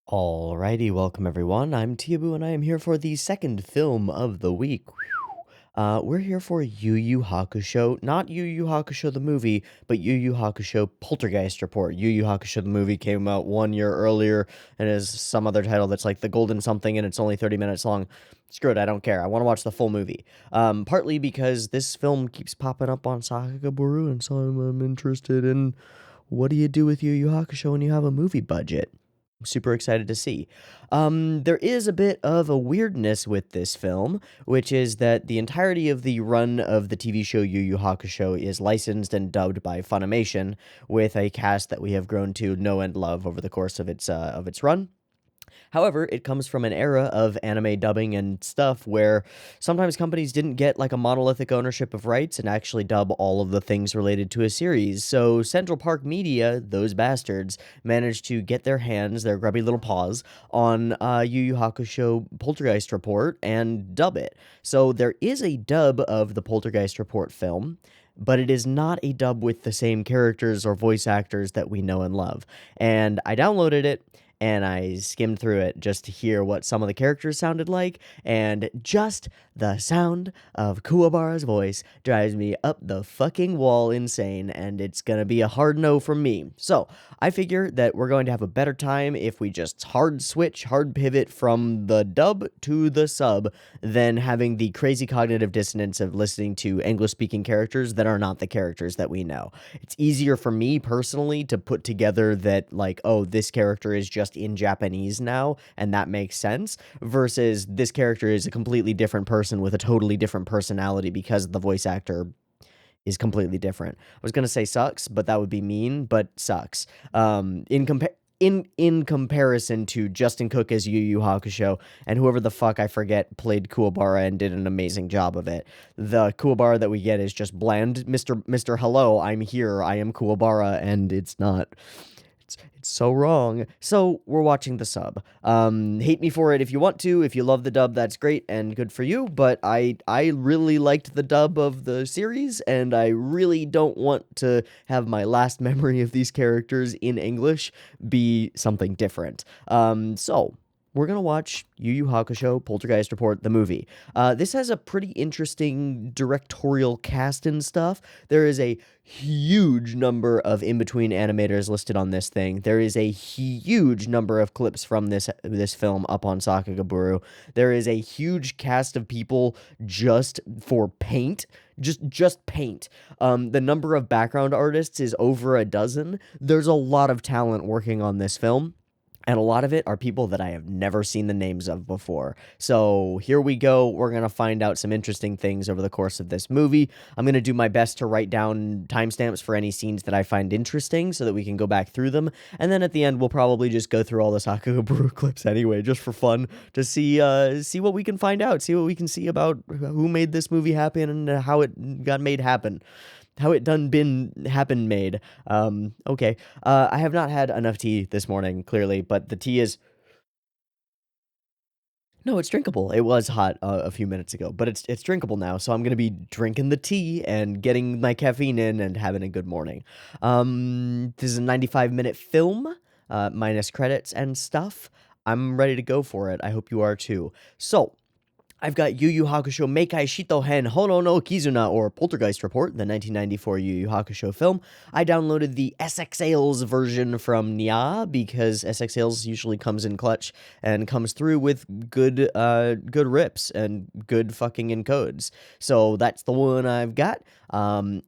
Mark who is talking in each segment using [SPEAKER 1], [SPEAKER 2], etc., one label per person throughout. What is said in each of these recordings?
[SPEAKER 1] Alrighty, welcome everyone. I'm Teeaboo and I am here for the second film of the week. We're here for Yu Hakusho, not Yu Hakusho the movie, but Yu Hakusho Poltergeist Report. Yu Hakusho the movie came out 1 year earlier and is some other title that's like the Golden Something and it's only 30 minutes long. Screw it, I don't care. I want to watch the full movie. Partly because this film keeps popping up on Sakagaburu, and so I'm interested in what do you do with Yu Hakusho when you have a movie budget. I'm super excited to see. There is a bit of a weirdness with this film, which is that the entirety of the run of the TV show Yu Hakusho is licensed and dubbed by Funimation, with a cast that we have grown to know and love over the course of its run. However, it comes from an era of anime dubbing and stuff where sometimes companies didn't get like a monolithic ownership of rights and actually dub all of the things related to a series. So Central Park Media, those bastards, managed to get their hands, their grubby little paws, on Yu Yu Hakusho Poltergeist Report and dub it. So there is a dub of the Poltergeist Report film, but it is not a dub with the same characters or voice actors that we know and love. And I downloaded it and I skimmed through it just to hear what some of the characters sounded like, and just the sound of Kuwabara's voice drives me up the fucking wall insane, and it's gonna be a hard no from me. So, I figure that we're going to have a better time if we just hard switch, hard pivot from the dub to the sub than having the crazy cognitive dissonance of listening to English-speaking characters that are not the characters that we know. It's easier for me personally to put together that, like, oh, this character is just in Japanese now, and that makes sense, versus this character is a completely different person with a totally different personality because the voice actor is completely different. I was gonna say sucks, but that would be mean, but sucks. In comparison to Justin Cook as Yu Yu Hakusho, and whoever the fuck I forget played Kuwabara and did an amazing job of it. The Kuwabara that we get is just bland. Mr. Hello, I'm here. I am Kuwabara, and it's not. It's so wrong. So we're watching the sub. Hate me for it if you want to. If you love the dub, that's great and good for you. But I really liked the dub of the series, and I really don't want to have my last memory of these characters in English be something different. So we're going to watch Yu Yu Hakusho Poltergeist Report, the movie. This has a pretty interesting directorial cast and stuff. There is a huge number of in-between animators listed on this thing. There is a huge number of clips from this film up on Sakagaburu. There is a huge cast of people just for paint. Just paint. The number of background artists is over a dozen. There's a lot of talent working on this film. And a lot of it are people that I have never seen the names of before. So here we go. We're going to find out some interesting things over the course of this movie. I'm going to do my best to write down timestamps for any scenes that I find interesting so that we can go back through them. And then at the end, we'll probably just go through all the Sakagaburu clips anyway, just for fun, to see what we can find out, see what we can see about who made this movie happen and how it got made happen. How it done been happen made. Okay. I have not had enough tea this morning, clearly, but the tea is... No, it's drinkable. It was hot a few minutes ago, but it's drinkable now, so I'm gonna be drinking the tea and getting my caffeine in and having a good morning. This is a 95-minute film, minus credits and stuff. I'm ready to go for it. I hope you are too. So, I've got Yu Yu Hakusho Meikai Shitohen Hono no Kizuna, or Poltergeist Report, the 1994 Yu Yu Hakusho film. I downloaded the SXAils version from Nya because SXAils usually comes in clutch and comes through with good rips and good fucking encodes. So that's the one I've got.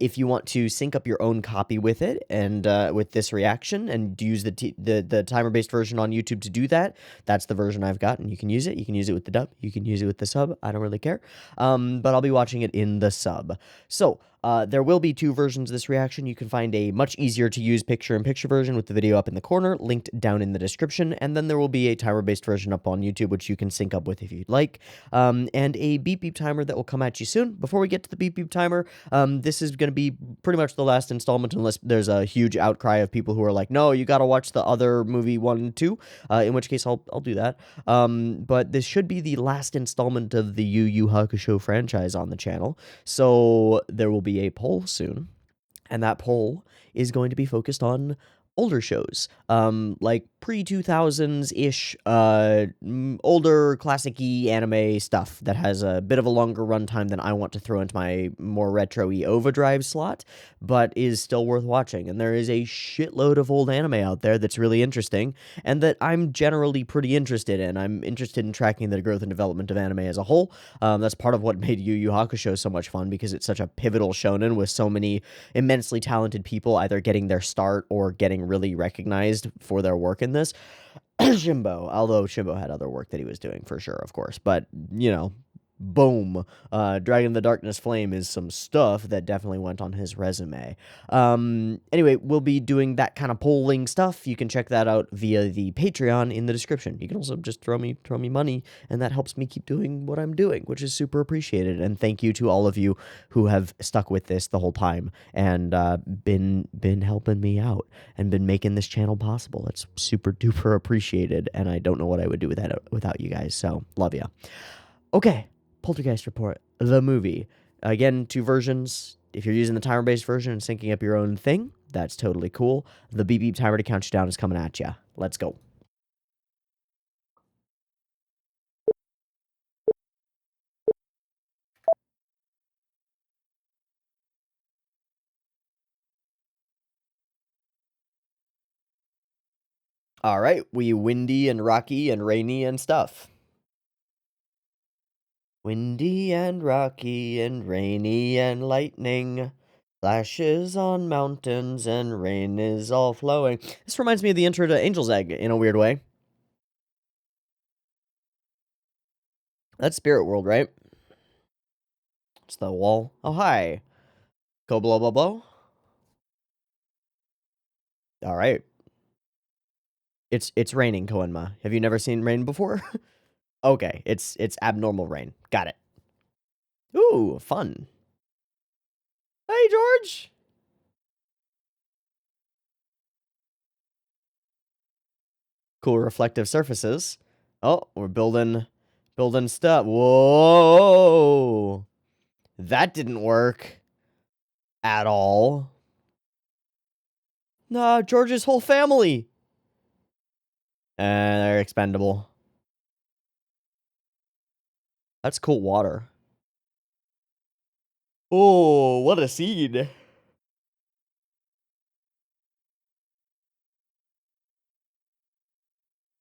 [SPEAKER 1] If you want to sync up your own copy with it and with this reaction and use the timer-based version on YouTube to do that, that's the version I've got, and you can use it. You can use it with the dub. You can use it with the sub. I don't really care. But I'll be watching it in the sub. So, there will be two versions of this reaction. You can find a much easier to use picture-in-picture version with the video up in the corner, linked down in the description, and then there will be a timer-based version up on YouTube, which you can sync up with if you'd like, and a beep beep timer that will come at you soon. Before we get to the beep beep timer, this is going to be pretty much the last installment unless there's a huge outcry of people who are like, no, you got to watch the other movie 1 and 2, in which case I'll do that. But this should be the last installment of the Yu Yu Hakusho franchise on the channel, so there will be a poll soon, and that poll is going to be focused on older shows, like pre-2000s-ish, older classic-y anime stuff that has a bit of a longer runtime than I want to throw into my more retro-y OVAdrive slot, but is still worth watching. And there is a shitload of old anime out there that's really interesting, and that I'm generally pretty interested in. I'm interested in tracking the growth and development of anime as a whole. That's part of what made Yu Hakusho so much fun, because it's such a pivotal shonen with so many immensely talented people either getting their start or getting really recognized for their work in this. Shimbo, although Shimbo had other work that he was doing for sure, of course, but boom, Dragon of the Darkness Flame is some stuff that definitely went on his resume. Anyway, we'll be doing that kind of polling stuff. You can check that out via the Patreon in the description. You can also just throw me money, and that helps me keep doing what I'm doing, which is super appreciated. And thank you to all of you who have stuck with this the whole time and been helping me out and been making this channel possible. It's super duper appreciated, and I don't know what I would do without you guys. So love ya. Okay. Poltergeist Report, the movie. Again, 2 versions. If you're using the timer-based version and syncing up your own thing, that's totally cool. The beep beep timer to count you down is coming at you. Let's go. All right, we windy and rocky and rainy and stuff. Windy and rocky and rainy and lightning. Flashes on mountains and rain is all flowing. This reminds me of the intro to Angel's Egg in a weird way. That's Spirit World, right? It's the wall. Oh, hi. Go blow, blow, blow. All right. It's raining, Koenma. Have you never seen rain before? Okay, it's abnormal rain. Got it. Ooh, fun. Hey, George. Cool reflective surfaces. Oh, we're building stuff. Whoa. That didn't work at all. Nah, George's whole family. And they're expendable. That's cool water. Oh, what a seed.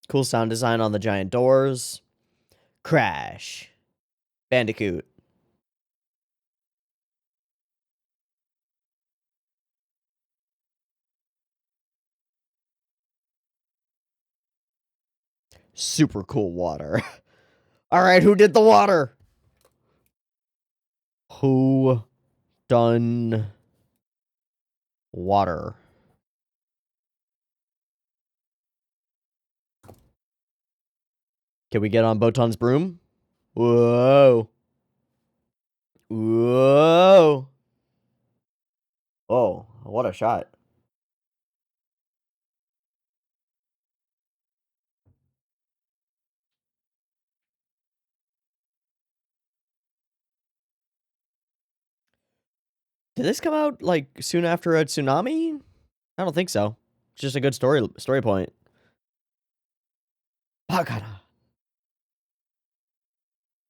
[SPEAKER 1] Cool sound design on the giant doors. Crash. Bandicoot. Super cool water. All right, who did the water? Who done water? Can we get on Botan's broom? Whoa. Whoa. Oh, what a shot. Did this come out like soon after a tsunami? I don't think so. It's just a good story point. Bakara.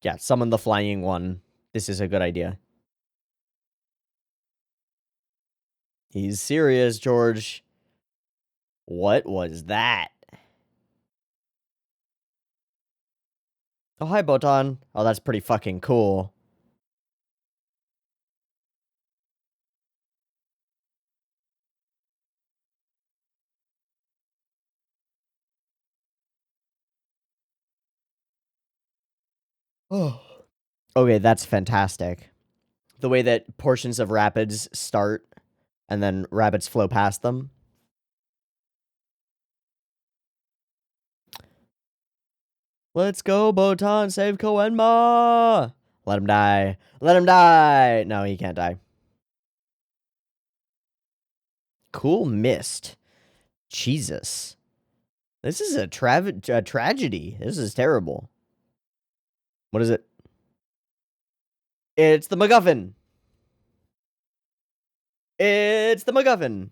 [SPEAKER 1] Yeah, summon the flying one. This is a good idea. He's serious, George. What was that? Oh, hi, Botan. Oh, that's pretty fucking cool. Oh. Okay, that's fantastic. The way that portions of rapids start and then rapids flow past them. Let's go, Botan. Save Koenma. Let him die. Let him die. No, he can't die. Cool mist. Jesus. This is a tragedy. This is terrible. What is it? It's the MacGuffin. It's the MacGuffin.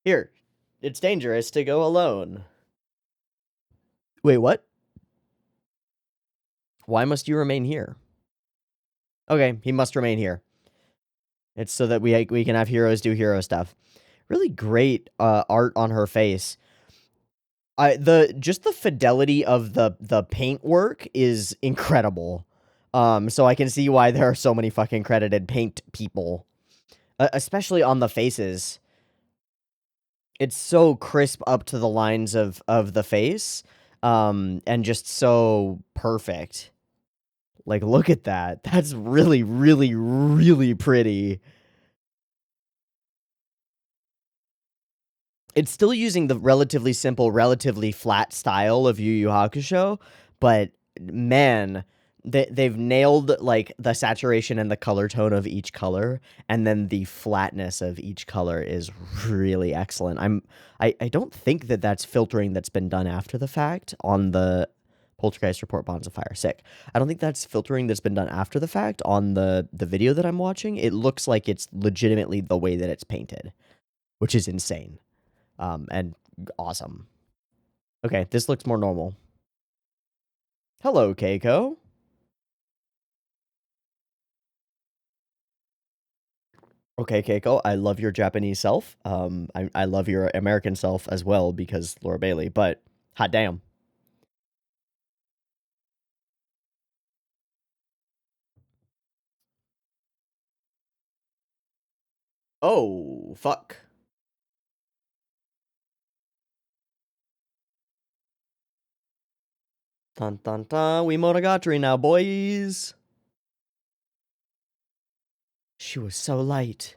[SPEAKER 1] Here, it's dangerous to go alone. Wait, what? Why must you remain here? Okay, he must remain here. It's so that we can have heroes do hero stuff. Really great art on her face. Just the fidelity of the paint work is incredible. So I can see why there are so many fucking credited paint people, especially on the faces. It's so crisp up to the lines of the face, and just so perfect. Like, look at that. That's really, really, really pretty. It's still using the relatively simple, relatively flat style of Yu Yu Hakusho, but man, they've nailed like the saturation and the color tone of each color, and then the flatness of each color is really excellent. I don't think that that's filtering that's been done after the fact on the Poltergeist Report Bonds of Fire. Sick. I don't think that's filtering that's been done after the fact on the video that I'm watching. It looks like it's legitimately the way that it's painted, which is insane. And awesome. Okay, this looks more normal. Hello, Keiko. Okay, Keiko, I love your Japanese self. I love your American self as well because Laura Bailey, but hot damn. Oh, fuck. Dun dun dun, we Monogatari now, boys. She was so light.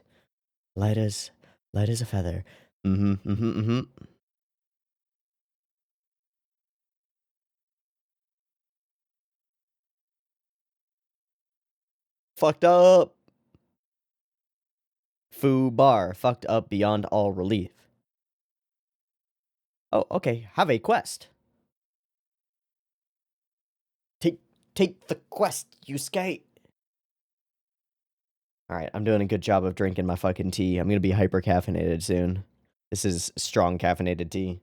[SPEAKER 1] Light as, light as a feather. Mm-hmm, mm-hmm, mm-hmm. Fucked up. Foo bar, fucked up beyond all relief. Oh, okay, have a quest. Take the quest, you skate. Alright, I'm doing a good job of drinking my fucking tea. I'm gonna be hyper caffeinated soon. This is strong caffeinated tea.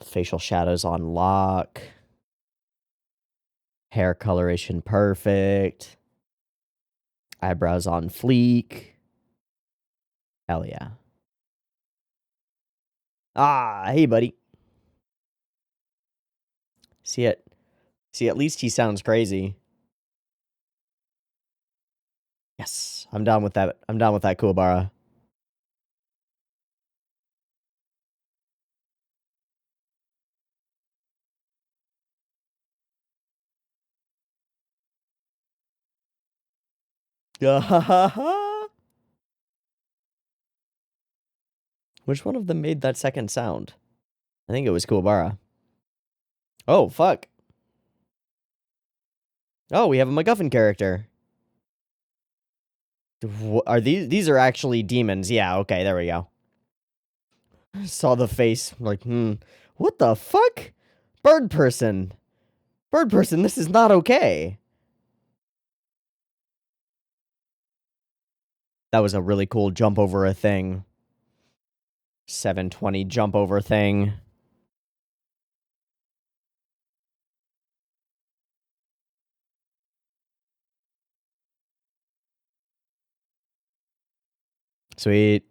[SPEAKER 1] Facial shadows on lock. Hair coloration perfect. Eyebrows on fleek. Hell yeah. Ah, hey buddy. See it? See, at least he sounds crazy. Yes, I'm down with that. I'm down with that, Kuwabara. Which one of them made that second sound? I think it was Kuwabara. Oh, fuck. Oh, we have a MacGuffin character. Are these are actually demons? Yeah, okay, there we go. Saw the face, like, what the fuck? Bird person. Bird person, this is not okay. That was a really cool jump over a thing. 720 jump over thing. Sweet.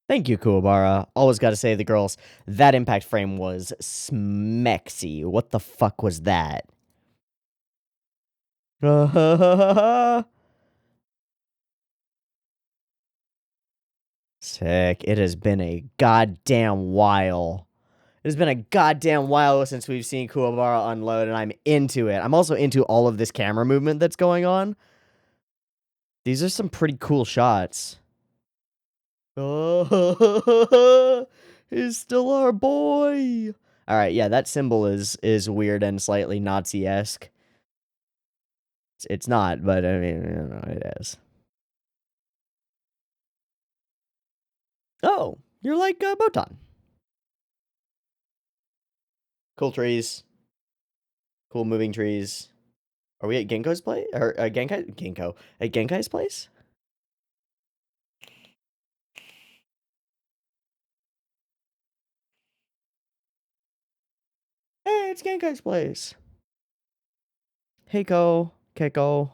[SPEAKER 1] Thank you, Kuwabara. Always gotta say the girls, that impact frame was smexy. What the fuck was that? Sick. It has been a goddamn while. It has been a goddamn while since we've seen Kuwabara unload, and I'm into it. I'm also into all of this camera movement that's going on. These are some pretty cool shots. Oh, he's still our boy. All right, yeah, that symbol is weird and slightly Nazi-esque. It's not, but I mean, you know, it is. Oh, you're like Botan. Cool trees. Cool moving trees. Are we at Genko's place? Or Genko. At Genkai's place? Hey, it's Genkai's place. Heiko. Keiko.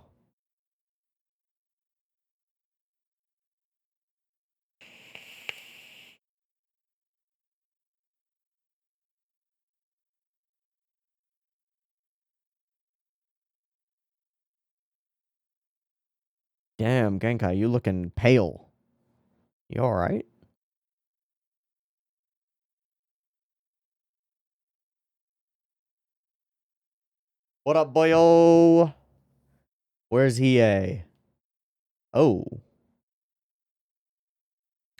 [SPEAKER 1] Damn, Genkai, you looking pale. You alright? What up, boyo? Where's he? Oh.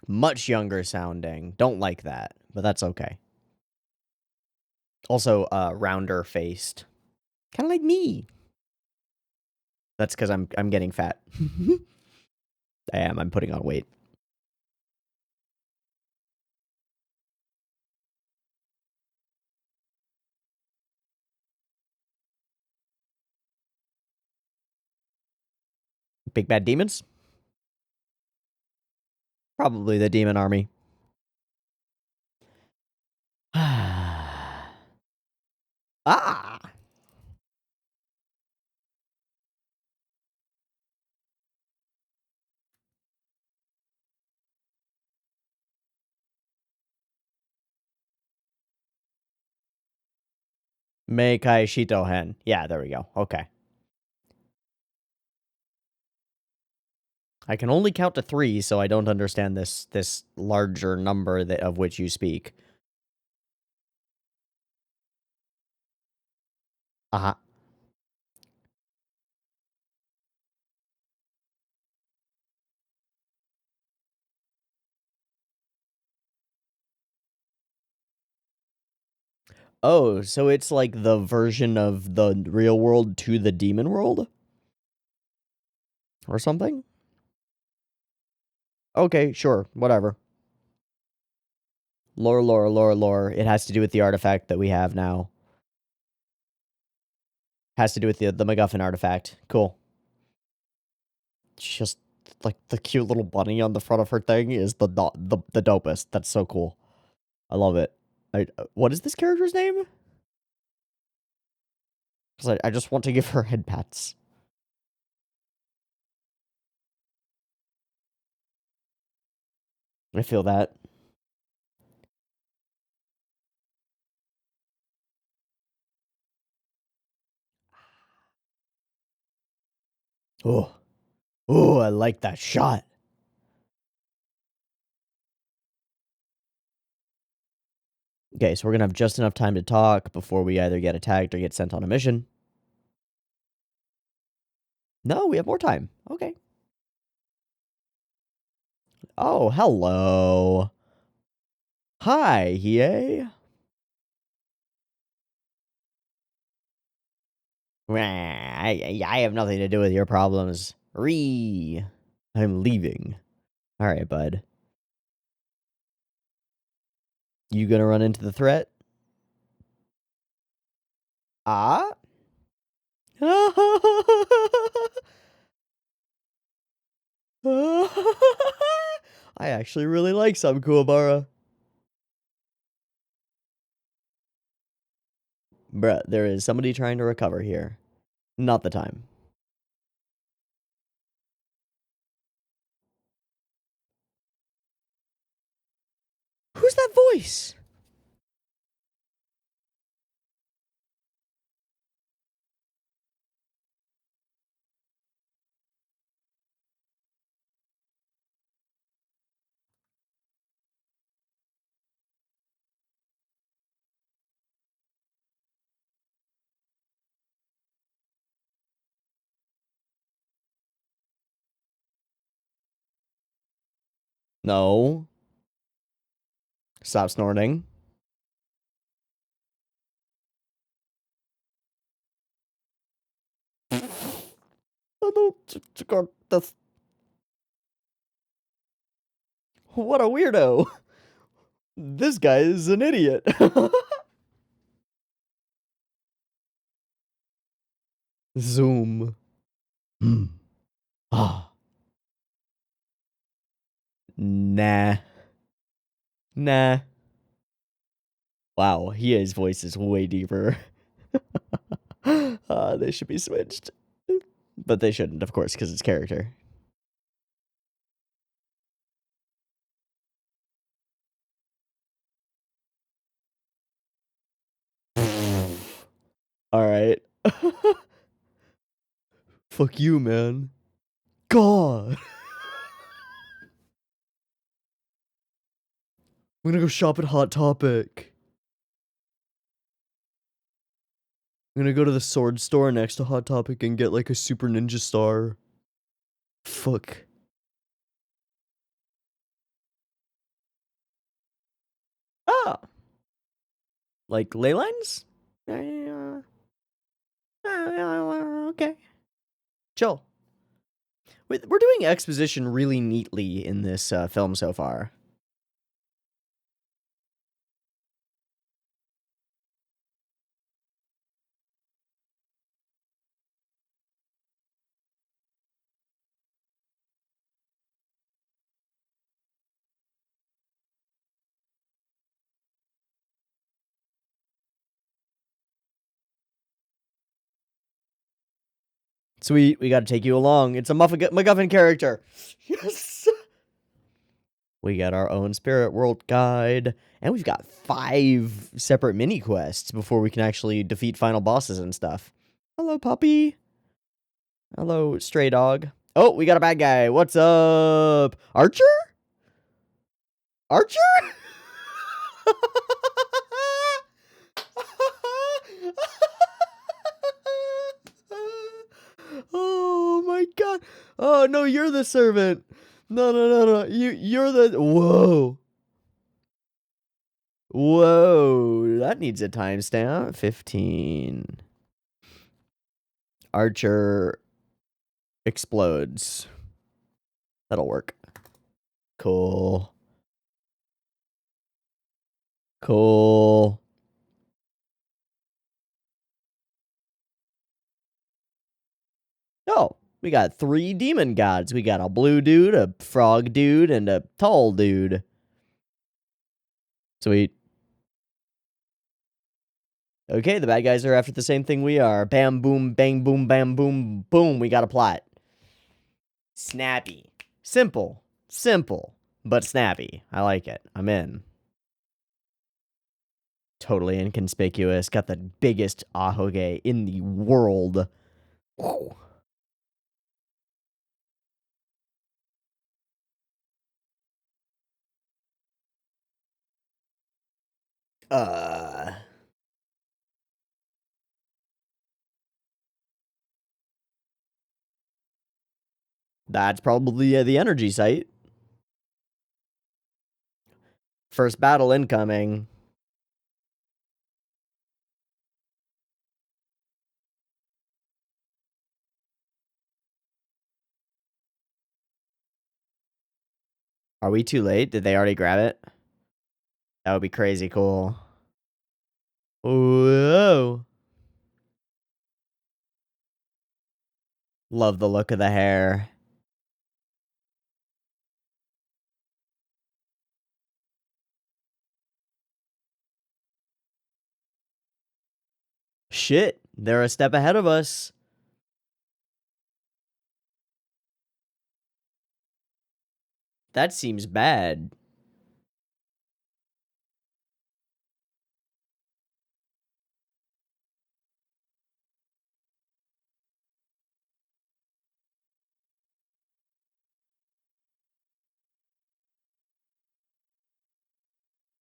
[SPEAKER 1] Much younger sounding. Don't like that, but that's okay. Also, rounder faced. Kind of like me. That's because I'm getting fat. I am. I'm putting on weight. Big bad demons? Probably the demon army. Ah! Meikai Shitohen. Yeah, there we go. Okay. I can only count to 3, so I don't understand this larger number of which you speak. Uh-huh. Oh, so it's like the version of the real world to the demon world? Or something? Okay, sure. Whatever. Lore. It has to do with the artifact that we have now. Has to do with the MacGuffin artifact. Cool. It's just like the cute little bunny on the front of her thing is the dopest. That's so cool. I love it. What is this character's name? Because I just want to give her head pats. I feel that. Oh, I like that shot. Okay, so we're gonna have just enough time to talk before we either get attacked or get sent on a mission. No, we have more time. Okay. Oh, hello. Hi, Hiei. I have nothing to do with your problems. I'm leaving. All right, bud. You gonna run into the threat? Ah? I actually really like some Kuwabara. Bruh, there is somebody trying to recover here. Not the time. Who's that voice? No. Stop snorting. Oh no, that's What a weirdo. This guy is an idiot. Zoom. Ah. Nah. Nah. Wow, his voice is way deeper. They should be switched. But they shouldn't, of course, because it's character. Alright. Fuck you, man. God. I'm gonna go shop at Hot Topic. I'm gonna go to the sword store next to Hot Topic and get like a Super Ninja Star. Fuck. Ah! Like ley lines? Okay. Chill. We're doing exposition really neatly in this film so far. Sweet, we gotta take you along. It's a MacGuffin character. Yes! We got our own Spirit World guide. And we've got 5 separate mini quests before we can actually defeat final bosses and stuff. Hello, puppy. Hello, stray dog. Oh, we got a bad guy. What's up? Archer? Archer? Oh my god. Oh no, you're the servant. No. You're the whoa. Whoa. That needs a timestamp. 15. Archer explodes. That'll work. Cool. Cool. Oh, we got 3 demon gods. We got a blue dude, a frog dude, and a tall dude. Sweet. Okay, the bad guys are after the same thing we are. Bam, boom, bang, boom, bam, boom, boom. We got a plot. Snappy. Simple. Simple, but snappy. I like it. I'm in. Totally inconspicuous. Got the biggest ahoge in the world. Whew. That's probably the energy site. First battle incoming. Are we too late? Did they already grab it? That would be crazy cool. Whoa. Love the look of the hair. Shit, they're a step ahead of us. That seems bad.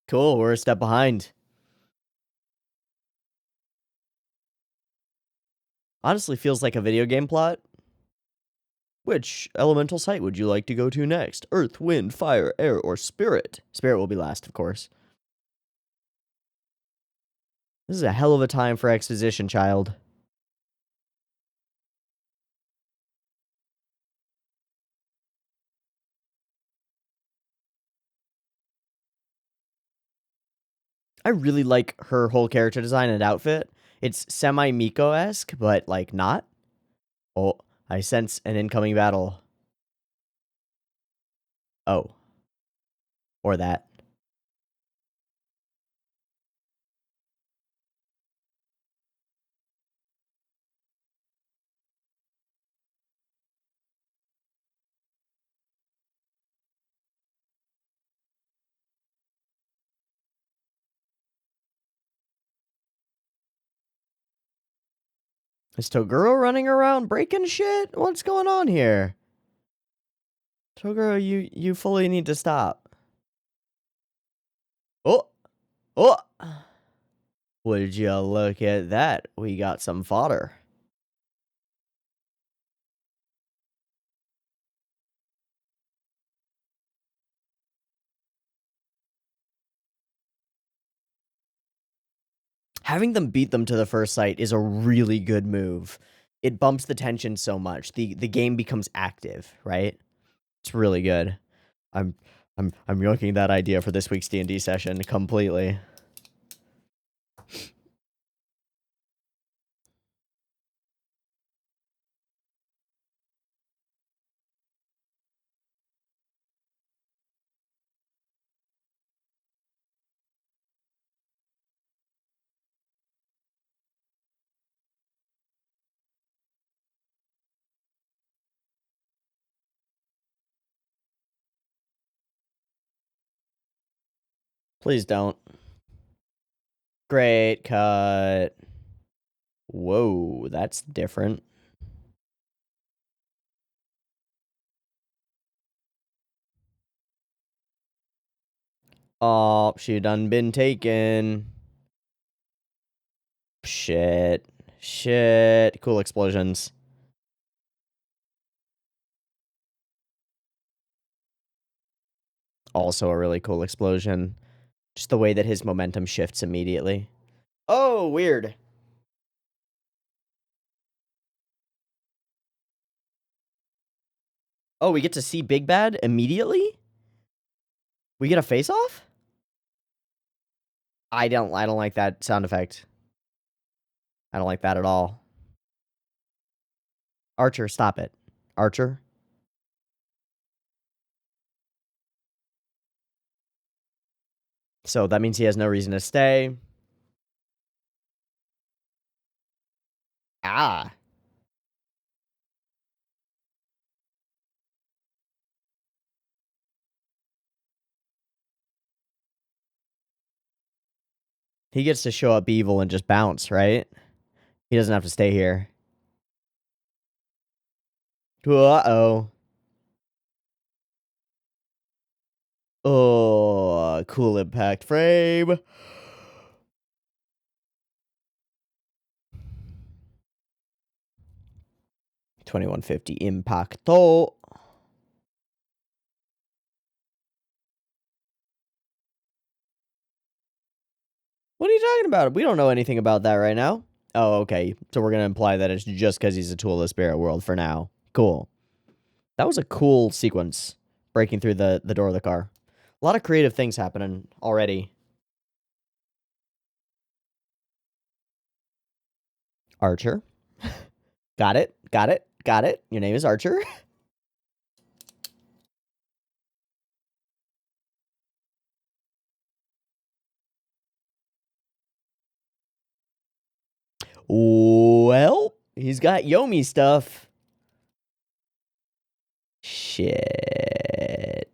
[SPEAKER 1] Cool, we're a step behind. Honestly feels like a video game plot. Which elemental site would you like to go to next? Earth, wind, fire, air, or spirit? Spirit will be last, of course. This is a hell of a time for exposition, child. I really like her whole character design and outfit. It's semi-Miko-esque, but, like, not. Oh, I sense an incoming battle. Oh. Or that. Is Toguro running around breaking shit? What's going on here? Toguro, you fully need to stop. Oh! Oh! Would you look at that? We got some fodder. Having them beat them to the first sight is a really good move. It bumps the tension so much. The game becomes active, right? It's really good. I'm I'm yoinking that idea for this week's D&D session completely. Please don't. Great cut. Whoa, that's different. Oh, she done been taken. Shit. Shit. Cool explosions. Also a really cool explosion. Just the way that his momentum shifts immediately. Oh, weird. Oh, we get to see Big Bad immediately? We get a face-off? I don't like that sound effect. I don't like that at all. Archer, stop it. Archer? So that means he has no reason to stay. Ah. He gets to show up evil and just bounce, right? He doesn't have to stay here. Uh-oh. Oh, cool impact frame. $21.50 impacto. What are you talking about? We don't know anything about that right now. Oh, okay. So we're going to imply that it's just because he's a tool of the spirit world for now. Cool. That was a cool sequence, breaking through the door of the car. A lot of creative things happening already. Archer. Got it. Got it. Got it. Your name is Archer. Well, he's got Yomi stuff. Shit.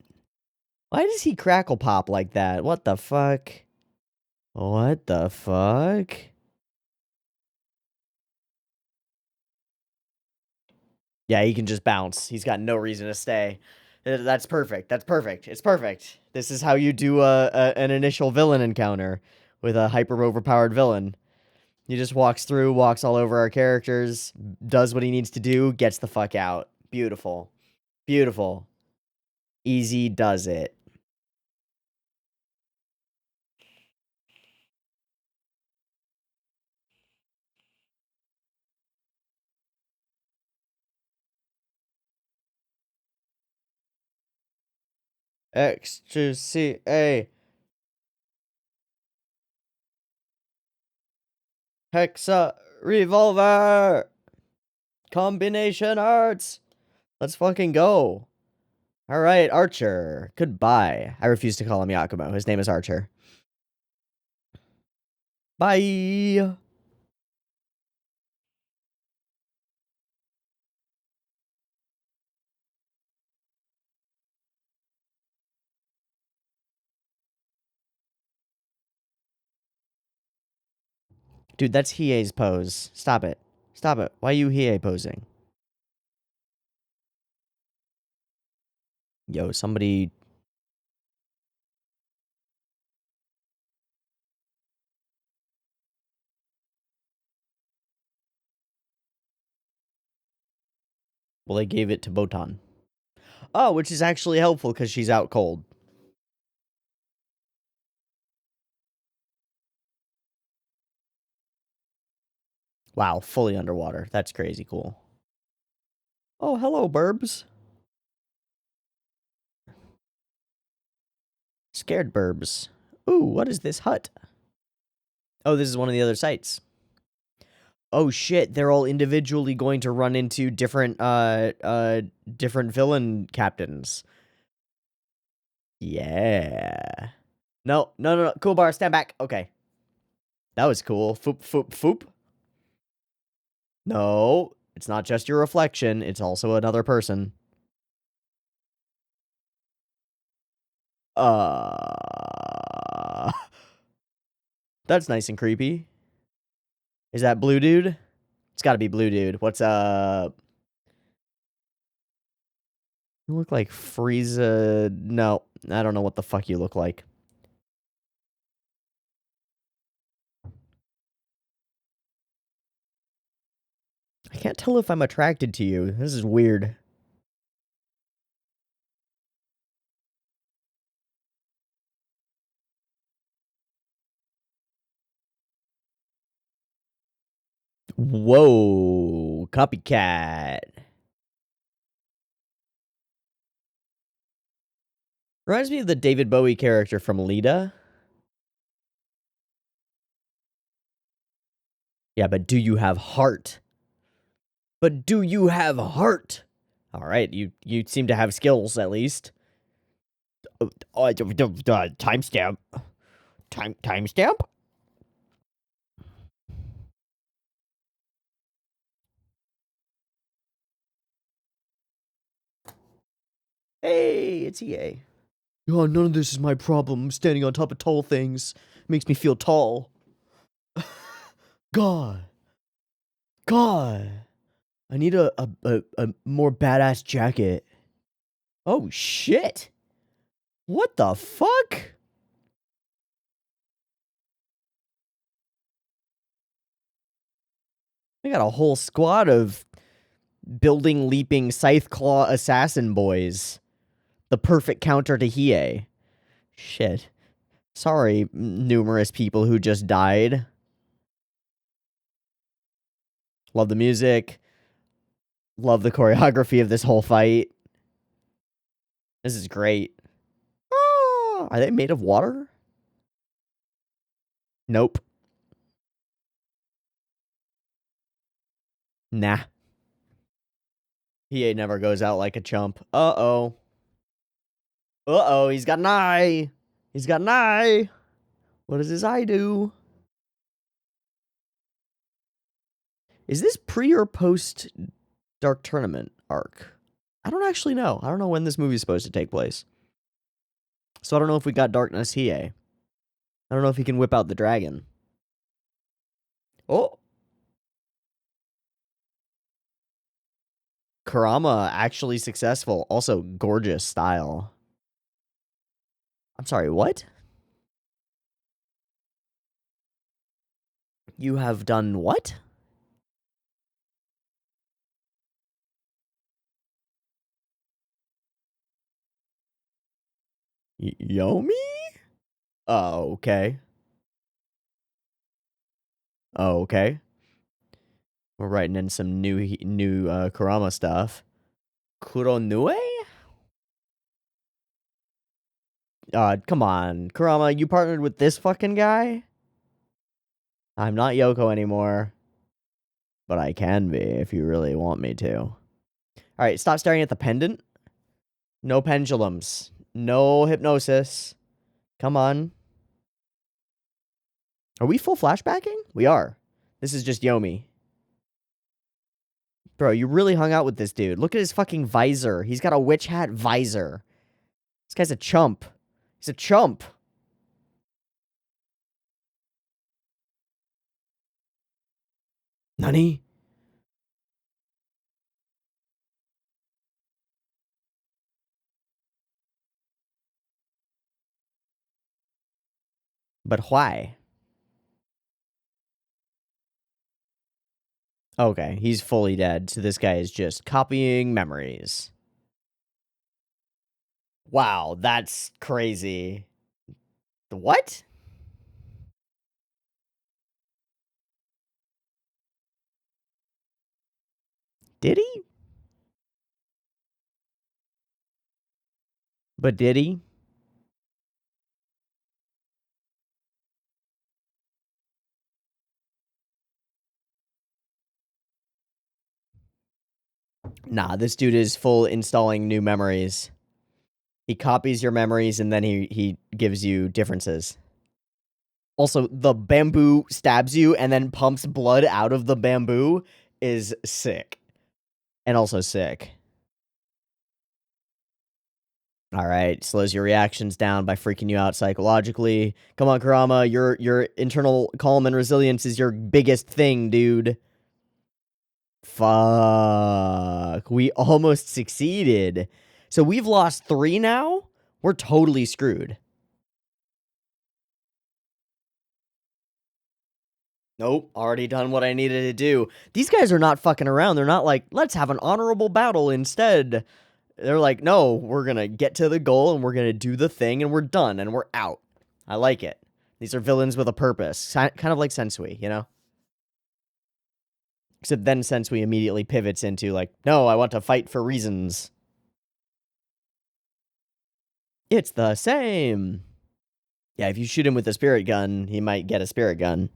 [SPEAKER 1] Why does he crackle pop like that? What the fuck? What the fuck? Yeah, he can just bounce. He's got no reason to stay. That's perfect. That's perfect. It's perfect. This is how you do an initial villain encounter with a hyper overpowered villain. He just walks through, walks all over our characters, does what he needs to do, gets the fuck out. Beautiful. Beautiful. Easy does it. X to C A. Hexa revolver combination arts. Let's fucking go. All right, Archer. Goodbye. I refuse to call him Yakumo. His name is Archer. Bye. Dude, that's Hiei's pose. Stop it. Stop it. Why are you Hiei posing? Yo, somebody... Well, they gave it to Botan. Oh, which is actually helpful because she's out cold. Wow, fully underwater. That's crazy cool. Oh, hello, burbs. Scared burbs. Ooh, what is this hut? Oh, this is one of the other sites. Oh shit, they're all individually going to run into different different villain captains. Yeah. No, no, no, no. Cool bar, stand back. Okay. That was cool. Foop, foop, foop. No, it's not just your reflection, it's also another person. That's nice and creepy. Is that blue dude? It's gotta be blue dude. What's up? You look like Frieza. No, I don't know what the fuck you look like. I can't tell if I'm attracted to you. This is weird. Whoa, copycat. Reminds me of the David Bowie character from Lita. Yeah, but do you have heart? But do you have heart? All right, you seem to have skills at least. Timestamp. Timestamp? Hey, it's EA. Oh, none of this is my problem. I'm standing on top of tall things. Makes me feel tall. God. God. I need a more badass jacket. Oh, shit. What the fuck? I got a whole squad of building leaping scythe claw assassin boys. The perfect counter to Hiei. Shit. Sorry, numerous people who just died. Love the music. Love the choreography of this whole fight. This is great. Oh, are they made of water? Nope. Nah. Hiei never goes out like a chump. Uh-oh. Uh-oh, he's got an eye. He's got an eye. What does his eye do? Is this pre or post Dark Tournament arc? I don't actually know. I don't know when this movie is supposed to take place. So I don't know if we got Darkness Hiei. I don't know if he can whip out the dragon. Oh. Kurama actually successful. Also gorgeous style. I'm sorry, what? You have done what? Yomi? Oh, okay. Oh, okay. We're writing in some new Kurama stuff. Kuronue? Come on. Kurama, you partnered with this fucking guy? I'm not Yoko anymore, but I can be if you really want me to. All right, stop staring at the pendant. No pendulums. No hypnosis. Come on. Are we full flashbacking? We are. This is just Yomi. Bro, you really hung out with this dude. Look at his fucking visor. He's got a witch hat visor. This guy's a chump. He's a chump. Nani? But why? Okay, he's fully dead, so this guy is just copying memories. Wow, that's crazy. What? Did he? But did he? Nah, this dude is full installing new memories. He copies your memories and then he gives you differences. Also, the bamboo stabs you and then pumps blood out of the bamboo is sick. And also sick. All right, slows your reactions down by freaking you out psychologically. Come on, Kurama, your internal calm and resilience is your biggest thing, dude. Fuck. We almost succeeded. So we've lost 3 now? We're totally screwed. Nope, already done what I needed to do. These guys are not fucking around. They're not like, let's have an honorable battle instead. They're like, no, we're gonna get to the goal and we're gonna do the thing and we're done and we're out. I like it. These are villains with a purpose. Kind of like Sensui, you know? Except then Sensui immediately pivots into like, no, I want to fight for reasons. It's the same. Yeah, if you shoot him with a spirit gun, he might get a spirit gun.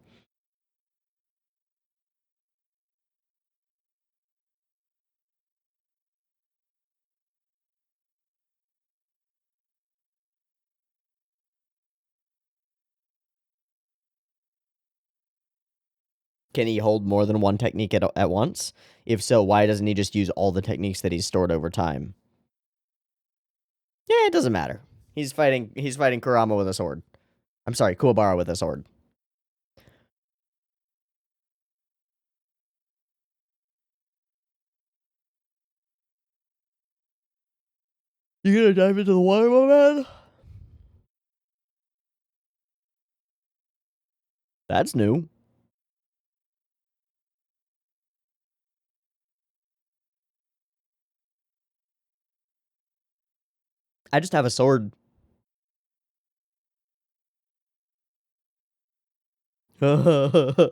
[SPEAKER 1] Can he hold more than one technique at once? If so, why doesn't he just use all the techniques that he's stored over time? Yeah, it doesn't matter. He's fighting Kurama with a sword. I'm sorry, Kuwabara with a sword. You gonna dive into the water, my man? That's new. I just have a sword. Don't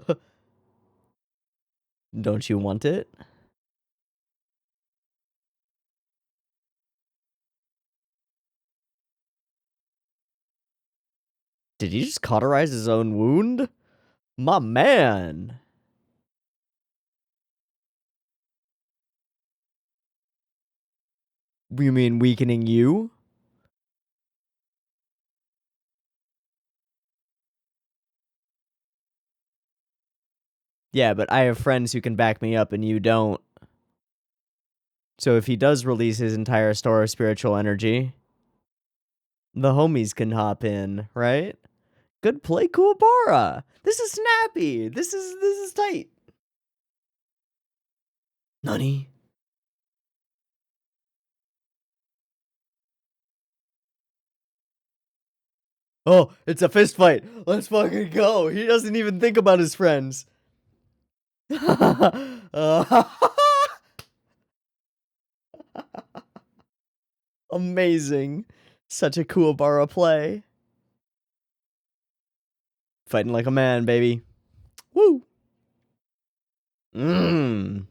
[SPEAKER 1] you want it? Did he just cauterize his own wound? My man. You mean weakening you? Yeah, but I have friends who can back me up and you don't. So if he does release his entire store of spiritual energy, the homies can hop in, right? Good play, Kuwabara. This is snappy. This is tight. Nani? Oh, it's a fist fight. Let's fucking go. He doesn't even think about his friends. Amazing. Such a Kuwabara play. Fighting like a man, baby. Woo. Mmm.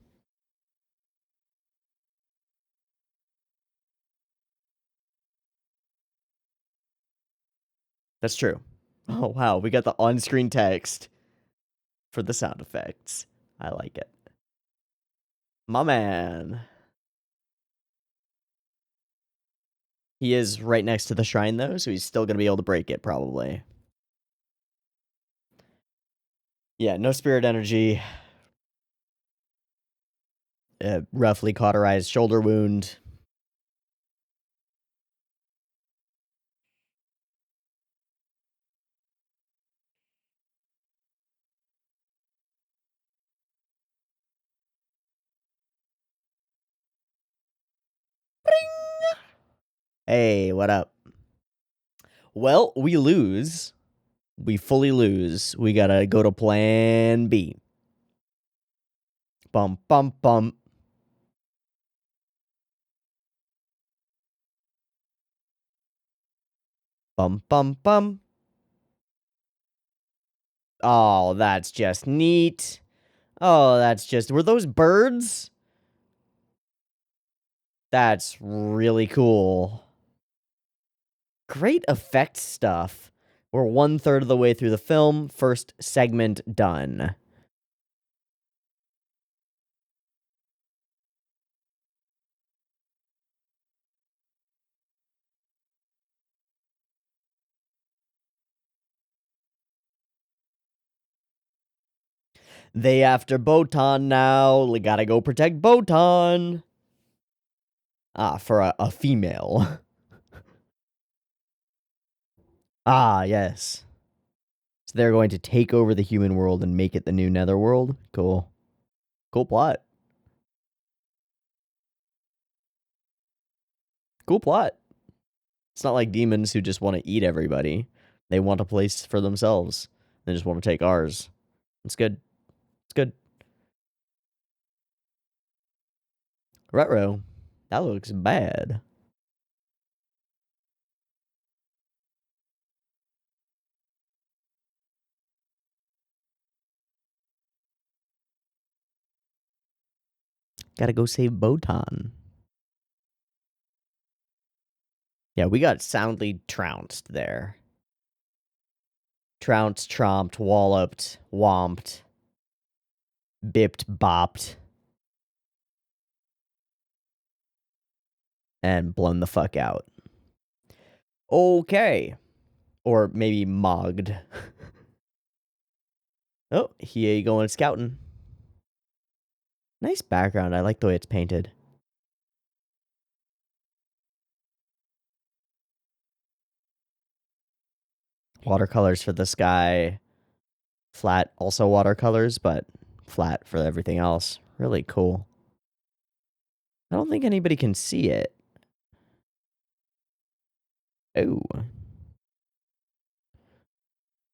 [SPEAKER 1] That's true. Oh, wow. We got the on-screen text. for the sound effects. I like it. My man. He is right next to the shrine, though, so he's still going to be able to break it, probably. Yeah, no spirit energy. Roughly cauterized shoulder wound. Hey, what up? Well, we lose. We fully lose. We gotta go to plan B. Bum, bum, bum. Bum, bum, bum. Oh, that's just neat. Oh, that's just... Were those birds? That's really cool. Great effect stuff. We're 1/3 of the way through the film. First segment done. They after Botan now. We gotta go protect Botan. Ah, for a female. Ah, yes. So they're going to take over the human world and make it the new netherworld? Cool. Cool plot. Cool plot. It's not like demons who just want to eat everybody. They want a place for themselves. They just want to take ours. It's good. It's good. Retro. That looks bad. Gotta go save Botan. Yeah, we got soundly trounced there. Trounced, tromped, walloped, womped, bipped, bopped, and blown the fuck out. Okay. Or maybe mogged. Oh, here you going scouting. Nice background. I like the way it's painted. Watercolors for the sky. Flat, also watercolors, but flat for everything else. Really cool. I don't think anybody can see it. Oh.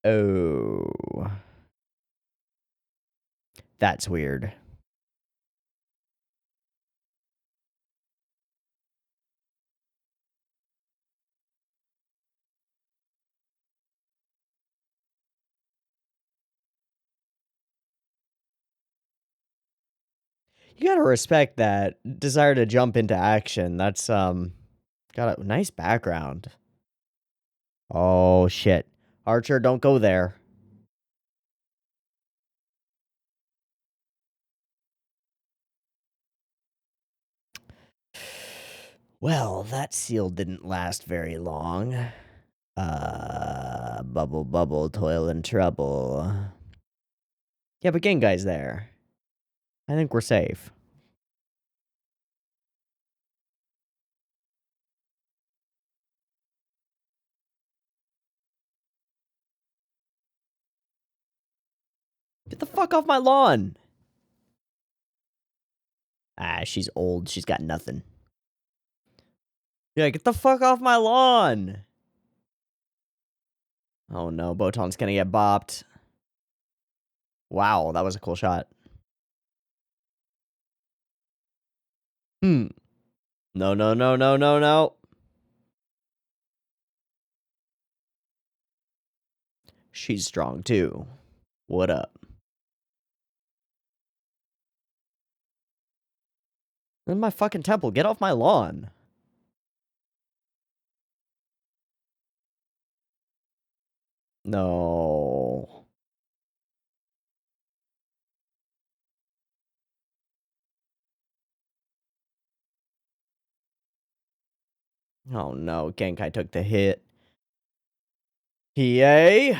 [SPEAKER 1] Oh. That's weird. You gotta respect that desire to jump into action. That's, got a nice background. Oh, shit. Archer, don't go there. Well, that seal didn't last very long. Bubble, bubble, toil and trouble. Yeah, but Gengai's there. I think we're safe. Get the fuck off my lawn! Ah, she's old. She's got nothing. Yeah, get the fuck off my lawn! Oh no, Botan's gonna get bopped. Wow, that was a cool shot. No, no, no, no, no, no. She's strong too. What up? In my fucking temple, get off my lawn. No. Oh no, Genkai took the hit. Hiei?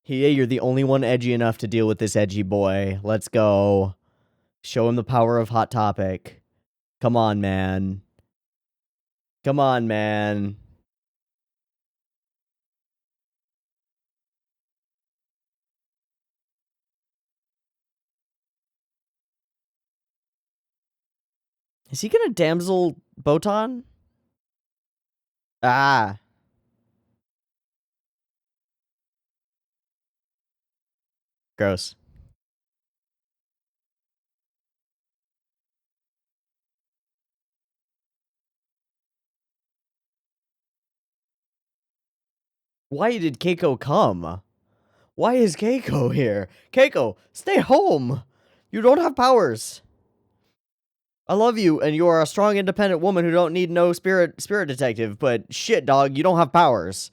[SPEAKER 1] Hiei, you're the only one edgy enough to deal with this edgy boy. Let's go. Show him the power of Hot Topic. Come on, man. Come on, man. Is he gonna damsel Botan? Ah. Gross. Why did Keiko come? Why is Keiko here? Keiko, stay home! You don't have powers. I love you, and you are a strong, independent woman who don't need no spirit detective, but shit, dog, you don't have powers.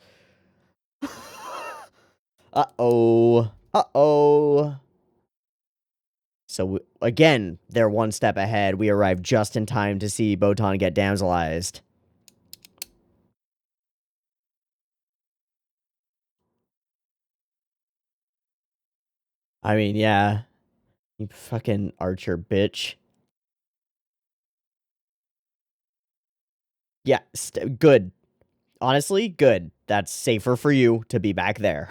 [SPEAKER 1] Uh-oh. Uh-oh. So, again, they're one step ahead. We arrive just in time to see Botan get damselized. I mean, yeah. You fucking archer bitch. Yeah, good. Honestly, good. That's safer for you to be back there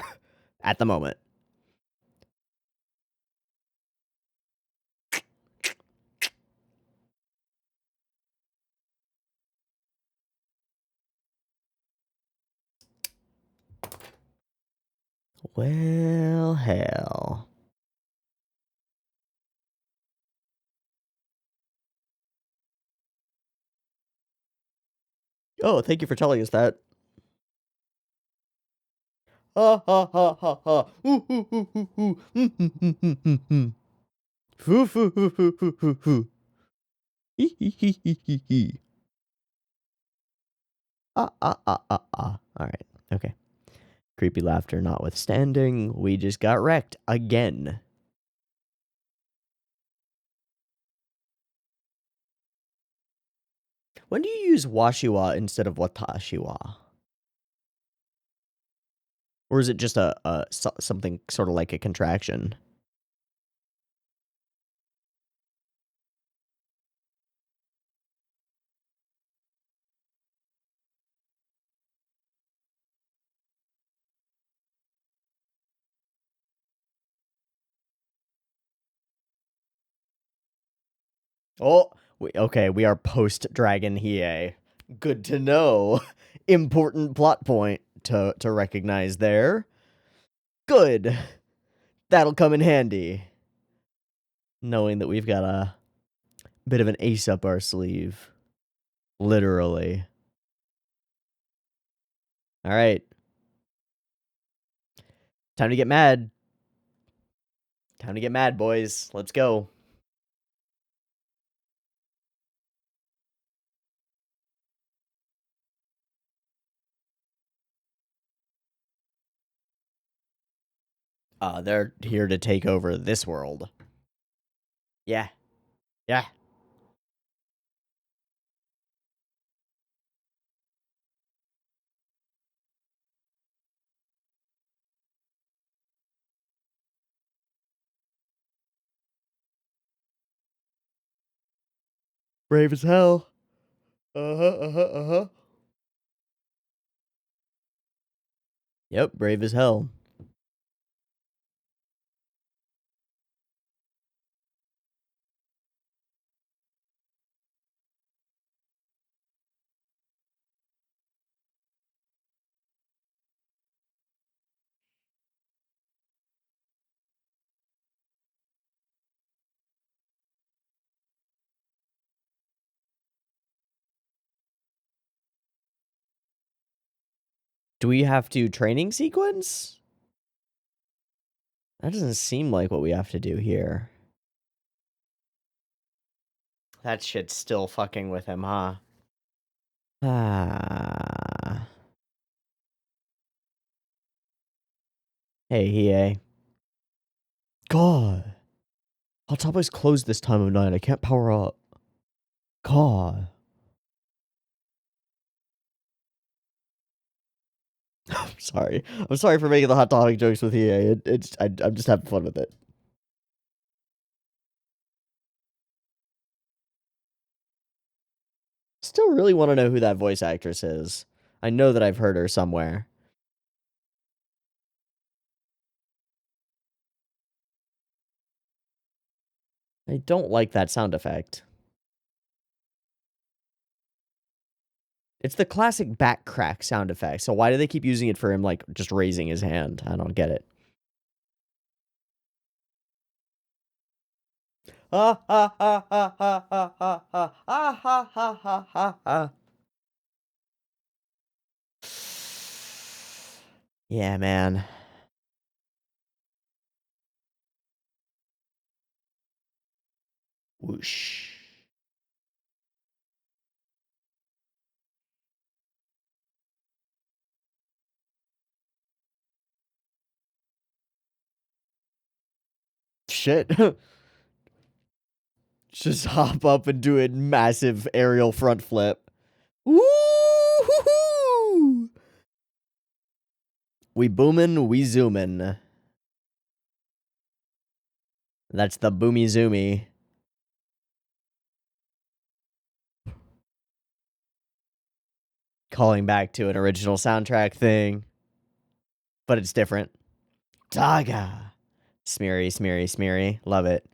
[SPEAKER 1] at the moment. Well, hell. Oh, thank you for telling us that. Ha ha ha ha ha. Ooh, ooh, ooh, ooh, ooh. Foo, foo, foo, foo, foo, foo, foo. Hee, hee, hee, hee, hee, hee. Ah, ah, ah, ah, ah. All right. Okay. Creepy laughter notwithstanding, we just got wrecked again. When do you use washiwa instead of watashiwa? Or is it just something sort of like a contraction? Oh, okay, we are post-Dragon Hiei. Good to know. Important plot point to recognize there. Good. That'll come in handy. Knowing that we've got a bit of an ace up our sleeve. Literally. All right. Time to get mad. Time to get mad, boys. Let's go. They're here to take over this world. Yeah. Yeah. Brave as hell. Uh-huh, uh-huh, uh-huh. Yep, brave as hell. Do we have to training sequence? That doesn't seem like what we have to do here. That shit's still fucking with him, huh? Ah. Hey, Hiei. God. Hot Topic's closed this time of night. I can't power up. God. Sorry. I'm sorry for making the hot topic jokes with EA. I'm just having fun with it. Still really want to know who that voice actress is. I know that I've heard her somewhere. I don't like that sound effect. It's the classic back crack sound effect, so why do they keep using it for him, like, just raising his hand? I don't get it. Ha ha ha ha ha ha ha ha ha ha ha ha ha. Yeah, man. Whoosh. Shit. Just hop up and do a massive aerial front flip. Woo-hoo-hoo! We boomin', we zoomin'. That's the boomy zoomy. Calling back to an original soundtrack thing. But it's different. Daga. Smeary, smeary, smeary. Love it.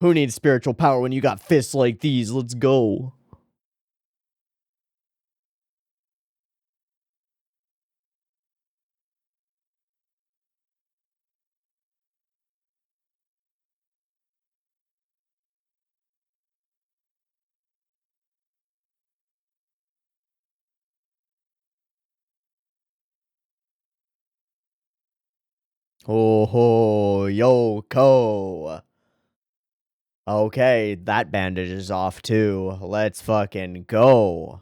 [SPEAKER 1] Who needs spiritual power when you got fists like these? Let's go. Oh ho, Yoko. Okay, that bandage is off too. Let's fucking go.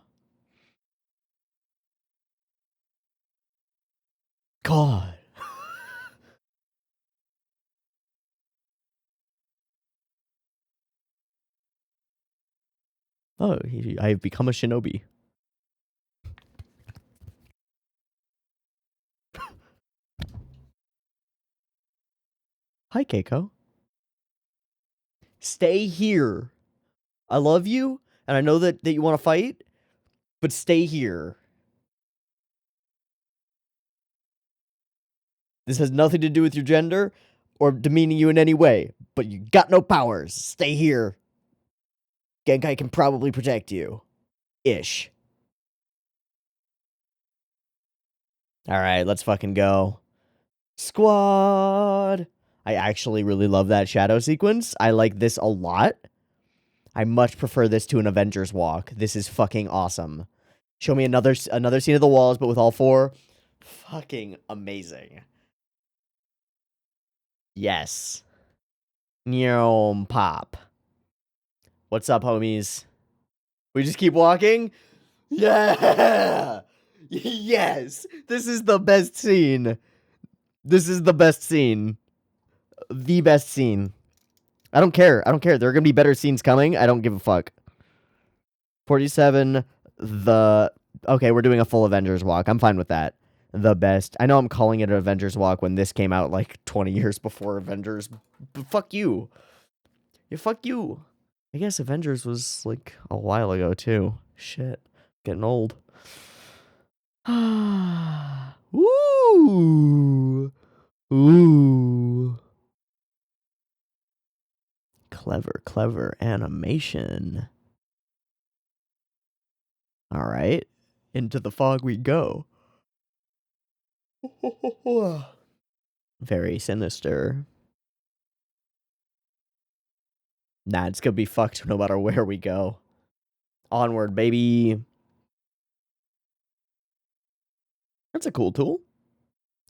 [SPEAKER 1] God. Oh, I've become a shinobi. Hi, Keiko. Stay here. I love you, and I know that you want to fight, but stay here. This has nothing to do with your gender or demeaning you in any way, but you got no powers. Stay here. Genkai can probably protect you. Ish. Alright, let's fucking go. Squad! I actually really love that shadow sequence. I like this a lot. I much prefer this to an Avengers walk. This is fucking awesome. Show me another scene of the walls, but with all four. Fucking amazing. Yes. Nyom pop. What's up, homies? We just keep walking? Yeah! Yes! This is the best scene. This is the best scene. The best scene. I don't care. I don't care. There are going to be better scenes coming. I don't give a fuck. 47, okay, we're doing a full Avengers walk. I'm fine with that. The best. I know I'm calling it an Avengers walk when this came out like 20 years before Avengers. But fuck you. Yeah, fuck you. I guess Avengers was like a while ago too. Shit. Getting old. Ooh. Ooh. Clever, clever animation. All right. Into the fog we go. Very sinister. Nah, it's gonna be fucked no matter where we go. Onward, baby. That's a cool tool.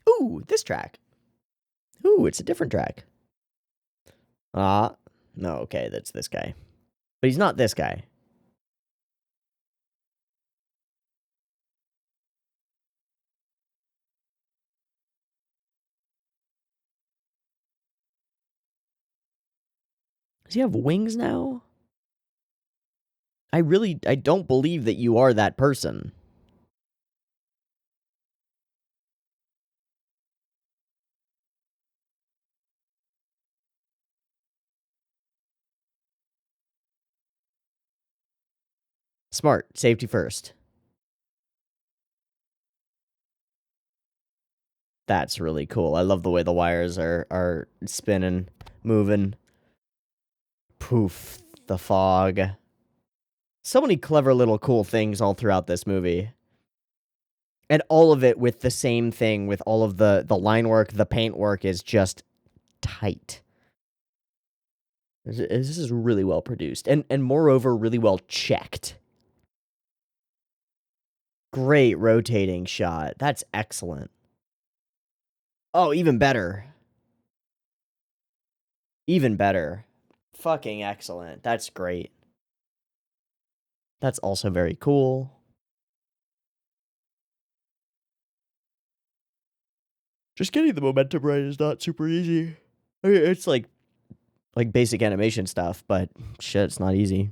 [SPEAKER 1] Ooh, this track. Ooh, it's a different track. No, okay, that's this guy. But he's not this guy. Does he have wings now? I don't believe that you are that person. Smart. Safety first. That's really cool. I love the way the wires are spinning, moving. Poof. The fog. So many clever little cool things all throughout this movie. And all of it with the same thing, with all of the line work, the paint work is just tight. This is really well produced. And moreover, really well checked. Great rotating shot. That's excellent. Oh, even better. Even better. Fucking excellent. That's great. That's also very cool. Just getting the momentum right is not super easy. I mean, it's like basic animation stuff, but shit, it's not easy.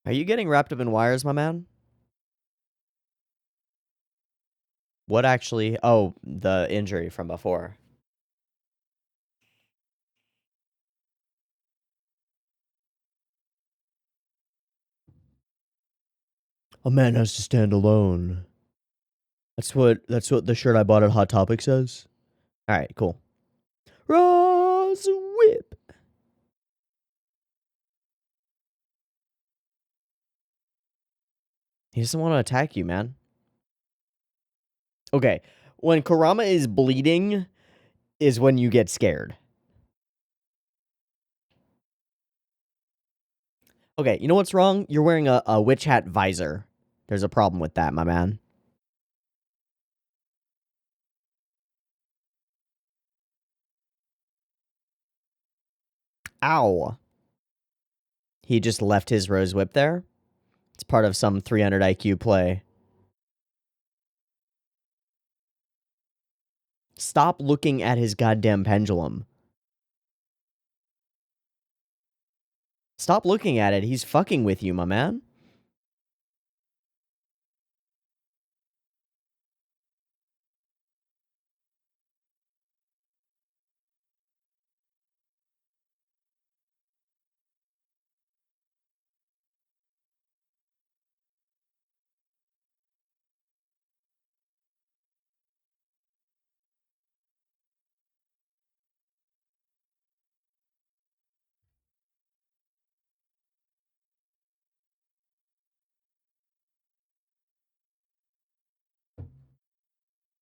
[SPEAKER 1] Are you getting wrapped up in wires, my man? What actually? Oh, the injury from before. A man has to stand alone. That's what the shirt I bought at Hot Topic says. All right, cool. Ross whip. He doesn't want to attack you, man. Okay, when Kurama is bleeding is when you get scared. Okay, you know what's wrong? You're wearing a witch hat visor. There's a problem with that, my man. Ow. He just left his rose whip there. It's part of some 300 IQ play. Stop looking at his goddamn pendulum. Stop looking at it. He's fucking with you, my man.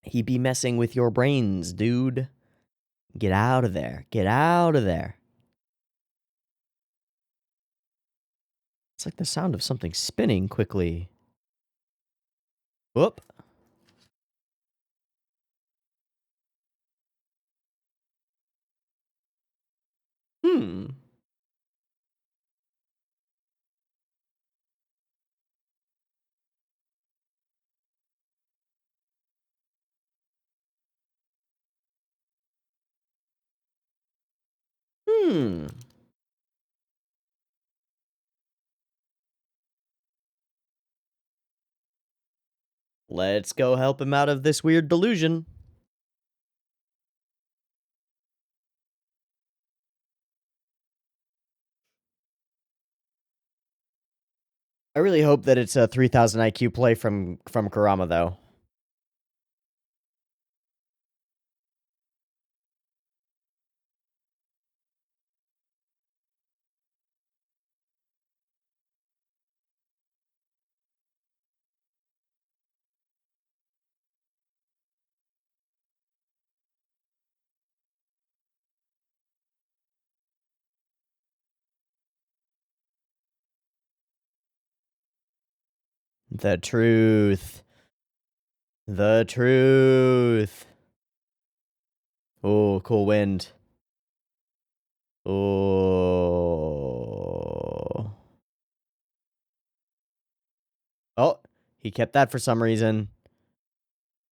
[SPEAKER 1] He be messing with your brains, dude. Get out of there. Get out of there. It's like the sound of something spinning quickly. Whoop. Hmm. Hmm. Let's go help him out of this weird delusion. I really hope that it's a 3000 IQ play from Kurama, though. The truth. The truth. Oh, cool wind. Oh. Oh, he kept that for some reason.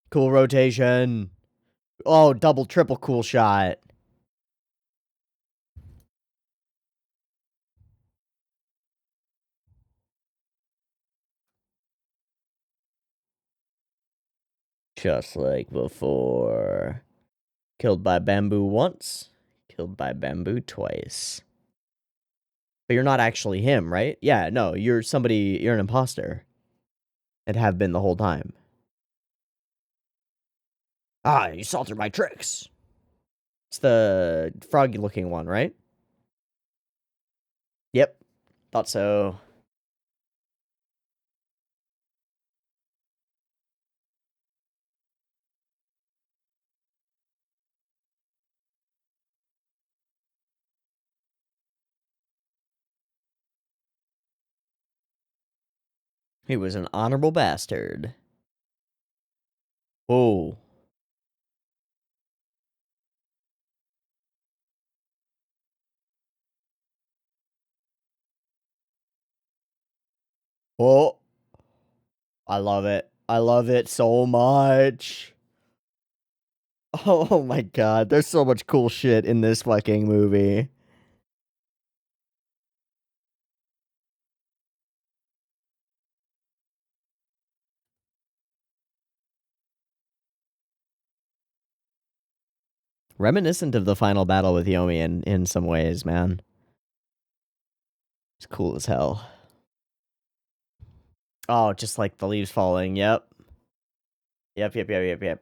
[SPEAKER 1] Cool rotation. Oh, double, triple cool shot. Just like before. Killed by bamboo once, killed by bamboo twice. But you're not actually him, right? Yeah, no, you're somebody, you're an imposter. And have been the whole time. Ah, you salted my tricks. It's the froggy looking one, right? Yep, thought so. He was an honorable bastard. Whoa. Whoa. I love it. I love it so much. Oh my god, there's so much cool shit in this fucking movie. Reminiscent of the final battle with Yomi in some ways, man. It's cool as hell. Oh, just like the leaves falling. Yep. Yep.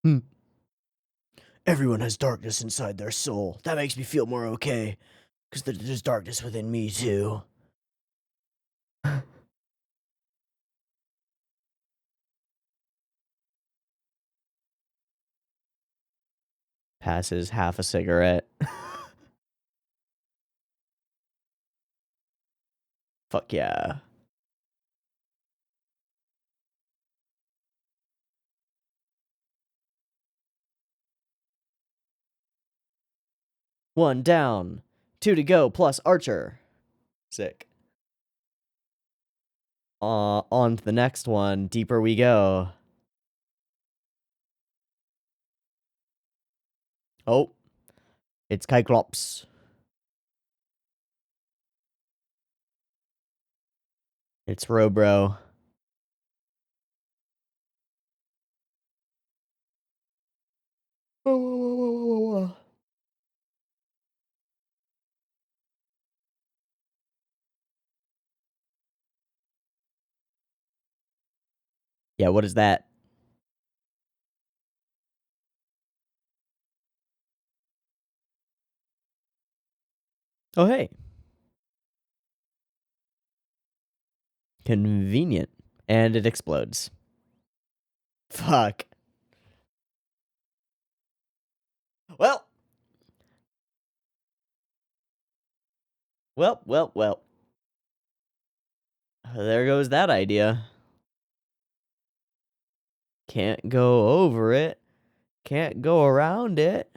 [SPEAKER 1] Hmm. Everyone has darkness inside their soul. That makes me feel more okay. Because there's darkness within me, too. Passes half a cigarette. Fuck yeah. One down. Two to go, plus Archer. Sick. On to the next one. Deeper we go. Oh. It's Cyclops. It's Robro. Yeah, what is that? Oh, hey. Convenient. And it explodes. Fuck. Well. Well. There goes that idea. Can't go over it. Can't go around it.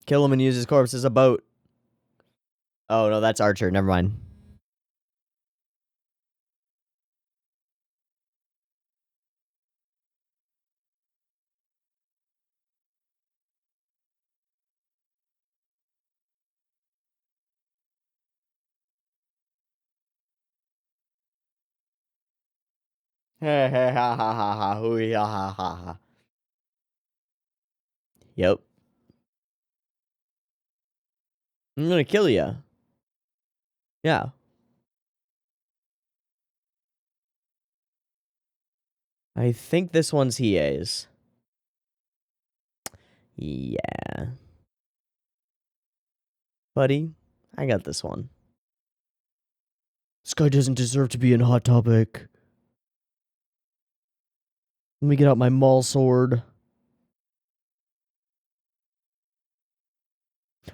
[SPEAKER 1] Kill him and use his corpse as a boat. Oh, no, that's Archer. Never mind. Ha ha ha ha ha ha hooey ha ha ha ha. Yep. I'm gonna kill ya. Yeah. I think this one's Hiei's. Yeah. Buddy, I got this one. This guy doesn't deserve to be in Hot Topic. Let me get out my maul sword.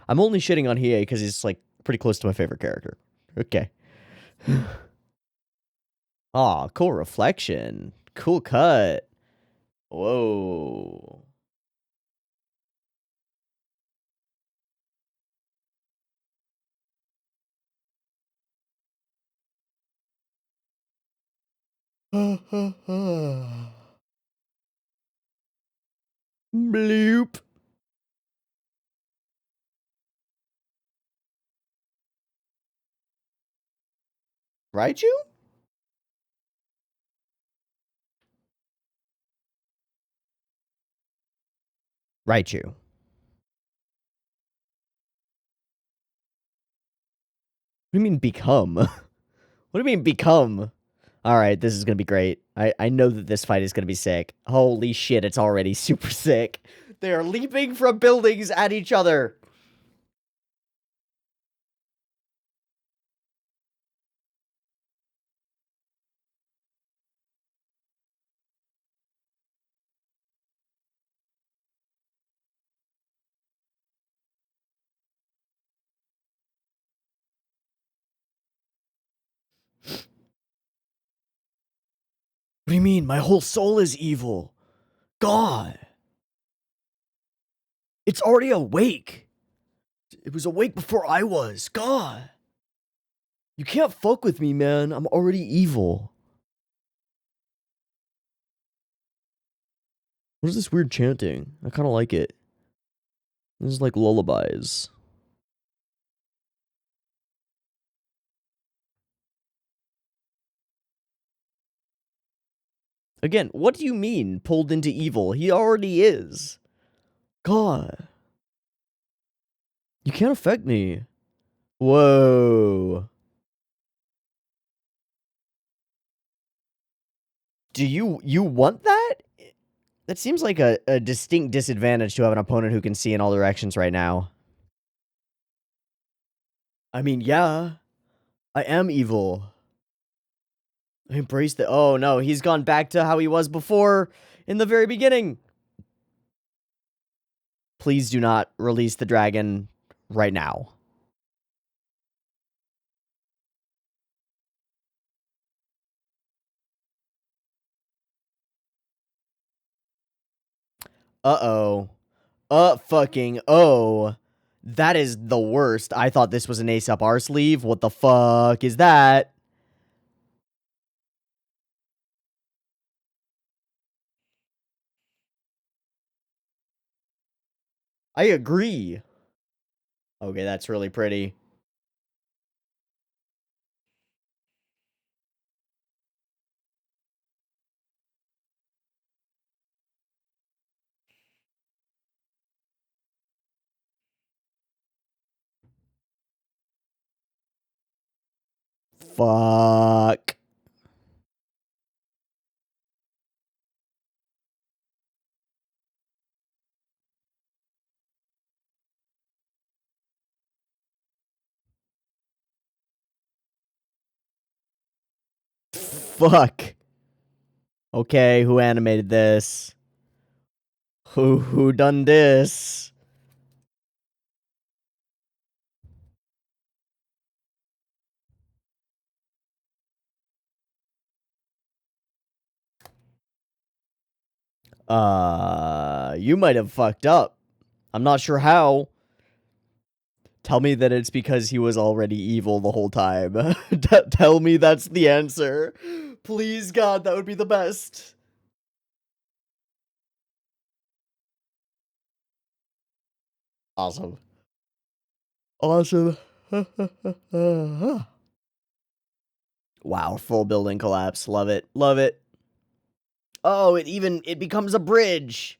[SPEAKER 1] I'm only shitting on Hiei because he's, like, pretty close to my favorite character. Okay. Aw, cool reflection. Cool cut. Whoa. Bloop. Raichu? Raichu. What do you mean become? What do you mean become? Alright, this is gonna be great. I know that this fight is gonna be sick. Holy shit, it's already super sick. They are leaping from buildings at each other. What do you mean? My whole soul is evil. God. It's already awake. It was awake before I was. God. You can't fuck with me, man. I'm already evil. What is this weird chanting? I kind of like it. This is like lullabies. Again, what do you mean, pulled into evil? He already is. God. You can't affect me. Whoa. Do you want that? That seems like a distinct disadvantage to have an opponent who can see in all directions right now. I mean, yeah. I am evil. I embrace the— oh no, he's gone back to how he was before in the very beginning. Please do not release the dragon right now. Uh-oh. Fucking oh. That is the worst. I thought this was an ace up our sleeve. What the fuck is that? I agree. Okay, that's really pretty. Fuck. Fuck. Okay, who animated this? Who done this? You might have fucked up. I'm not sure how. Tell me that it's because he was already evil the whole time. Tell me that's the answer. Please, God, that would be the best. Awesome. Awesome. Wow, full building collapse. Love it. Love it. Oh, it becomes a bridge.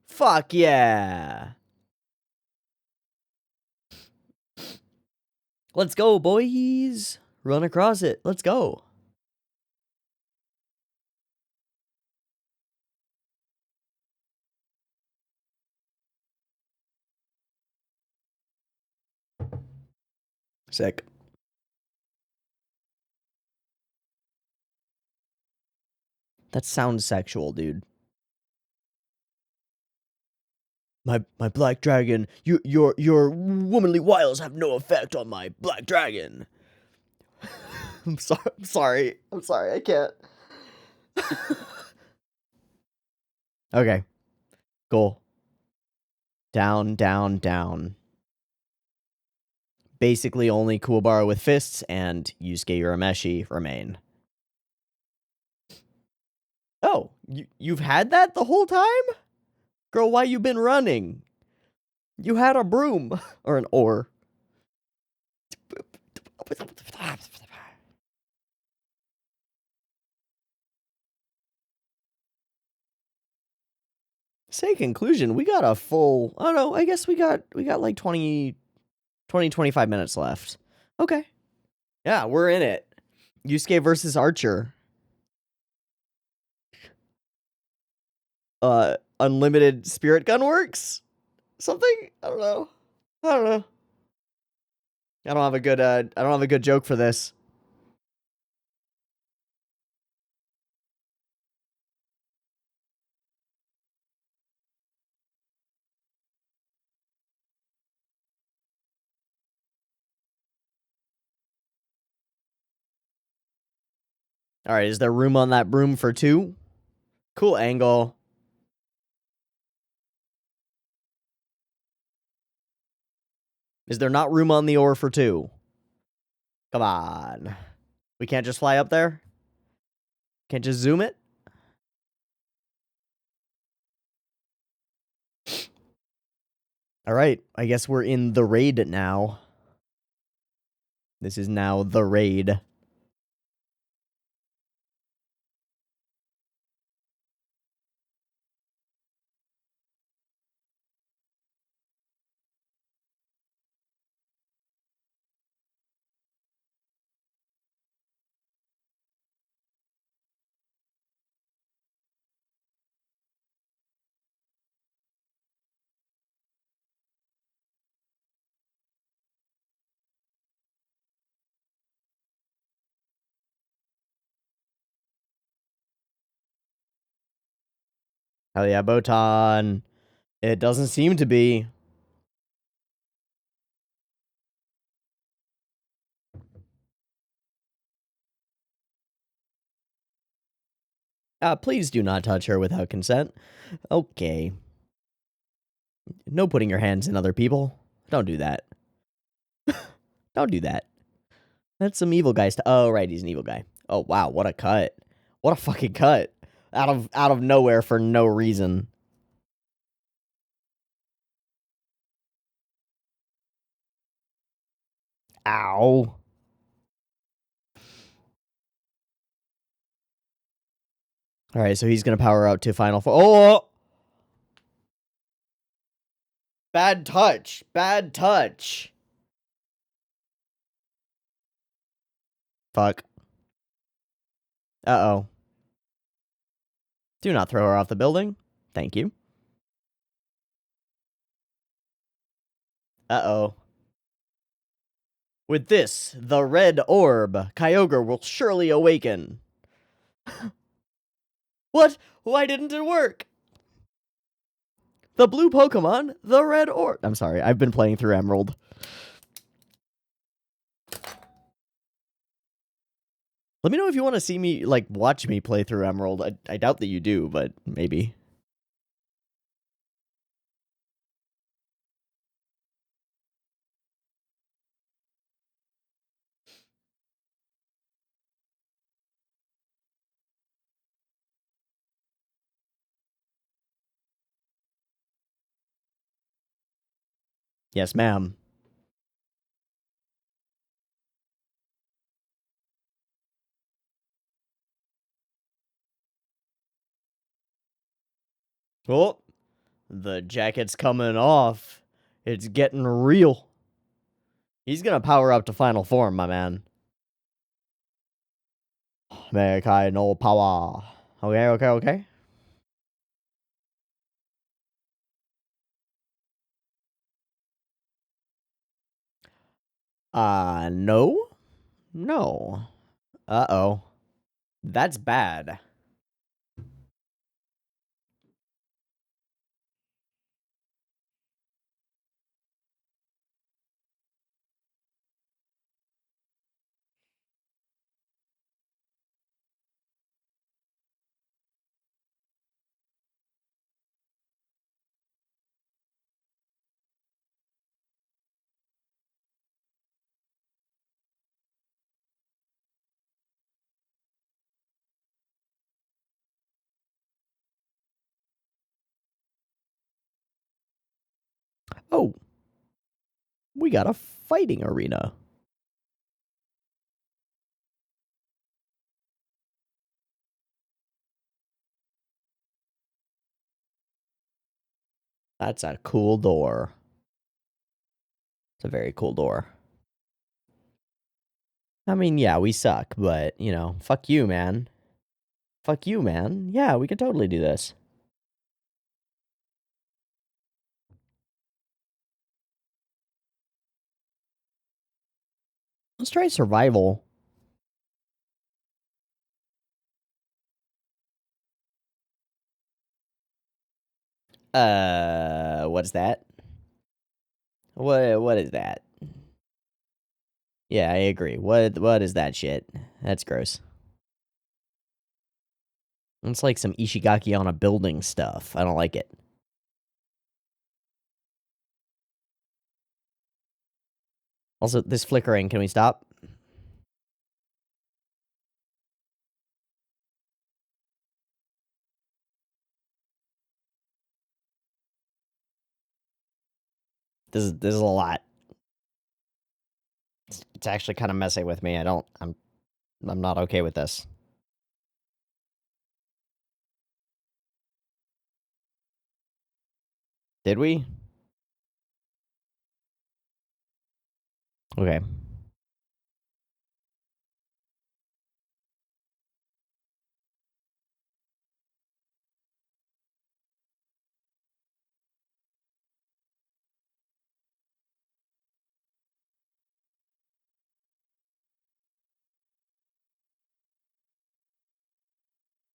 [SPEAKER 1] Fuck yeah. Let's go, boys. Run across it. Let's go. Sick. That sounds sexual, dude. My black dragon, your womanly wiles have no effect on my black dragon. I'm sorry. I'm sorry. I can't. Okay. Cool. Down, down, down. Basically only Kuwabara with fists and Yusuke Urameshi remain. Oh, you've had that the whole time? Girl, why you been running? You had a broom. Or an oar. Say conclusion, we got a full, I don't know, I guess we got like 25 minutes left. Okay. Yeah, we're in it. Yusuke versus Archer. Unlimited spirit gun works? Something? I don't know. I don't know. I don't have a good joke for this. All right, is there room on that broom for two? Cool angle. Is there not room on the oar for two? Come on. We can't just fly up there? Can't just zoom it? All right, I guess we're in the raid now. This is now the raid. Hell yeah, Botan. It doesn't seem to be. Please do not touch her without consent. Okay. No putting your hands in other people. Don't do that. Don't do that. That's some evil guy stuff. Oh, right, he's an evil guy. Oh, wow, what a cut. What a fucking cut. Out of nowhere for no reason. Ow. All right, so he's going to power out to Final Four. Oh! Bad touch. Bad touch. Fuck. Uh-oh. Do not throw her off the building. Thank you. Uh-oh. With this, the red orb, Kyogre will surely awaken. What? Why didn't it work? The blue Pokemon, the red orb. I'm sorry, I've been playing through Emerald. Let me know if you want to see me, like, watch me play through Emerald. I doubt that you do, but maybe. Yes, ma'am. Oh, the jacket's coming off. It's getting real. He's gonna power up to final form, my man. Mekai no power. Okay. No? No. Uh-oh. That's bad. We got a fighting arena. That's a cool door. It's a very cool door. I mean, yeah, we suck, but, you know, fuck you, man. Fuck you, man. Yeah, we could totally do this. Let's try survival. What's that? What is that? Yeah, I agree. What is that shit? That's gross. It's like some Ishigaki on a building stuff. I don't like it. Also, this flickering, can we stop? This is a lot. It's actually kind of messing with me. I'm not okay with this. Did we? Okay.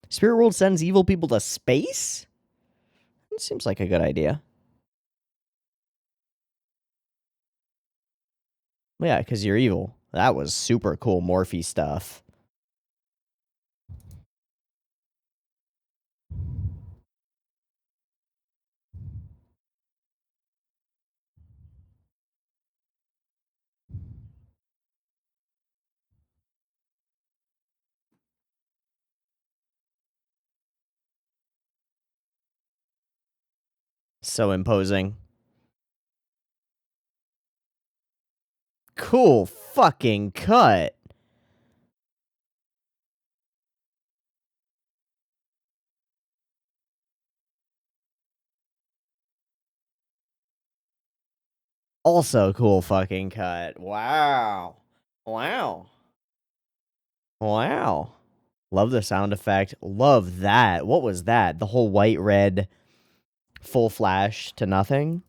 [SPEAKER 1] Spirit World sends evil people to space? It seems like a good idea. Well, yeah, because you're evil. That was super cool Morphe stuff. So imposing. Cool fucking cut. Also cool fucking cut. Wow. Wow. Wow. Love the sound effect. Love that. What was that? The whole white red full flash to nothing?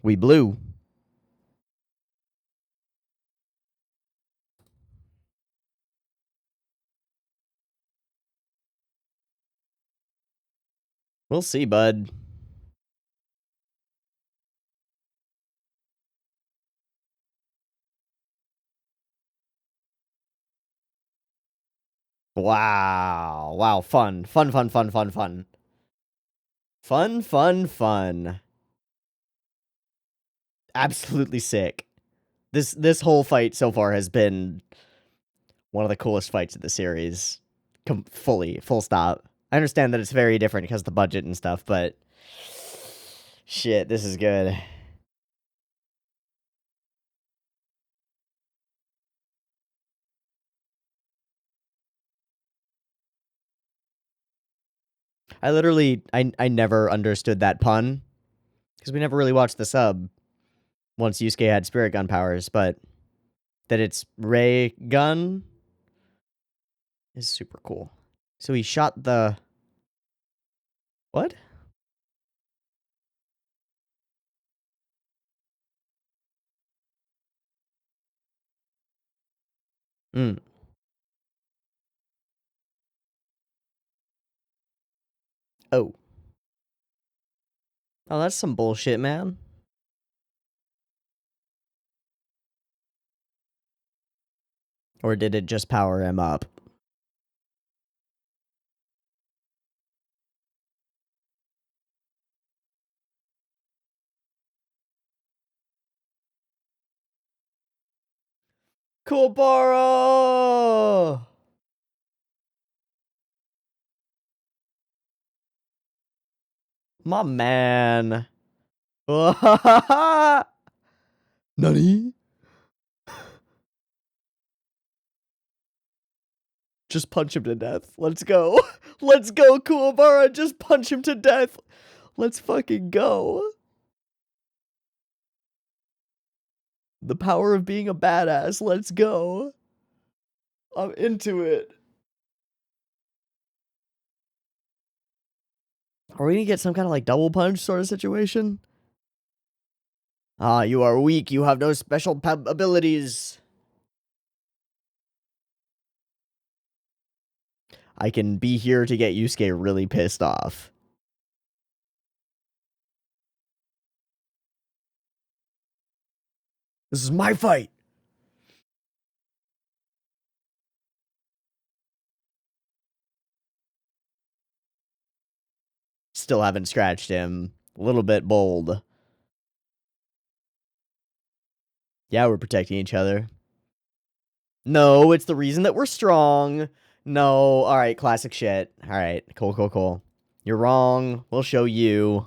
[SPEAKER 1] We blew. We'll see, bud. Wow. Wow. Fun. Fun, fun, fun, fun, fun. Fun, fun, fun. Absolutely sick. This whole fight so far has been one of the coolest fights of the series. Full stop. I understand that it's very different because of the budget and stuff, but shit, this is good. I never understood that pun because we never really watched the sub once Yusuke had spirit gun powers, but that it's ray gun is super cool. So he shot the what? Mm. Oh. Oh, that's some bullshit, man. Or did it just power him up? Kubara! My man. Nani? Just punch him to death. Let's go. Let's go, Kuwabara. Just punch him to death. Let's fucking go. The power of being a badass. Let's go. I'm into it. Are we gonna get some kind of like double punch sort of situation? Ah, you are weak. You have no special abilities. I can be here to get Yusuke really pissed off. This is my fight. Still haven't scratched him. A little bit bold. Yeah, we're protecting each other. No, it's the reason that we're strong. No, alright, classic shit. Alright, cool. You're wrong. We'll show you.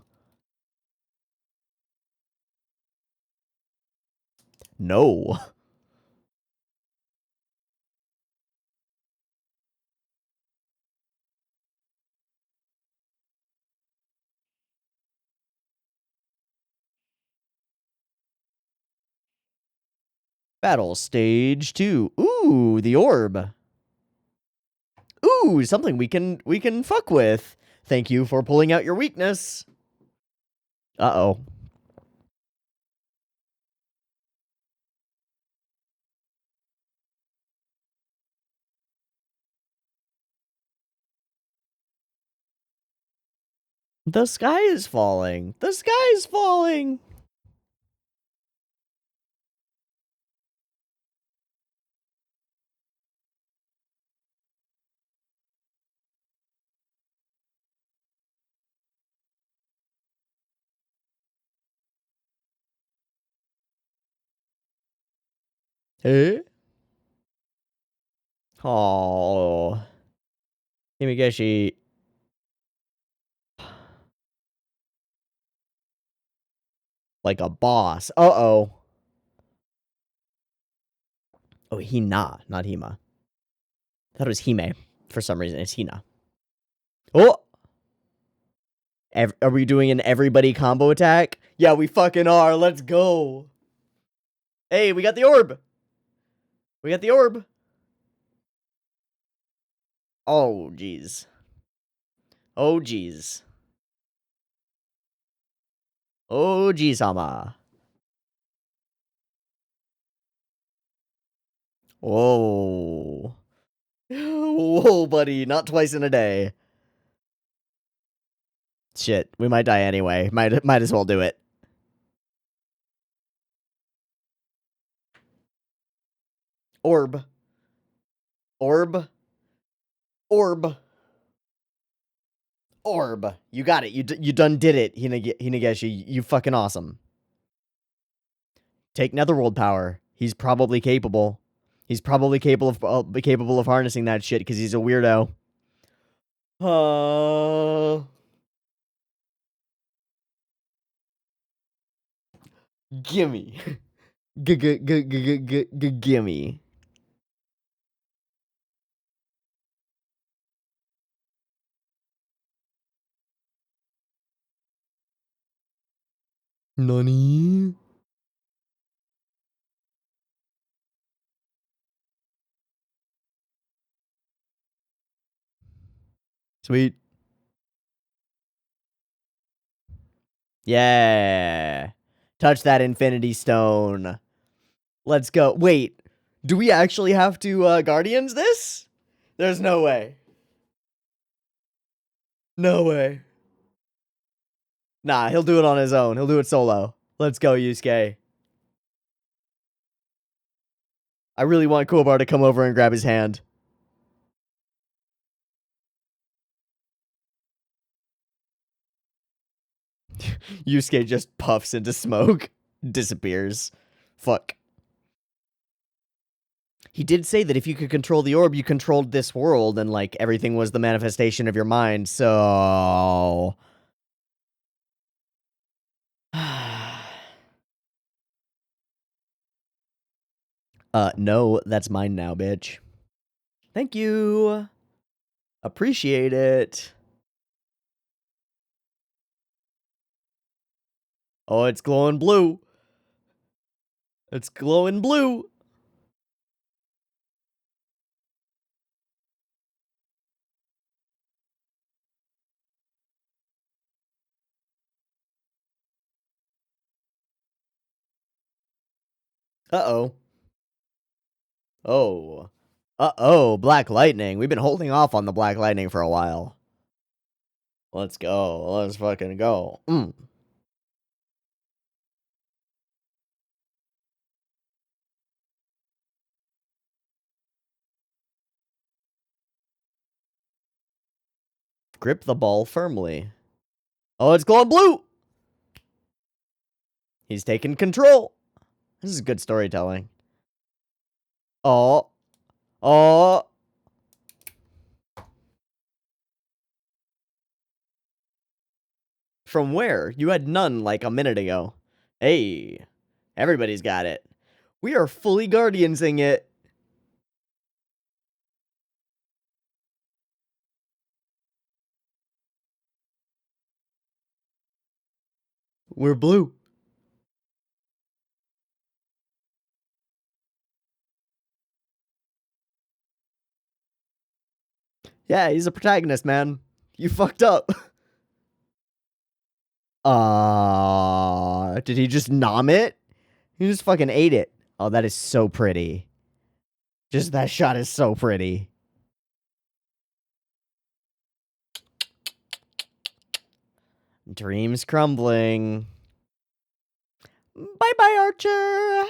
[SPEAKER 1] No. Battle stage 2. Ooh, the orb. Ooh, something we can fuck with. Thank you for pulling out your weakness. Uh-oh. The sky is falling. The sky is falling. Hey? Oh. Himigeshi. Like a boss. Uh-oh. Oh, Hina, not Hima. I thought it was Hime. For some reason, it's Hina. Oh! Are we doing an everybody combo attack? Yeah, we fucking are. Let's go. Hey, we got the orb. We got the orb. Oh, jeez. Oh, jeez. Oh, jeez-ama. Whoa. Whoa, buddy. Not twice in a day. Shit, we might die anyway. Might as well do it. Orb. Orb. Orb. Orb. You got it. You done did it, Hinageshi. You fucking awesome. Take Netherworld power. He's probably capable. He's probably capable of harnessing that shit because he's a weirdo. Gimme. Gimme. Nani? Sweet. Yeah. Touch that infinity stone. Let's go. Wait. Do we actually have to Guardians this? There's no way. No way. Nah, he'll do it on his own. He'll do it solo. Let's go, Yusuke. I really want Kuwabara to come over and grab his hand. Yusuke just puffs into smoke. Disappears. Fuck. He did say that if you could control the orb, you controlled this world, and, like, everything was the manifestation of your mind, so... No, that's mine now, bitch. Thank you. Appreciate it. Oh, it's glowing blue. It's glowing blue. Uh-oh. Oh. Uh-oh, Black Lightning. We've been holding off on the Black Lightning for a while. Let's go. Let's fucking go. Grip the ball firmly. Oh, it's glowing blue. He's taking control. This is good storytelling. Oh. Oh. From where? You had none like a minute ago. Hey. Everybody's got it. We are fully guardiansing it. We're blue. Yeah, he's a protagonist, man. You fucked up. Did he just nom it? He just fucking ate it. Oh, that is so pretty. Just that shot is so pretty. Dreams crumbling. Bye-bye, Archer.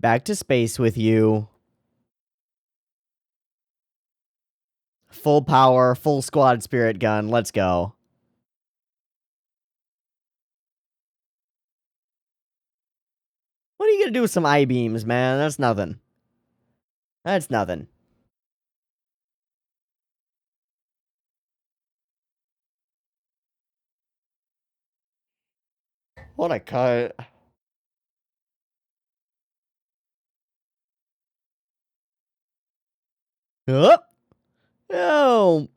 [SPEAKER 1] Back to space with you. Full power, full squad spirit gun. Let's go. What are you gonna do with some I-beams, man? That's nothing. That's nothing. What a cut. Oh. Oh.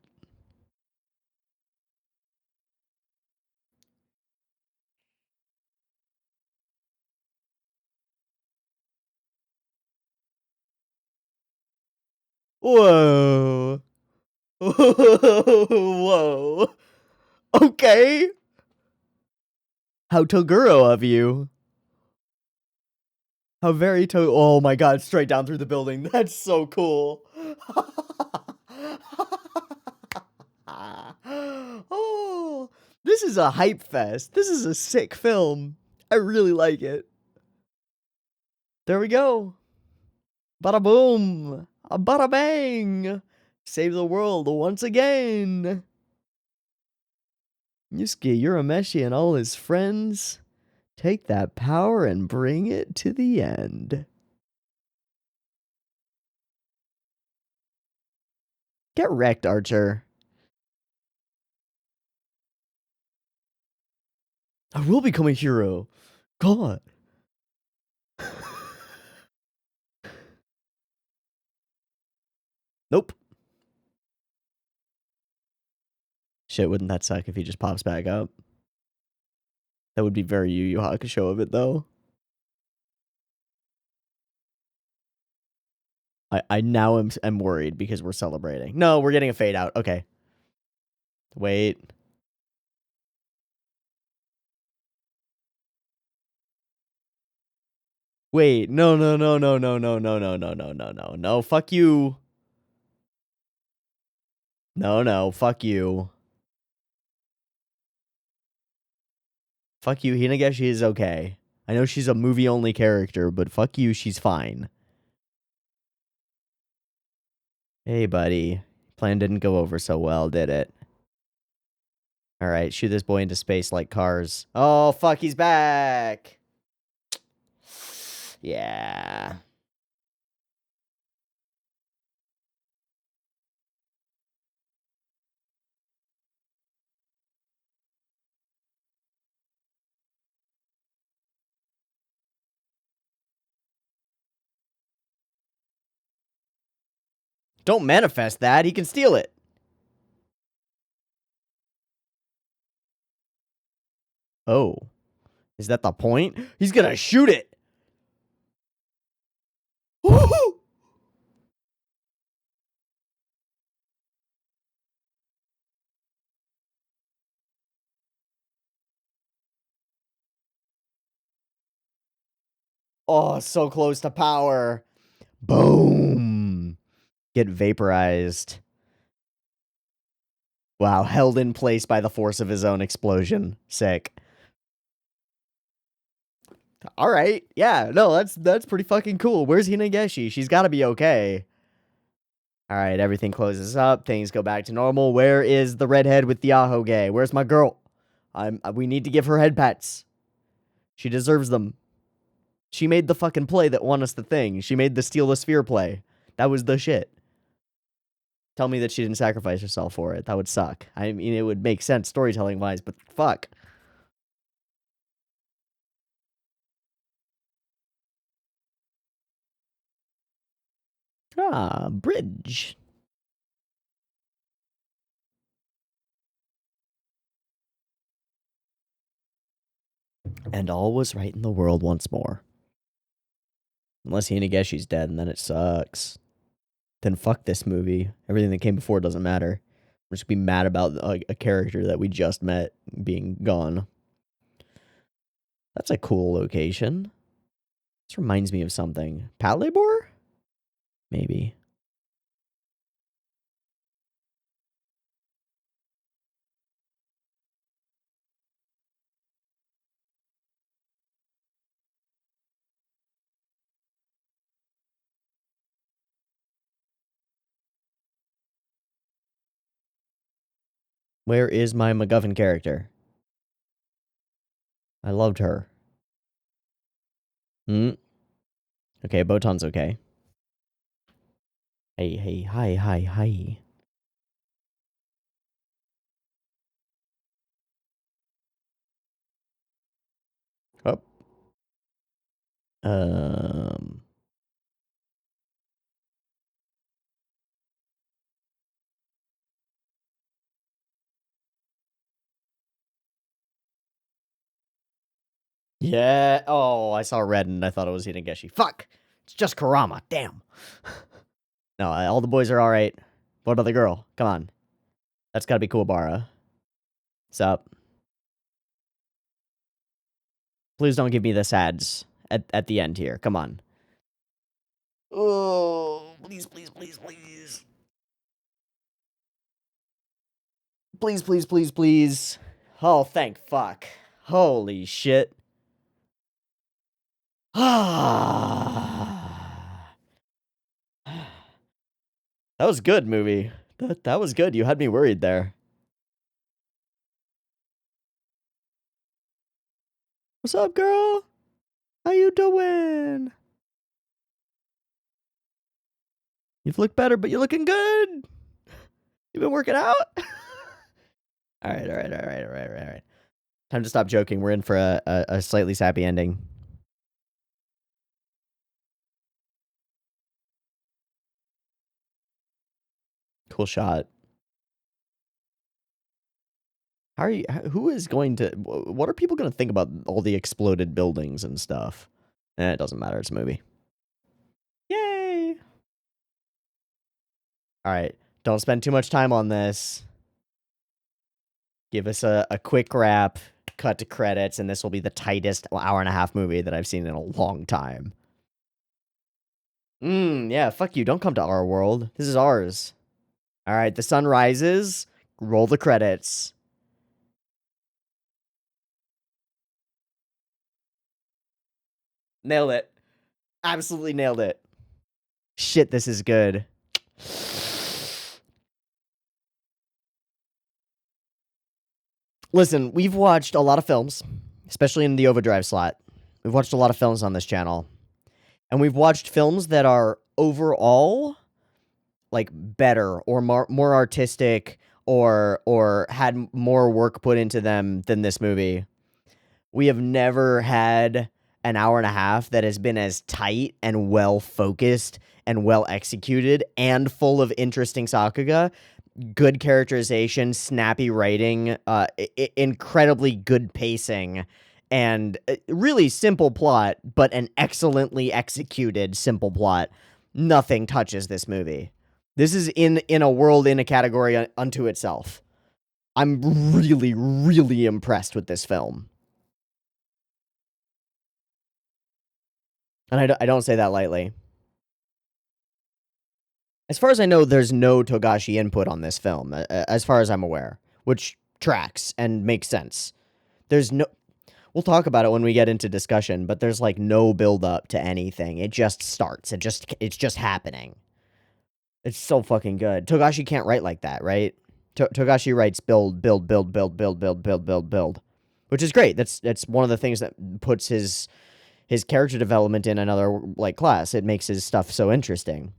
[SPEAKER 1] Whoa. Whoa. Okay. How Toguro of you. How very oh my god, straight down through the building. That's so cool. Oh, this is a hype fest. This is a sick film. I really like it. There we go. Bada boom. A bada bang. Save the world once again. Yusuke Urameshi and all his friends take that power and bring it to the end. Get wrecked, Archer. I will become a hero. God. Nope. Shit, wouldn't that suck if he just pops back up? That would be very Yu Yu Hakusho of it, though. I now am worried because we're celebrating. No, we're getting a fade out. Okay. Wait. Wait. No, no, no, no, no, no, no, no, no, no, no, no. No, fuck you. No, no, fuck you. Fuck you. Hinageshi is okay. I know she's a movie-only character, but fuck you, she's fine. Hey, buddy. Plan didn't go over so well, did it? Alright, shoot this boy into space like cars. Oh, fuck, he's back! Yeah. Don't manifest that. He can steal it. Oh. Is that the point? He's gonna shoot it. Woo-hoo! Oh, so close to power. Boom. Get vaporized. Wow, held in place by the force of his own explosion. Sick. All right. Yeah, no, that's pretty fucking cool. Where's Hinageshi? She's got to be okay. All right, everything closes up. Things go back to normal. Where is the redhead with the ahoge? Where's my girl? We need to give her head pats. She deserves them. She made the fucking play that won us the thing. She made the steal the sphere play. That was the shit. Tell me that she didn't sacrifice herself for it. That would suck. I mean, it would make sense storytelling-wise, but fuck. Ah, bridge. And all was right in the world once more. Unless Hinageshi's dead, and then it sucks. Then fuck this movie. Everything that came before doesn't matter. I'm just gonna be mad about a character that we just met being gone. That's a cool location. This reminds me of something. Palibor? Maybe. Where is my MacGuffin character? I loved her. Hmm? Okay, Botan's okay. Hey, hey, hi, hi, hi. Up. Um. Yeah. Oh, I saw red and I thought it was Hinageshi. Fuck. It's just Kurama. Damn. No, all the boys are all right. What about the girl? Come on. That's gotta be Kuwabara. What's up? Please don't give me the sads at the end here. Come on. Oh, please, please, please, please. Please, please, please, please. Oh, thank fuck. Holy shit. Ah. That was good, movie. That was good. You had me worried there. What's up, girl? How you doing? You've looked better, but you're looking good. You've been working out? All right, all right, all right, all right, all right. Time to stop joking. We're in for a slightly sappy ending. Cool shot. How are you? Who is going to? What are people going to think about all the exploded buildings and stuff? It doesn't matter. It's a movie. Yay! All right. Don't spend too much time on this. Give us a quick wrap, cut to credits, and this will be the tightest hour and a half movie that I've seen in a long time. Yeah, fuck you. Don't come to our world. This is ours. All right, the sun rises. Roll the credits. Nailed it. Absolutely nailed it. Shit, this is good. Listen, we've watched a lot of films, especially in the OVAdrive slot. We've watched a lot of films on this channel. And we've watched films that are overall like better or more artistic or had more work put into them than this movie. We have never had an hour and a half that has been as tight and well focused and well executed and full of interesting sakuga, good characterization, snappy writing, incredibly good pacing, and really simple plot, but an excellently executed simple plot. Nothing touches this movie. This is in a world, in a category unto itself. I'm really, really impressed with this film. And I don't say that lightly. As far as I know, there's no Togashi input on this film, as far as I'm aware, which tracks and makes sense. There's no. We'll talk about it when we get into discussion, but there's like no build up to anything. It just starts. It's just happening. It's so fucking good. Togashi can't write like that, right? Togashi writes build, build, build, build, build, build, build, build, build, which is great. That's one of the things that puts his character development in another like class. It makes his stuff so interesting.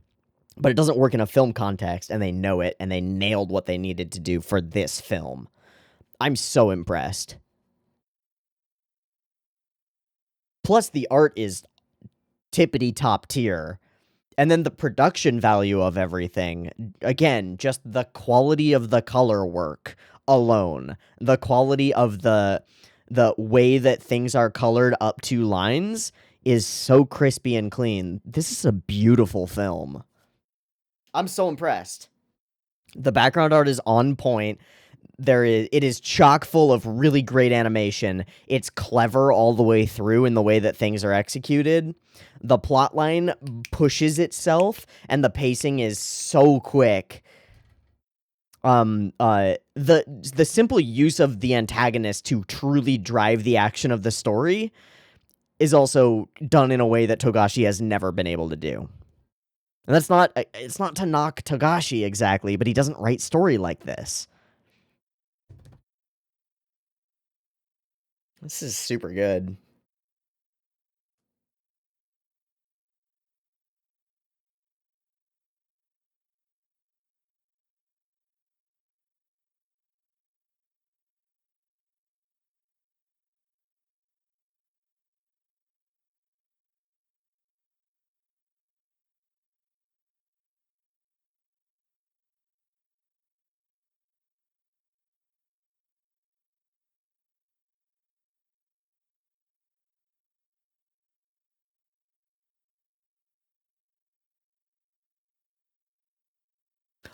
[SPEAKER 1] But it doesn't work in a film context, and they know it, and they nailed what they needed to do for this film. I'm so impressed. Plus, the art is tippity top tier. And then the production value of everything, again, just the quality of the color work alone, the quality of the way that things are colored up to lines is so crispy and clean. This is a beautiful film. I'm so impressed. The background art is on point. It is chock full of really great animation. It's clever all the way through in the way that things are executed. The plotline pushes itself, and the pacing is so quick. The simple use of the antagonist to truly drive the action of the story is also done in a way that Togashi has never been able to do. And it's not to knock Togashi exactly, but he doesn't write story like this. This is super good.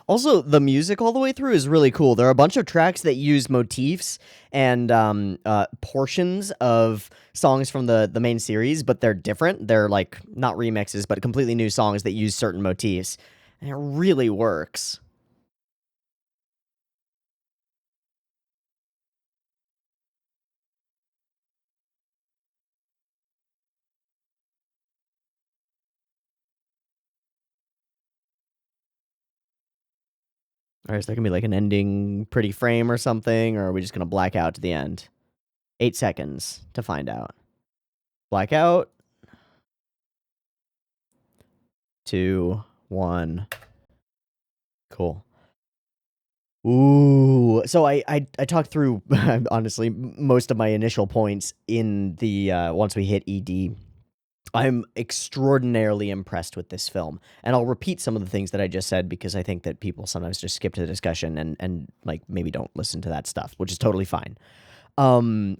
[SPEAKER 1] Also, the music all the way through is really cool. There are a bunch of tracks that use motifs and portions of songs from the main series, but they're different. They're like not remixes, but completely new songs that use certain motifs. And it really works. All right, is there gonna be like an ending pretty frame or something, or are we just gonna black out to the end? 8 seconds to find out. Blackout. 2, 1. Cool. Ooh, so I talked through honestly most of my initial points in the once we hit ED. I'm extraordinarily impressed with this film, and I'll repeat some of the things that I just said because I think that people sometimes just skip to the discussion and like maybe don't listen to that stuff, which is totally fine.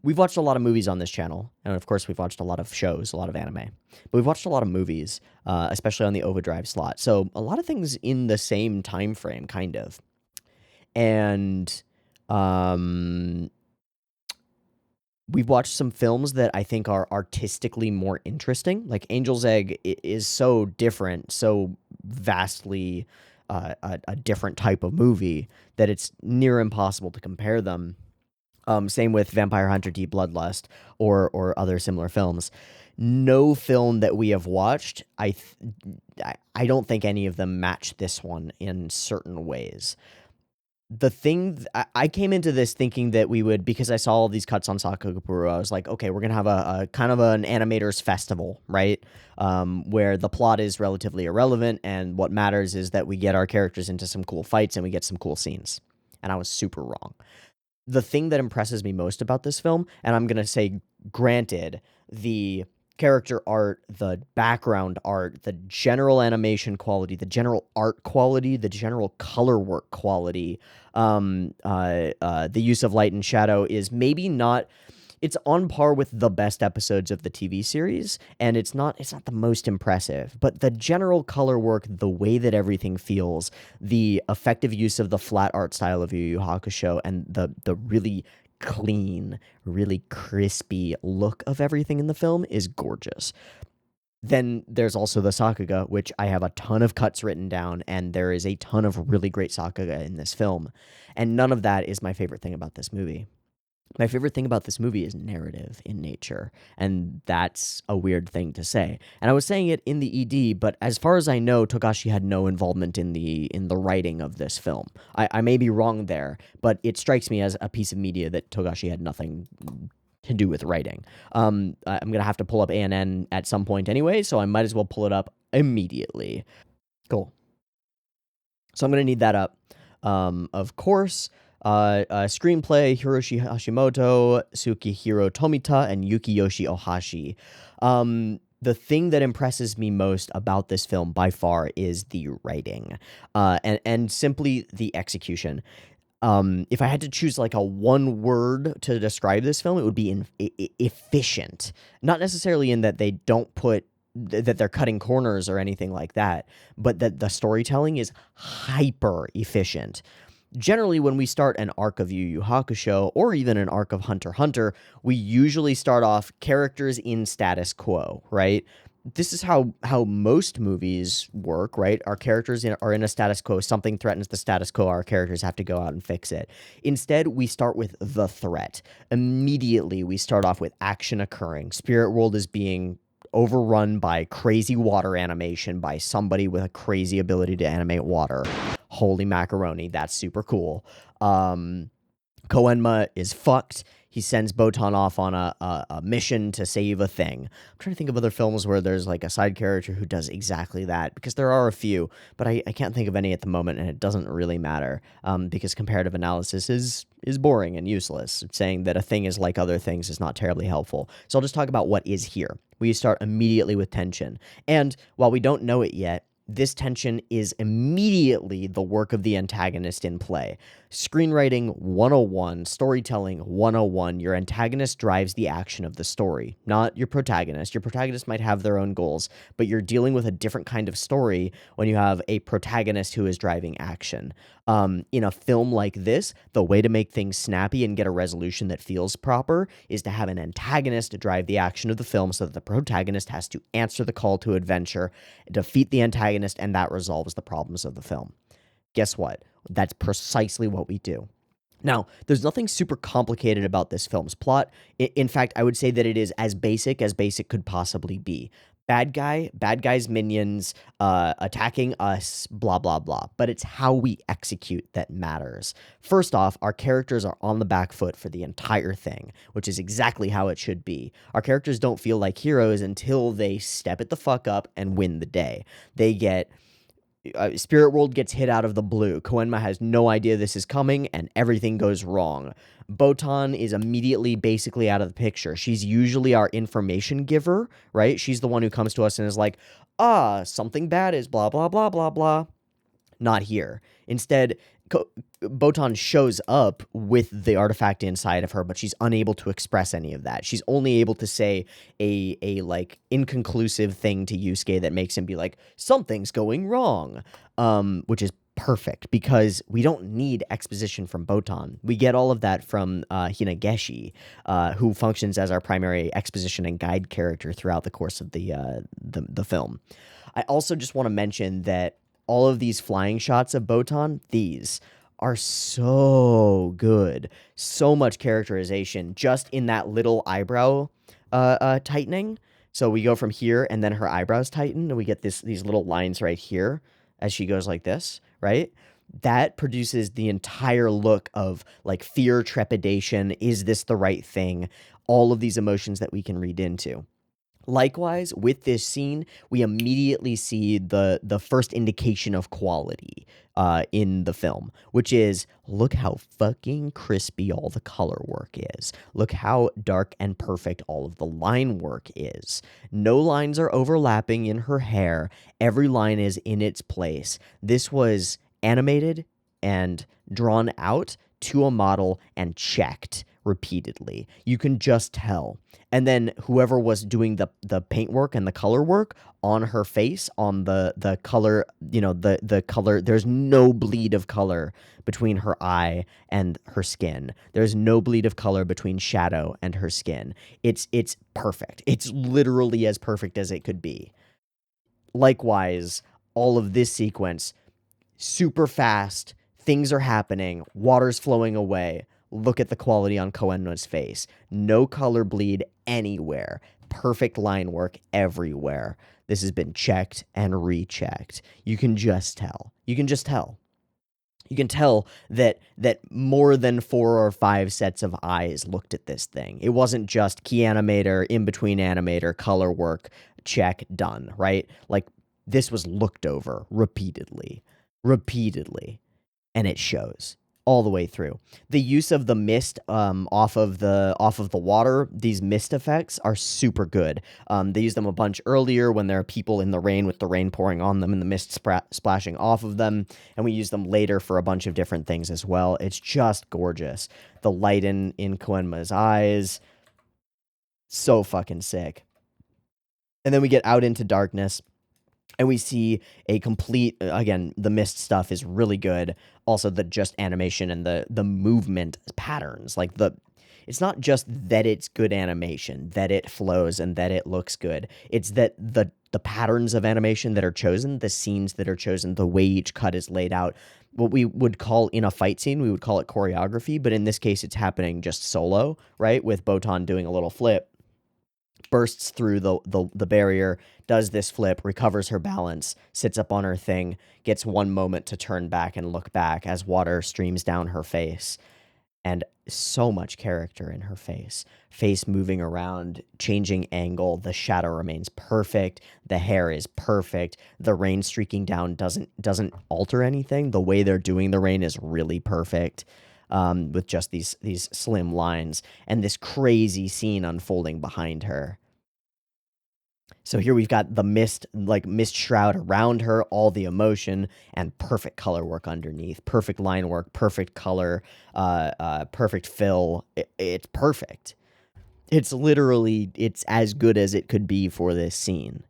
[SPEAKER 1] We've watched a lot of movies on this channel, and of course we've watched a lot of shows, a lot of anime, but we've watched a lot of movies, especially on the OVAdrive slot. So a lot of things in the same time frame, kind of. And um, we've watched some films that I think are artistically more interesting. Like Angel's Egg is so different, so vastly a different type of movie that it's near impossible to compare them. Same with Vampire Hunter D Bloodlust or other similar films. No film that we have watched, I don't think any of them match this one in certain ways. The thing I came into this thinking that we would, because I saw all these cuts on Sakagapuru, I was like, okay, we're gonna have a kind of an animators festival, right? Where the plot is relatively irrelevant, and what matters is that we get our characters into some cool fights and we get some cool scenes. And I was super wrong. The thing that impresses me most about this film, and I'm gonna say, granted, the character art, the background art, the general animation quality, the general art quality, the general color work quality, the use of light and shadow is maybe not, it's on par with the best episodes of the TV series, and it's not the most impressive, but the general color work, the way that everything feels, the effective use of the flat art style of Yu Yu Hakusho, and the really clean, really crispy look of everything in the film is gorgeous. Then there's also the Sakuga, which I have a ton of cuts written down, and there is a ton of really great Sakuga in this film. And none of that is my favorite thing about this movie. My favorite thing about this movie is narrative in nature, and that's a weird thing to say. And I was saying it in the ED, but as far as I know, Togashi had no involvement in the writing of this film. I may be wrong there, but it strikes me as a piece of media that Togashi had nothing to do with writing. I'm gonna have to pull up ANN at some point anyway, so I might as well pull it up immediately. Cool. So I'm gonna need that up. Of course. Screenplay, Hiroshi Hashimoto, Tsukihiro Tomita, and Yukiyoshi Ohashi. The thing that impresses me most about this film by far is the writing, and simply the execution. If I had to choose like a one word to describe this film, it would be efficient. Not necessarily in that they don't put that they're cutting corners or anything like that, but that the storytelling is hyper efficient. Generally, when we start an arc of Yu Yu Hakusho or even an arc of Hunter x Hunter, we usually start off characters in status quo, right? This is how most movies work, right? Our characters are in a status quo. Something threatens the status quo. Our characters have to go out and fix it. Instead, we start with the threat. Immediately, we start off with action occurring. Spirit World is being overrun by crazy water animation by somebody with a crazy ability to animate water. Holy macaroni, that's super cool. Koenma is fucked. He sends Botan off on a mission to save a thing. I'm trying to think of other films where there's like a side character who does exactly that, because there are a few, but I can't think of any at the moment, and it doesn't really matter, because comparative analysis is boring and useless. Saying that a thing is like other things is not terribly helpful. So I'll just talk about what is here. We start immediately with tension. And while we don't know it yet, this tension is immediately the work of the antagonist in play. Screenwriting 101, storytelling 101, your antagonist drives the action of the story, not your protagonist. Your protagonist might have their own goals, but you're dealing with a different kind of story when you have a protagonist who is driving action. In a film like this, the way to make things snappy and get a resolution that feels proper is to have an antagonist to drive the action of the film so that the protagonist has to answer the call to adventure, defeat the antagonist, and that resolves the problems of the film. Guess what? That's precisely what we do. Now, there's nothing super complicated about this film's plot. In fact, I would say that it is as basic could possibly be. Bad guy's minions, attacking us, blah, blah, blah. But it's how we execute that matters. First off, our characters are on the back foot for the entire thing, which is exactly how it should be. Our characters don't feel like heroes until they step it the fuck up and win the day. They get... Spirit World gets hit out of the blue. Koenma has no idea this is coming, and everything goes wrong. Botan is immediately basically out of the picture. She's usually our information giver, right? She's the one who comes to us and is like, something bad is blah, blah, blah, blah, blah. Not here. Instead, Botan shows up with the artifact inside of her, but she's unable to express any of that. She's only able to say a like inconclusive thing to Yusuke that makes him be like, something's going wrong, which is perfect because we don't need exposition from Botan. We get all of that from Hinageshi, who functions as our primary exposition and guide character throughout the course of the film. I also just want to mention that all of these flying shots of Botan, these are so good. So much characterization just in that little eyebrow tightening. So we go from here and then her eyebrows tighten and we get these little lines right here as she goes like this, right? That produces the entire look of like fear, trepidation. Is this the right thing? All of these emotions that we can read into. Likewise, with this scene, we immediately see the first indication of quality in the film, which is, look how fucking crispy all the color work is. Look how dark and perfect all of the line work is. No lines are overlapping in her hair. Every line is in its place. This was animated and drawn out to a model and checked repeatedly. You can just tell. And then whoever was doing the paint work and the color work on her face, on the color, the color, there's no bleed of color between her eye and her skin. There's no bleed of color between shadow and her skin. It's perfect. It's literally as perfect as it could be. Likewise, all of this sequence, super fast, things are happening, water's flowing away. Look at the quality on Koenma's face. No color bleed anywhere. Perfect line work everywhere. This has been checked and rechecked. You can just tell. You can just tell. You can tell that more than 4 or 5 sets of eyes looked at this thing. It wasn't just key animator, in between animator, color work, check, done, right? Like, this was looked over repeatedly, and it shows all the way through. The use of the mist off of the water, these mist effects are super good. They use them a bunch earlier when there are people in the rain with the rain pouring on them and the mist splashing off of them, and we use them later for a bunch of different things as well. It's just gorgeous. The light in Koenma's eyes, so fucking sick. And then we get out into darkness, and we see a complete, again, the mist stuff is really good. Also, the just animation and the movement patterns. Like, it's not just that it's good animation, that it flows and that it looks good. It's that the patterns of animation that are chosen, the scenes that are chosen, the way each cut is laid out, what we would call in a fight scene, we would call it choreography. But in this case, it's happening just solo, right? With Botan doing a little flip, bursts through the barrier, does this flip, recovers her balance, sits up on her thing, gets one moment to turn back and look back as water streams down her face. And so much character in her face. Face moving around, changing angle, the shadow remains perfect, the hair is perfect, the rain streaking down doesn't alter anything. The way they're doing the rain is really perfect. With just these slim lines and this crazy scene unfolding behind her. So here we've got the mist shroud around her, all the emotion, and perfect color work underneath, perfect line work, perfect color, perfect fill. It's perfect. It's as good as it could be for this scene.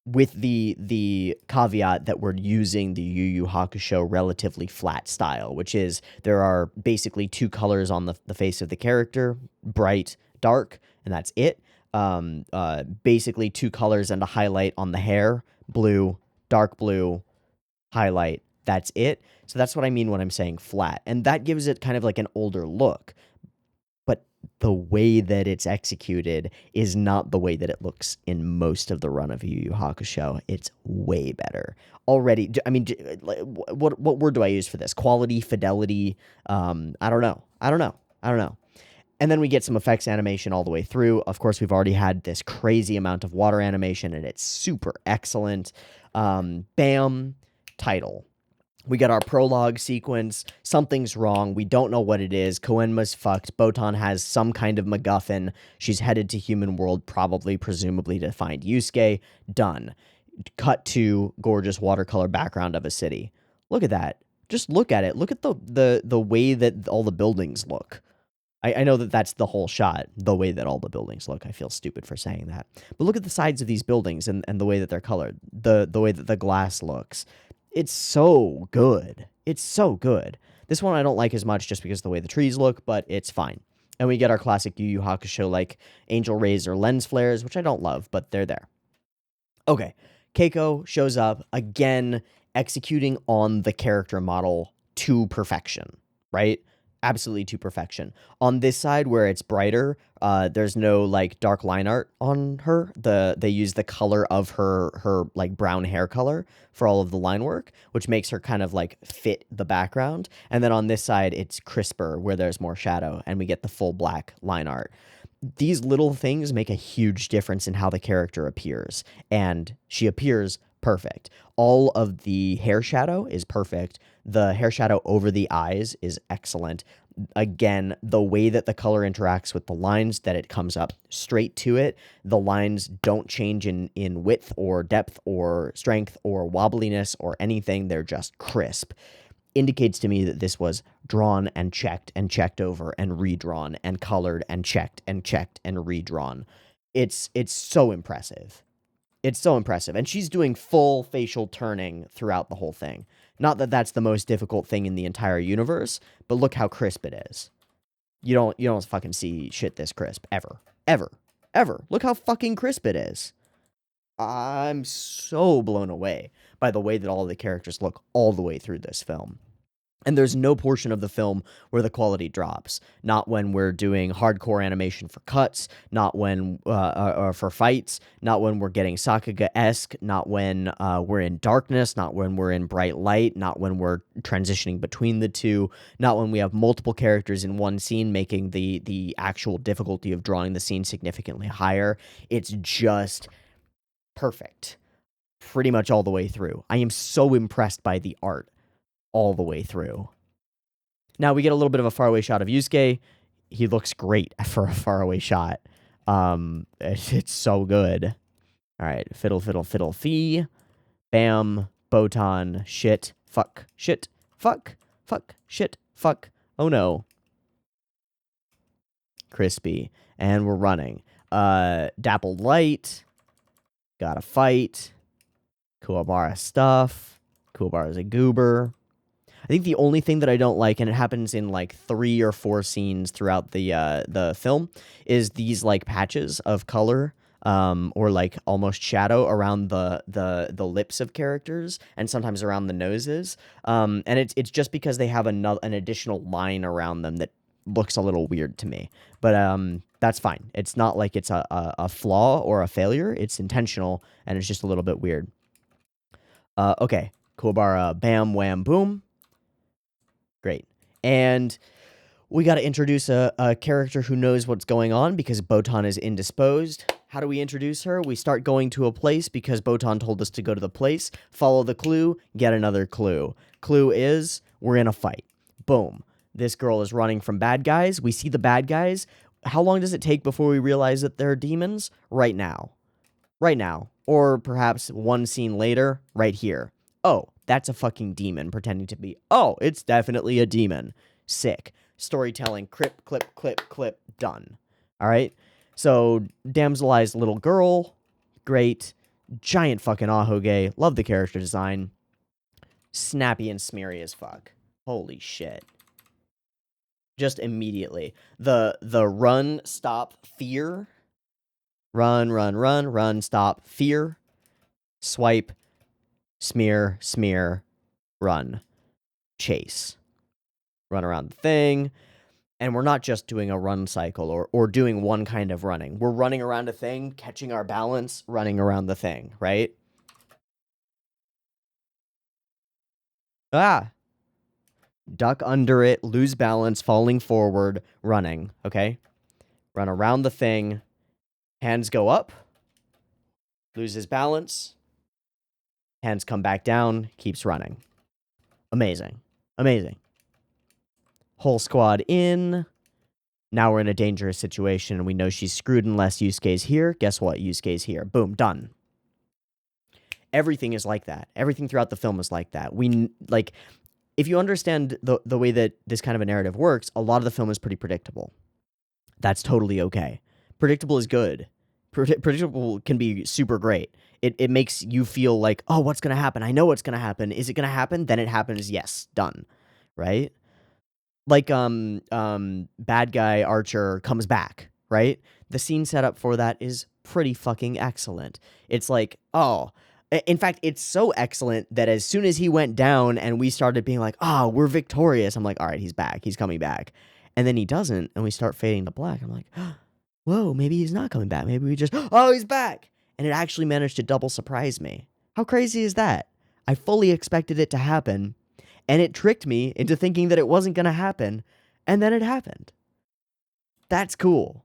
[SPEAKER 1] With the caveat that we're using the Yu Yu Hakusho relatively flat style, which is there are basically 2 colors on the face of the character, bright, dark, and that's it. Basically 2 colors and a highlight on the hair, blue, dark blue, highlight, that's it. So that's what I mean when I'm saying flat. And that gives it kind of like an older look. But the way that it's executed is not the way that it looks in most of the run of Yu Yu Hakusho. It's way better. Already, I mean, what word do I use for this? Quality, fidelity, I don't know. And then we get some effects animation all the way through. Of course, we've already had this crazy amount of water animation, and it's super excellent. Bam, title. We get our prologue sequence. Something's wrong. We don't know what it is. Koenma's fucked. Botan has some kind of MacGuffin. She's headed to human world, probably, presumably, to find Yusuke. Done. Cut to gorgeous watercolor background of a city. Look at that. Just look at it. Look at the way that all the buildings look. I know that that's the whole shot, the way that all the buildings look. I feel stupid for saying that. But look at the sides of these buildings and the way that they're colored, the way that the glass looks. It's so good. It's so good. This one I don't like as much just because of the way the trees look, but it's fine. And we get our classic Yu Yu Hakusho like angel rays or lens flares, which I don't love, but they're there. Okay, Keiko shows up, again, executing on the character model to perfection, right? Absolutely to perfection. On this side where it's brighter, there's no like dark line art on her. They use the color of her like brown hair color for all of the line work, which makes her kind of like fit the background. And then on this side, it's crisper where there's more shadow and we get the full black line art. these little things make a huge difference in how the character appears, and she appears perfect. All of the hair shadow is perfect. The hair shadow over the eyes is excellent. Again, the way that the color interacts with the lines, that it comes up straight to it. The lines don't change in width or depth or strength or wobbliness or anything. They're just crisp. Indicates to me that this was drawn and checked over and redrawn and colored and checked and redrawn. It's so impressive. It's so impressive. And she's doing full facial turning throughout the whole thing. Not that that's the most difficult thing in the entire universe, but look how crisp it is. You don't fucking see shit this crisp ever. Ever. Ever. Look how fucking crisp it is. I'm so blown away by the way that all of the characters look all the way through this film. And there's no portion of the film where the quality drops. Not when we're doing hardcore animation for cuts, not when for fights, not when we're getting Sakuga-esque, not when we're in darkness, not when we're in bright light, not when we're transitioning between the two, not when we have multiple characters in one scene, making the actual difficulty of drawing the scene significantly higher. It's just perfect. Pretty much all the way through. I am so impressed by the art all the way through. Now we get a little bit of a faraway shot of Yusuke. He looks great for a faraway shot. It's so good. All right, fiddle, fiddle, fiddle, fee. Bam, botan, shit, fuck, shit, fuck, fuck, shit, fuck. Oh no. Crispy. And we're running. Dappled light. Gotta fight. Kuwabara stuff. Kuwabara's a goober. I think the only thing that I don't like, and it happens in like 3 or 4 scenes throughout the film, is these like patches of color, or like almost shadow around the lips of characters, and sometimes around the noses. And it's just because they have an additional line around them that looks a little weird to me. But that's fine. It's not like it's a flaw or a failure. It's intentional, and it's just a little bit weird. Okay, Kuwabara, bam, wham, boom. Great. And we got to introduce a character who knows what's going on because Botan is indisposed. How do we introduce her? We start going to a place because Botan told us to go to the place. Follow the clue, get another clue. Clue is, we're in a fight. Boom. This girl is running from bad guys. We see the bad guys. How long does it take before we realize that they're demons? Right now. Right now. Or perhaps one scene later, right here. Oh, that's a fucking demon pretending to be. Oh, it's definitely a demon. Sick. Storytelling. Clip, clip, clip, clip. Done. All right. So, damselized little girl. Great. Giant fucking ahoge. Love the character design. Snappy and smeary as fuck. Holy shit. Just immediately. The run, stop, fear. Run, run, run, run, stop, fear. Swipe. Smear, smear, run, chase. Run around the thing. And we're not just doing a run cycle or doing one kind of running. We're running around a thing, catching our balance, running around the thing, right? Ah! Duck under it, lose balance, falling forward, running, okay? Run around the thing, hands go up, loses balance, hands come back down, keeps running. Amazing. Amazing. Whole squad in. Now we're in a dangerous situation, and we know she's screwed unless Yusuke's here. Guess what? Yusuke's here. Boom, done. Everything is like that. Everything throughout the film is like that. Like, if you understand the way that this kind of a narrative works, a lot of the film is pretty predictable. That's totally okay. Predictable is good. Predictable can be super great. It makes you feel like, oh, what's going to happen? I know what's going to happen. Is it going to happen? Then it happens. Yes, done. Right? Like, bad guy Archer comes back, right? The scene setup for that is pretty fucking excellent. It's like, oh, in fact, it's so excellent that as soon as he went down and we started being like, oh, we're victorious, I'm like, all right, he's back. He's coming back. And then he doesn't, and we start fading to black. I'm like, whoa, maybe he's not coming back. Maybe we just, oh, he's back. And it actually managed to double surprise me. How crazy is that? I fully expected it to happen, and it tricked me into thinking that it wasn't going to happen, and then it happened. That's cool.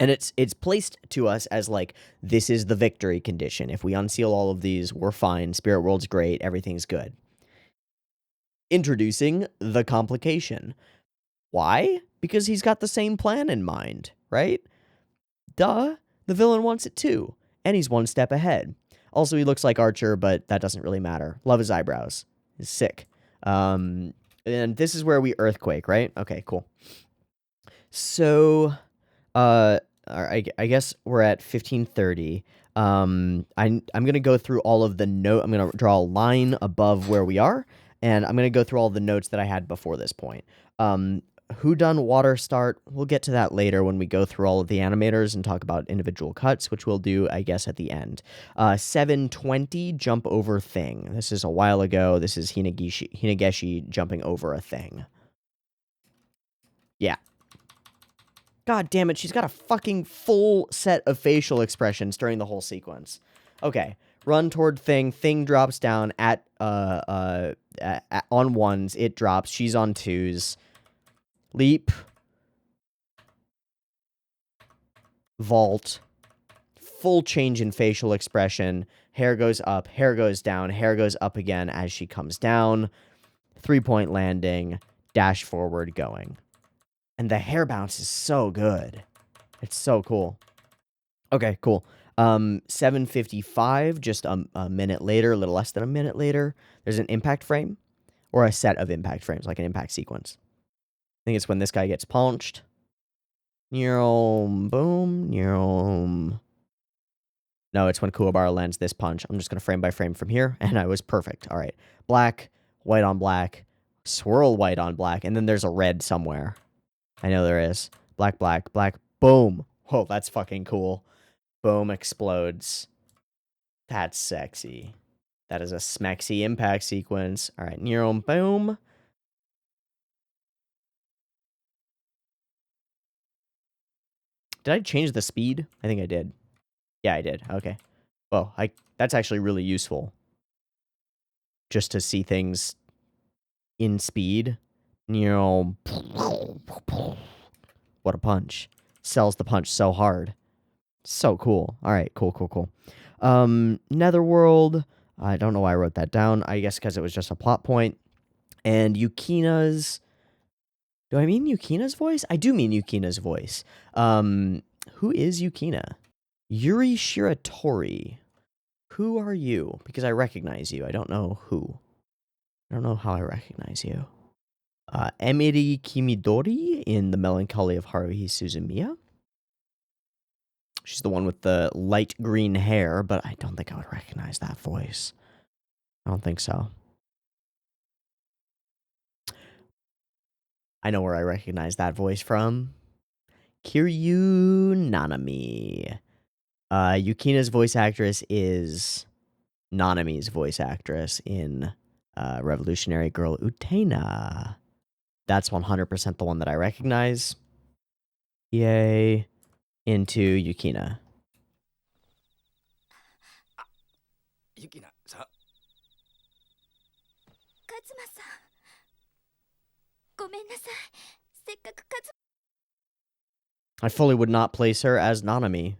[SPEAKER 1] And it's placed to us as like, this is the victory condition. If we unseal all of these, we're fine. Spirit World's great. Everything's good. Introducing the complication. Why? Because he's got the same plan in mind, right? Duh. The villain wants it too. And he's one step ahead. Also, he looks like Archer, but that doesn't really matter. Love his eyebrows. He's sick. And this is where we earthquake, right? Okay, cool. So, I guess we're at 1530. I'm gonna go through all of the note. I'm gonna draw a line above where we are, and I'm gonna go through all the notes that I had before this point. Who done water start? We'll get to that later when we go through all of the animators and talk about individual cuts, which we'll do, I guess, at the end. 720 jump over thing. This is a while ago. This is Hinegeshi jumping over a thing. Yeah. God damn it, she's got a fucking full set of facial expressions during the whole sequence. Okay, run toward thing. Thing drops down on ones. It drops. She's on twos. Leap. Vault. Full change in facial expression. Hair goes up, hair goes down, hair goes up again as she comes down. 3-point landing. Dash forward going. And the hair bounce is so good. It's so cool. Okay, cool. 7:55, just a minute later, a little less than a minute later, there's an impact frame. Or a set of impact frames, like an impact sequence. I think it's when this guy gets punched. Boom, boom. No, it's when Kuwabara lands this punch. I'm just going to frame by frame from here, and I was perfect. All right. Black, white on black, swirl white on black, and then there's a red somewhere. I know there is. Black, black, black, boom. Whoa, that's fucking cool. Boom, explodes. That's sexy. That is a smexy impact sequence. All right, boom. Did I change the speed? I think I did. Yeah, I did. Okay. Well, that's actually really useful. Just to see things in speed. What a punch. Sells the punch so hard. So cool. All right, cool. Netherworld. I don't know why I wrote that down. I guess because it was just a plot point. And Yukina's... Do I mean Yukina's voice? I do mean Yukina's voice. Who is Yukina? Yuri Shiratori. Who are you? Because I recognize you. I don't know who. I don't know how I recognize you. Emiri Kimidori in The Melancholy of Haruhi Suzumiya. She's the one with the light green hair, but I don't think I would recognize that voice. I don't think so. I know where I recognize that voice from. Kiryu Nanami. Yukina's voice actress is Nanami's voice actress in Revolutionary Girl Utena. That's 100% the one that I recognize. Yay. Into Yukina.
[SPEAKER 2] Yukina-san.
[SPEAKER 3] Kazuma-san. ごめんなさい。せっかくKazuma...
[SPEAKER 1] I fully would not place her as Nanami.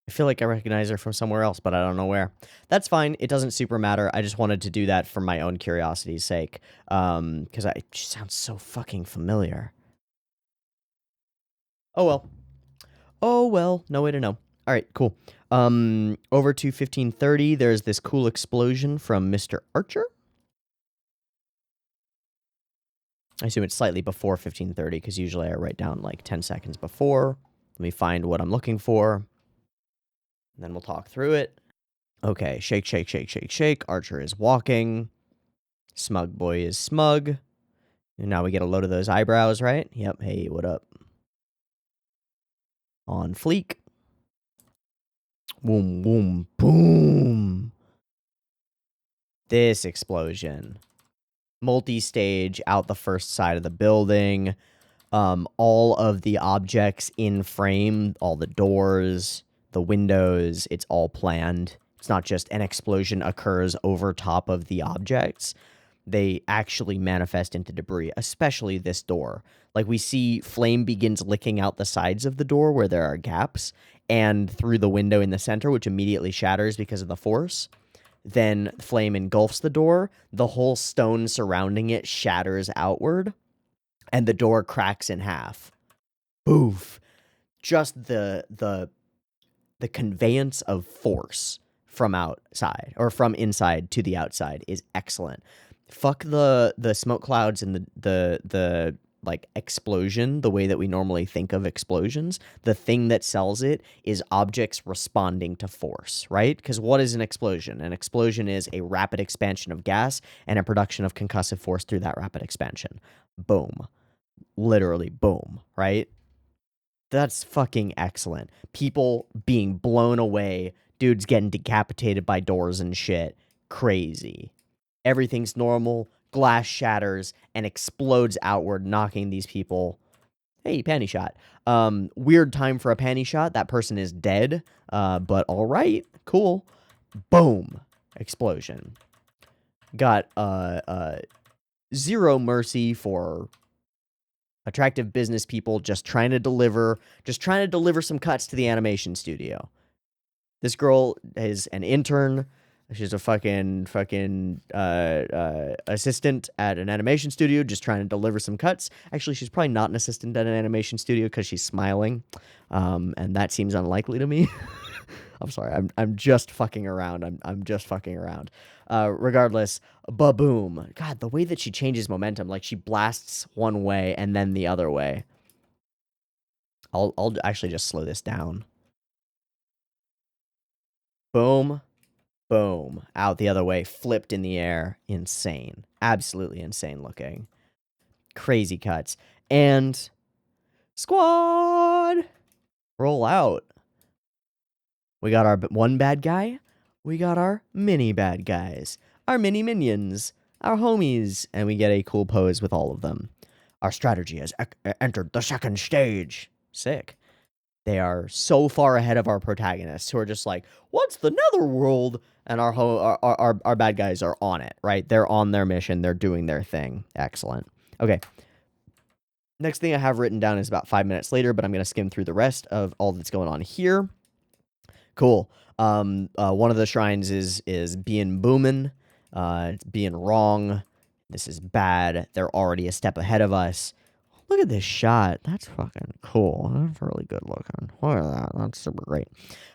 [SPEAKER 1] I feel like I recognize her from somewhere else, but I don't know where. That's fine. It doesn't super matter. I just wanted to do that for my own curiosity's sake. Because she sounds so fucking familiar. Oh well. Oh well. No way to know. All right, cool. Over to 1530, there's this cool explosion from Mr. Archer. I assume it's slightly before 1530, because usually I write down like 10 seconds before. Let me find what I'm looking for. And then we'll talk through it. Okay, shake, shake, shake, shake, shake. Archer is walking. Smug boy is smug. And now we get a load of those eyebrows, right? Yep, hey, what up? On fleek. Boom, boom, boom. This explosion. Multi-stage out the first side of the building. All of the objects in frame, all the doors, the windows, it's all planned. It's not just an explosion occurs over top of the objects. they actually manifest into debris, especially this door. Like, we see flame begins licking out the sides of the door where there are gaps, and through the window in the center, which immediately shatters because of the force. Then flame engulfs the door, the whole stone surrounding it shatters outward, and the door cracks in half. Boof. Just the conveyance of force from outside, or from inside to the outside, is excellent. Fuck the smoke clouds and the like explosion, the way that we normally think of explosions. The thing that sells it is objects responding to force, right? Because what is an explosion? An explosion is a rapid expansion of gas and a production of concussive force through that rapid expansion. Boom. Literally boom, right? That's fucking excellent. People being blown away, dudes getting decapitated by doors and shit. Crazy. Everything's normal, glass shatters and explodes outward, knocking these people. Hey, panty shot. Weird time for a panty shot. That person is dead, but all right, cool. Boom. Explosion. Got zero mercy for attractive business people just trying to deliver some cuts to the animation studio. This girl is an intern. She's a fucking assistant at an animation studio, just trying to deliver some cuts. Actually, she's probably not an assistant at an animation studio because she's smiling, and that seems unlikely to me. I'm sorry. I'm just fucking around. I'm just fucking around. Regardless, ba-boom. God, the way that she changes momentum, like she blasts one way and then the other way. I'll actually just slow this down. Boom, boom, out the other way, flipped in the air. Insane. Absolutely insane looking. Crazy cuts. And squad, roll out. We got our one bad guy. We got our mini bad guys, our mini minions, our homies, and we get a cool pose with all of them. Our strategy has entered the second stage. Sick. They are so far ahead of our protagonists, who are just like, what's the netherworld? And our bad guys are on it, right? They're on their mission. They're doing their thing. Excellent. Okay. Next thing I have written down is about 5 minutes later, but I'm going to skim through the rest of all that's going on here. Cool. One of the shrines is being boomin', being wrong. This is bad. They're already a step ahead of us. Look at this shot. That's fucking cool. That's really good looking. Look at that. That's super great.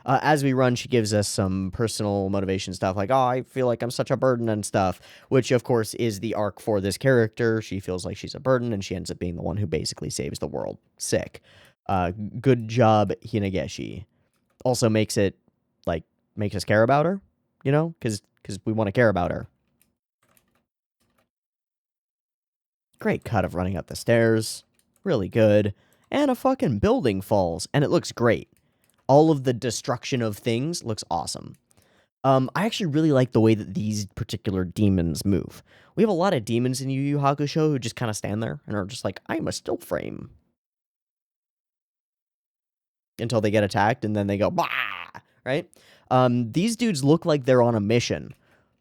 [SPEAKER 1] As we run, she gives us some personal motivation stuff like, oh, I feel like I'm such a burden and stuff, which, of course, is the arc for this character. She feels like she's a burden, and she ends up being the one who basically saves the world. Sick. Good job, Hinageshi. Also makes it, like, makes us care about her, you know, because we want to care about her. Great cut of running up the stairs. Really good. And a fucking building falls, and it looks great. All of the destruction of things looks awesome. I actually really like the way that these particular demons move. We have a lot of demons in Yu Yu Hakusho who just kind of stand there and are just like, I'm a still frame. Until they get attacked, and then they go, bah! Right? These dudes look like they're on a mission.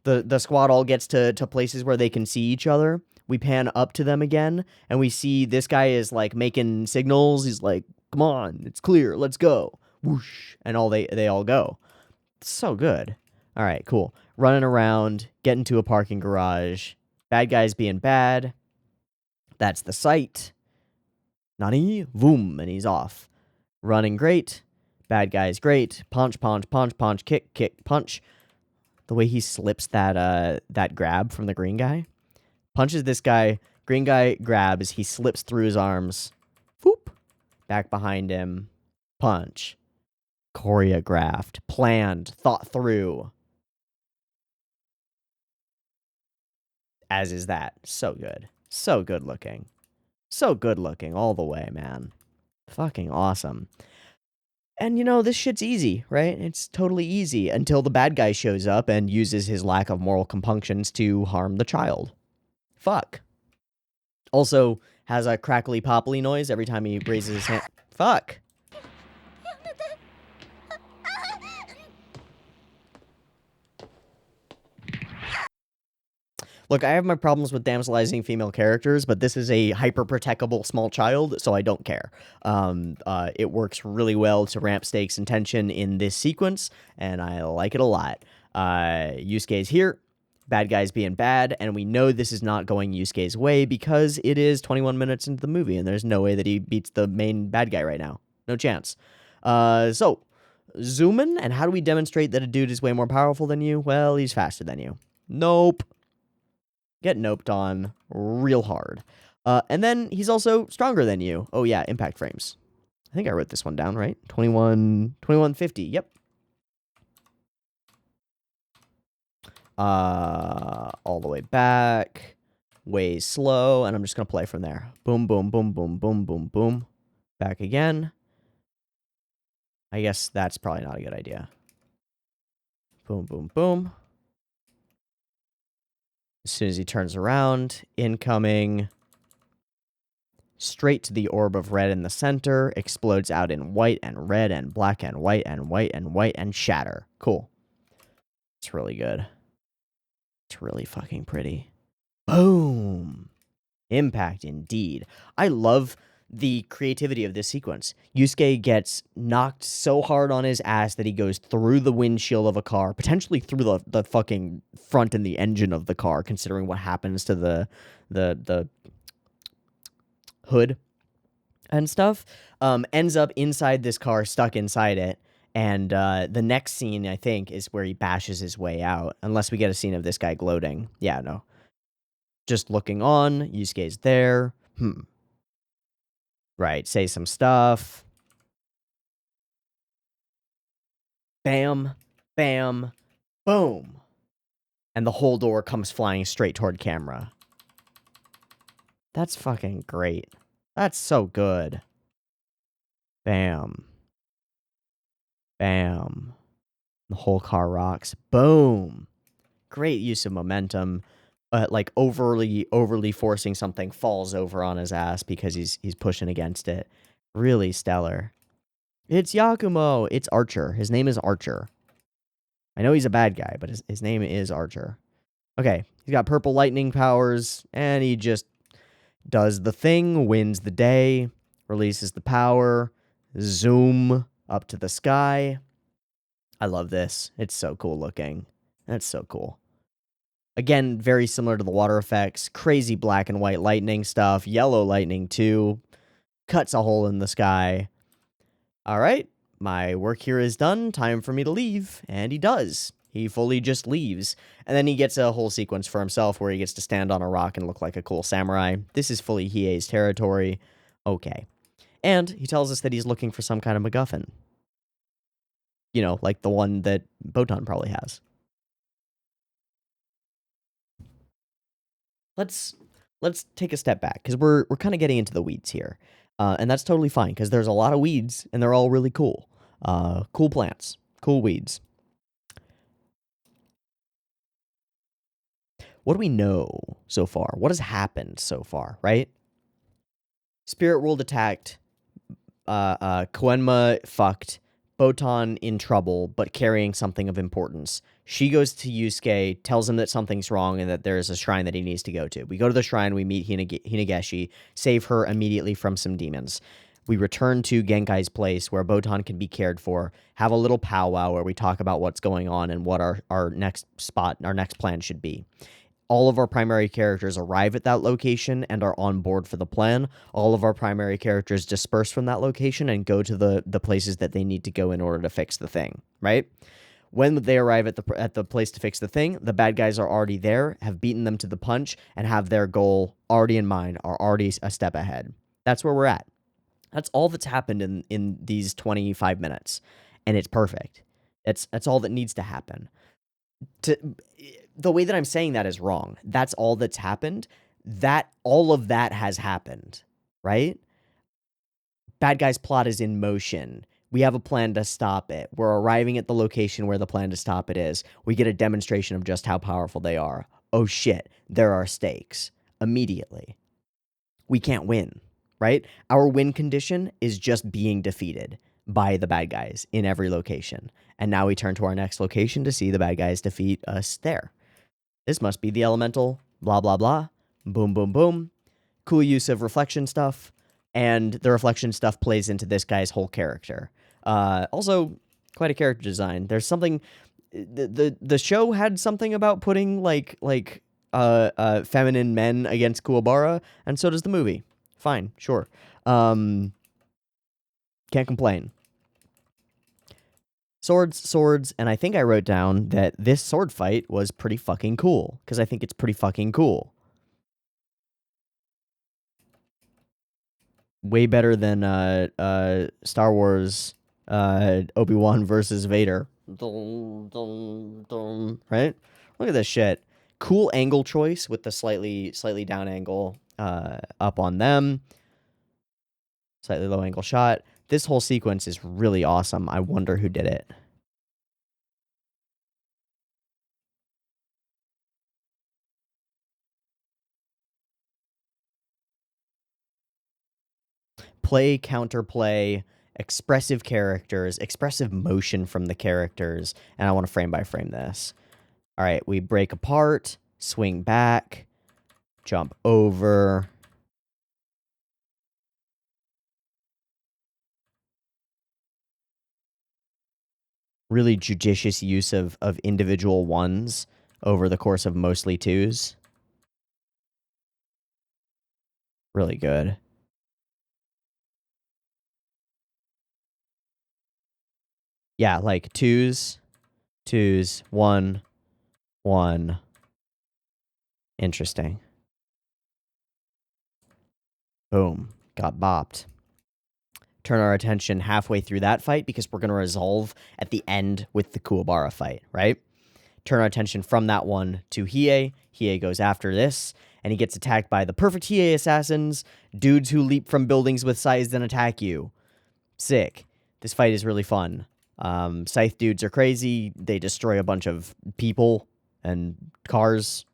[SPEAKER 1] The squad all gets to places where they can see each other. We pan up to them again, and we see this guy is, like, making signals. He's like, come on, it's clear, let's go. Whoosh. And they all go. It's so good. All right, cool. Running around, getting to a parking garage. Bad guys being bad. That's the sight. Nani? Voom, and he's off. Running great. Bad guy's great. Punch, punch, punch, punch, kick, kick, punch. The way he slips that grab from the green guy. Punches this guy. Green guy grabs. He slips through his arms. Whoop. Back behind him. Punch. Choreographed. Planned. Thought through. As is that. So good. So good looking. So good looking all the way, man. Fucking awesome. And, you know, this shit's easy, right? It's totally easy until the bad guy shows up and uses his lack of moral compunctions to harm the child. Fuck. Also has a crackly popply noise every time he raises his hand. Fuck. Look, I have my problems with damselizing female characters, but this is a hyper-protectable small child, so I don't care. It works really well to ramp stakes and tension in this sequence, and I like it a lot. Yusuke's here, bad guys being bad, and we know this is not going Yusuke's way because it is 21 minutes into the movie, and there's no way that he beats the main bad guy right now. No chance. So, zoom in, and how do we demonstrate that a dude is way more powerful than you? Well, he's faster than you. Nope. Get noped on real hard. And then he's also stronger than you. Oh yeah, impact frames. I think I wrote this one down, right? 2150. Yep. All the way back. Way slow. And I'm just going to play from there. Boom, boom, boom, boom, boom, boom, boom. Back again. I guess that's probably not a good idea. Boom, boom, boom. As soon as he turns around, incoming. Straight to the orb of red in the center, explodes out in white and red and black and white and white and white and shatter. Cool. It's really good. It's really fucking pretty. Boom. Impact indeed. I love the creativity of this sequence. Yusuke gets knocked so hard on his ass that he goes through the windshield of a car, potentially through the fucking front and the engine of the car, considering what happens to the hood and stuff. Ends up inside this car, stuck inside it. And the next scene, I think, is where he bashes his way out. Unless we get a scene of this guy gloating. Yeah, no. Just looking on. Yusuke's there. Right, say some stuff. Bam. Bam. Boom. And the whole door comes flying straight toward camera. That's fucking great. That's so good. Bam. Bam. The whole car rocks. Boom. Great use of momentum. Like overly forcing something falls over on his ass because he's pushing against it. Really stellar. It's Yakumo. It's Archer. His name is Archer. I know he's a bad guy, but his name is Archer. Okay, he's got purple lightning powers, and he just does the thing, wins the day, releases the power, zoom up to the sky. I love this. It's so cool looking. That's so cool. Again, very similar to the water effects. Crazy black and white lightning stuff. Yellow lightning, too. Cuts a hole in the sky. All right, my work here is done. Time for me to leave. And he does. He fully just leaves. And then he gets a whole sequence for himself where he gets to stand on a rock and look like a cool samurai. This is fully Hiei's territory. Okay. And he tells us that he's looking for some kind of MacGuffin. You know, like the one that Botan probably has. Let's take a step back, because we're kind of getting into the weeds here. And that's totally fine, because there's a lot of weeds, and they're all really cool. Cool plants. Cool weeds. What do we know so far? What has happened so far, right? Spirit World attacked. Koenma fucked. Botan in trouble, but carrying something of importance. She goes to Yusuke, tells him that something's wrong and that there's a shrine that he needs to go to. We go to the shrine, we meet Hinageshi, save her immediately from some demons. We return to Genkai's place where Botan can be cared for, have a little powwow where we talk about what's going on and what our next plan should be. All of our primary characters arrive at that location and are on board for the plan. All of our primary characters disperse from that location and go to the places that they need to go in order to fix the thing, right? When they arrive at the place to fix the thing, the bad guys are already there, have beaten them to the punch, and have their goal already in mind, are already a step ahead. That's where we're at. That's all that's happened in these 25 minutes, and it's perfect. That's all that needs to happen. The way that I'm saying that is wrong. That's all that's happened. All of that has happened, right? Bad guy's plot is in motion. We have a plan to stop it. We're arriving at the location where the plan to stop it is. We get a demonstration of just how powerful they are. Oh shit, there are stakes. Immediately. We can't win, right? Our win condition is just being defeated by the bad guys in every location. And now we turn to our next location to see the bad guys defeat us there. This must be the elemental blah, blah, blah. Boom, boom, boom. Cool use of reflection stuff. And the reflection stuff plays into this guy's whole character. Also, quite a character design. There's something... The show had something about putting, feminine men against Kuwabara, and so does the movie. Fine, sure. Can't complain. Swords, and I think I wrote down that this sword fight was pretty fucking cool, because I think it's pretty fucking cool. Way better than Star Wars Obi-Wan versus Vader. Right? Look at this shit. Cool angle choice with the slightly down angle up on them. Slightly low angle shot. This whole sequence is really awesome. I wonder who did it. Play, counterplay, expressive characters, expressive motion from the characters, and I want to frame by frame this. All right, we break apart, swing back, jump over. Really judicious use of individual ones over the course of mostly twos. Really good. Yeah, like twos, 1, 1. Interesting. Boom. Got bopped. Turn our attention halfway through that fight because we're going to resolve at the end with the Kuwabara fight, right? Turn our attention from that one to Hiei. Hiei goes after this, and he gets attacked by the perfect Hiei assassins, dudes who leap from buildings with scythes and attack you. Sick. This fight is really fun. Scythe dudes are crazy. They destroy a bunch of people and cars.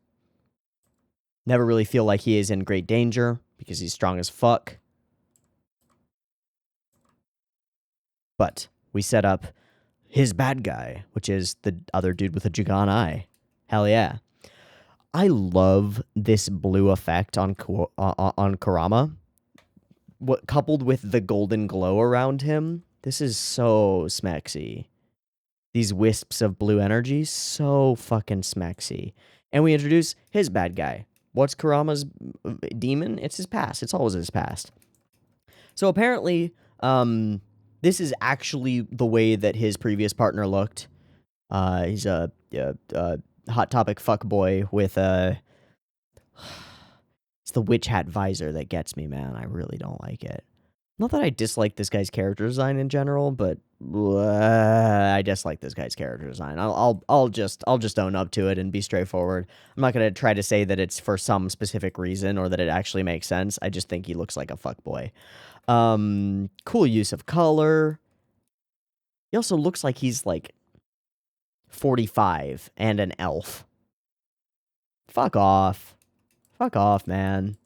[SPEAKER 1] Never really feel like he is in great danger because he's strong as fuck. But we set up his bad guy, which is the other dude with a Jugon eye. Hell yeah. I love this blue effect on Kurama. What coupled with the golden glow around him, this is so smexy. These wisps of blue energy, so fucking smexy. And we introduce his bad guy. What's Kurama's demon? It's his past. It's always his past. So apparently, this is actually the way that his previous partner looked. He's a hot topic fuckboy with a... It's the witch hat visor that gets me, man. I really don't like it. Not that I dislike this guy's character design in general, but I dislike this guy's character design. I'll just own up to it and be straightforward. I'm not gonna try to say that it's for some specific reason or that it actually makes sense. I just think he looks like a fuckboy. Cool use of color. He also looks like he's like 45 and an elf. Fuck off. Fuck off, man.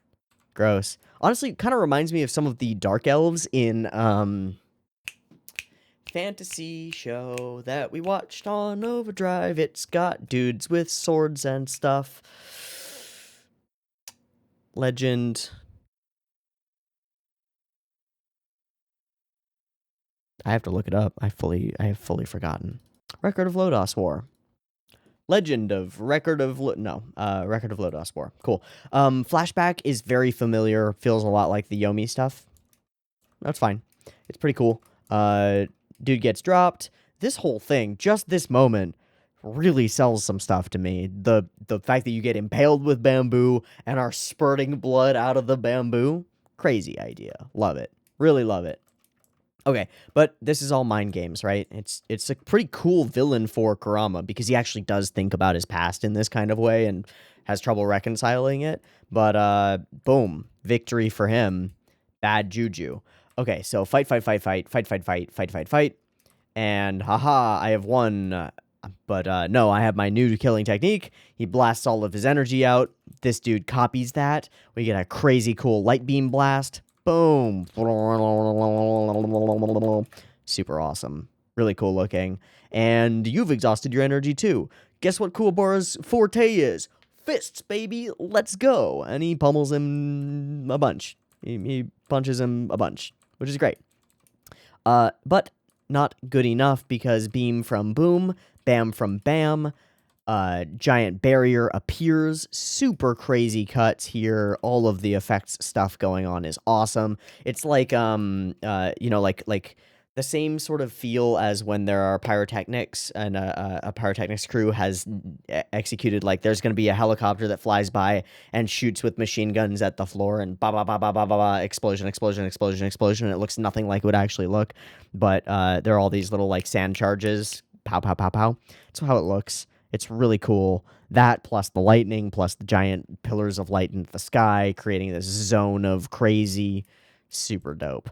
[SPEAKER 1] Gross. Honestly, kind of reminds me of some of the dark elves in fantasy show that we watched on OVAdrive. It's got dudes with swords and stuff. Legend. I have to look it up. I have fully forgotten. Record of Lodos War. Record of Lodos War. Cool. Flashback is very familiar. Feels a lot like the Yomi stuff. That's fine. It's pretty cool. Dude gets dropped. This whole thing, just this moment, really sells some stuff to me. The fact that you get impaled with bamboo and are spurting blood out of the bamboo. Crazy idea. Love it. Really love it. Okay, but this is all mind games, right? It's a pretty cool villain for Kurama because he actually does think about his past in this kind of way and has trouble reconciling it. But boom, victory for him. Bad juju. Okay, so fight, and haha, I have won. But no, I have my new killing technique. He blasts all of his energy out. This dude copies that. We get a crazy cool light beam blast. Boom. Super awesome. Really cool looking. And you've exhausted your energy too. Guess what Kuwabara's forte is? fists, baby, let's go. And he pummels him a bunch. He punches him a bunch, which is great. But not good enough, because beam from boom, bam from bam, giant barrier appears. Super crazy cuts here. All of the effects stuff going on is awesome. It's like like the same sort of feel as when there are pyrotechnics and a pyrotechnics crew has executed, like there's going to be a helicopter that flies by and shoots with machine guns at the floor, and ba ba ba ba ba ba ba, explosion, explosion, explosion, explosion. And it looks nothing like it would actually look, but there are all these little like sand charges, pow pow pow pow. That's how it looks. It's really cool. That plus the lightning, plus the giant pillars of light in the sky, creating this zone of crazy, super dope.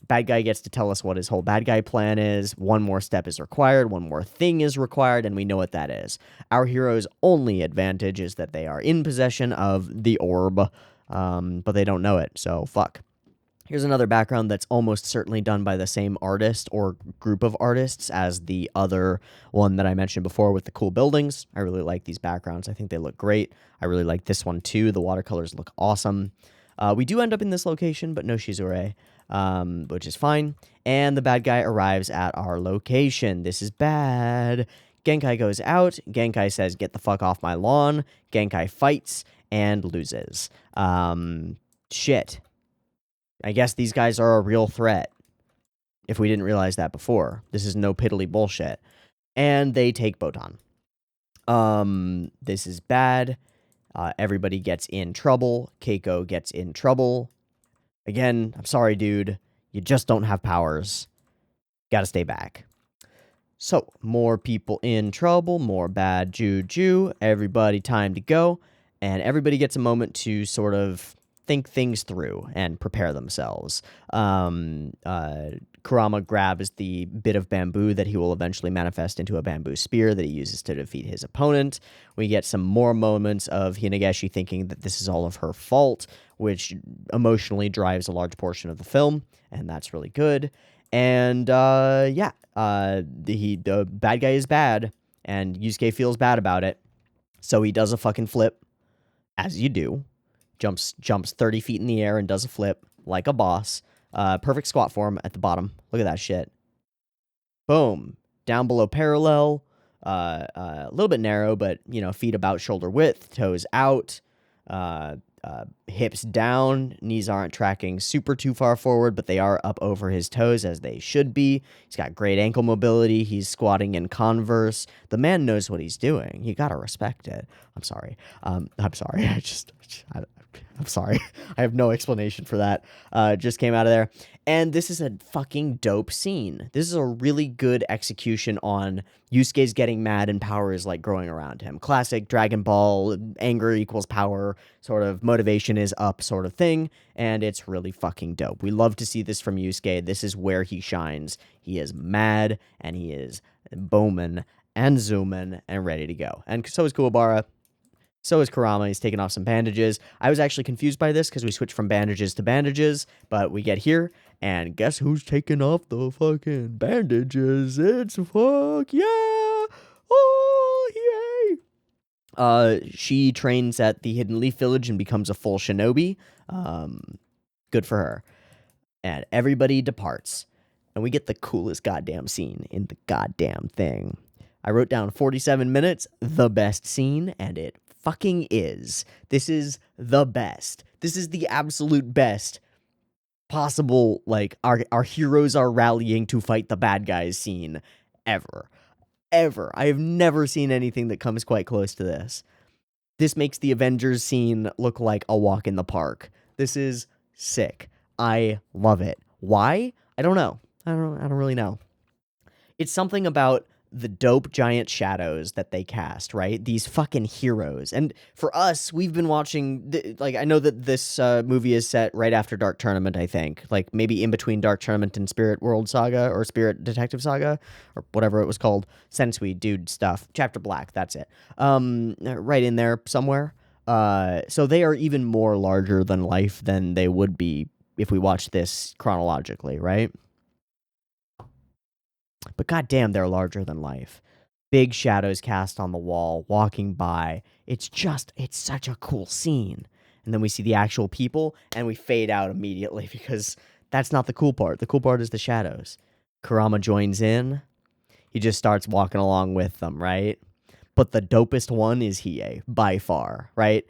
[SPEAKER 1] Bad guy gets to tell us what his whole bad guy plan is. One more step is required, one more thing is required, and we know what that is. Our hero's only advantage is that they are in possession of the orb, but they don't know it, so fuck. Here's another background that's almost certainly done by the same artist or group of artists as the other one that I mentioned before with the cool buildings. I really like these backgrounds. I think they look great. I really like this one too. The watercolors look awesome. We do end up in this location, but no Shizure, which is fine. And the bad guy arrives at our location. This is bad. Genkai goes out. Genkai says, "Get the fuck off my lawn." Genkai fights and loses. Shit. I guess these guys are a real threat, if we didn't realize that before. This is no piddly bullshit. And they take Botan. This is bad. Everybody gets in trouble. Keiko gets in trouble. Again, I'm sorry, dude. You just don't have powers. Gotta stay back. So, more people in trouble, more bad juju. Everybody time to go. And everybody gets a moment to sort of think things through and prepare themselves. Kurama grabs the bit of bamboo that he will eventually manifest into a bamboo spear that he uses to defeat his opponent. We get some more moments of Hinegashi thinking that this is all of her fault, which emotionally drives a large portion of the film, and that's really good. And the bad guy is bad, and Yusuke feels bad about it, so he does a fucking flip, as you do. Jumps 30 feet in the air and does a flip like a boss. Perfect squat form at the bottom. Look at that shit. Boom. Down below parallel. A little bit narrow, but, feet about shoulder width. Toes out. Hips down. Knees aren't tracking super too far forward, but they are up over his toes as they should be. He's got great ankle mobility. He's squatting in Converse. The man knows what he's doing. You gotta respect it. I'm sorry. I'm sorry. I'm sorry. I have no explanation for that. Just came out of there. And this is a fucking dope scene. This is a really good execution on Yusuke's getting mad and power is like growing around him. Classic Dragon Ball, anger equals power, sort of motivation is up sort of thing. And it's really fucking dope. We love to see this from Yusuke. This is where he shines. He is mad and he is booming and zooming and ready to go. And so is Kuwabara. So is Kurama. He's taking off some bandages. I was actually confused by this because we switched from bandages to bandages, but we get here, and guess who's taking off the fucking bandages? It's fuck yeah! Oh, yay! She trains at the Hidden Leaf Village and becomes a full shinobi. Good for her. And everybody departs. And we get the coolest goddamn scene in the goddamn thing. I wrote down 47 minutes, the best scene, and it fucking is. This is the best. This is the absolute best possible, like, our heroes are rallying to fight the bad guys scene ever. Ever. I have never seen anything that comes quite close to this. This makes the Avengers scene look like a walk in the park. This is sick. I love it. Why? I don't know. I don't really know. It's something about the dope giant shadows that they cast, right? These fucking heroes. And for us, we've been watching, I know that this movie is set right after Dark Tournament, I think. Like, maybe in between Dark Tournament and Spirit World Saga, or Spirit Detective Saga, or whatever it was called. Sensui, dude stuff. Chapter Black, that's it. Right in there somewhere. So they are even more larger than life than they would be if we watched this chronologically, right? But goddamn, they're larger than life. Big shadows cast on the wall, walking by. It's such a cool scene. And then we see the actual people, and we fade out immediately because that's not the cool part. The cool part is the shadows. Kurama joins in. He just starts walking along with them, right? But the dopest one is Hiei, by far, right?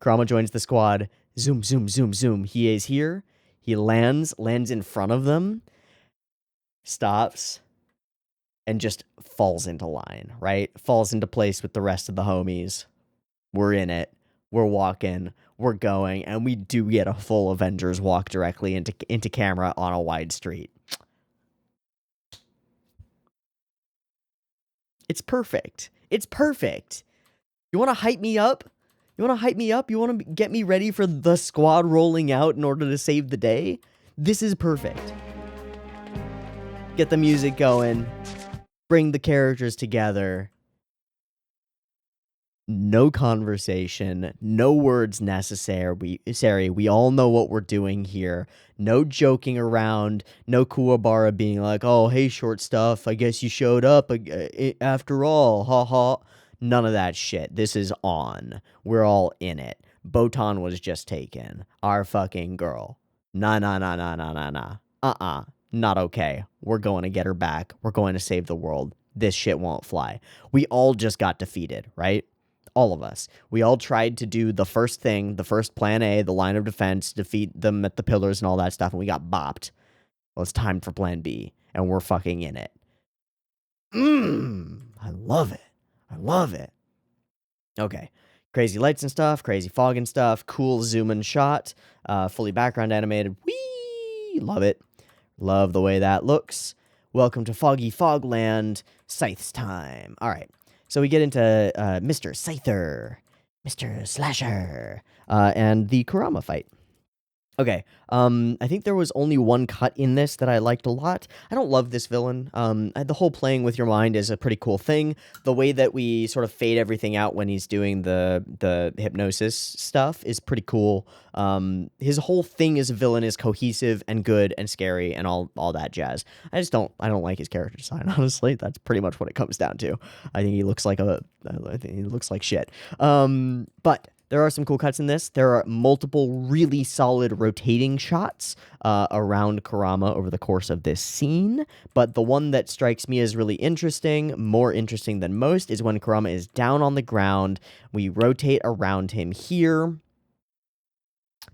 [SPEAKER 1] Kurama joins the squad. Zoom, zoom, zoom, zoom. Hiei's here. He lands in front of them, stops, and just falls into line, right? Falls into place with the rest of the homies. We're in it. We're walking. We're going. And we do get a full Avengers walk directly into camera on a wide street. It's perfect. It's perfect. You want to hype me up? You want to hype me up? You want to get me ready for the squad rolling out in order to save the day? This is perfect. Get the music going. Bring the characters together. No conversation, no words necessary. We all know what we're doing here. No joking around. No Kuwabara being like, "Oh, hey, short stuff. I guess you showed up after all." Ha ha. None of that shit. This is on. We're all in it. Botan was just taken. Our fucking girl. Nah, nah, nah, nah, nah, nah, nah. Not okay. We're going to get her back. We're going to save the world. This shit won't fly. We all just got defeated, right? All of us. We all tried to do the first thing, the first plan A, the line of defense, defeat them at the pillars and all that stuff, and we got bopped. Well, it's time for plan B, and we're fucking in it. I love it. I love it. Okay. Crazy lights and stuff, crazy fog and stuff, cool zoom in shot, fully background animated. Whee! Love it. Love the way that looks. Welcome to Foggy Fogland. Scythes time. All right. So we get into Mr. Scyther, Mr. Slasher, and the Kurama fight. Okay, I think there was only one cut in this that I liked a lot. I don't love this villain. The whole playing with your mind is a pretty cool thing. The way that we sort of fade everything out when he's doing the hypnosis stuff is pretty cool. His whole thing as a villain is cohesive and good and scary and all that jazz. I don't like his character design, honestly. That's pretty much what it comes down to. I think he looks like shit. But there are some cool cuts in this. There are multiple really solid rotating shots around Kurama over the course of this scene, but the one that strikes me as really interesting, more interesting than most, is when Kurama is down on the ground. We rotate around him here.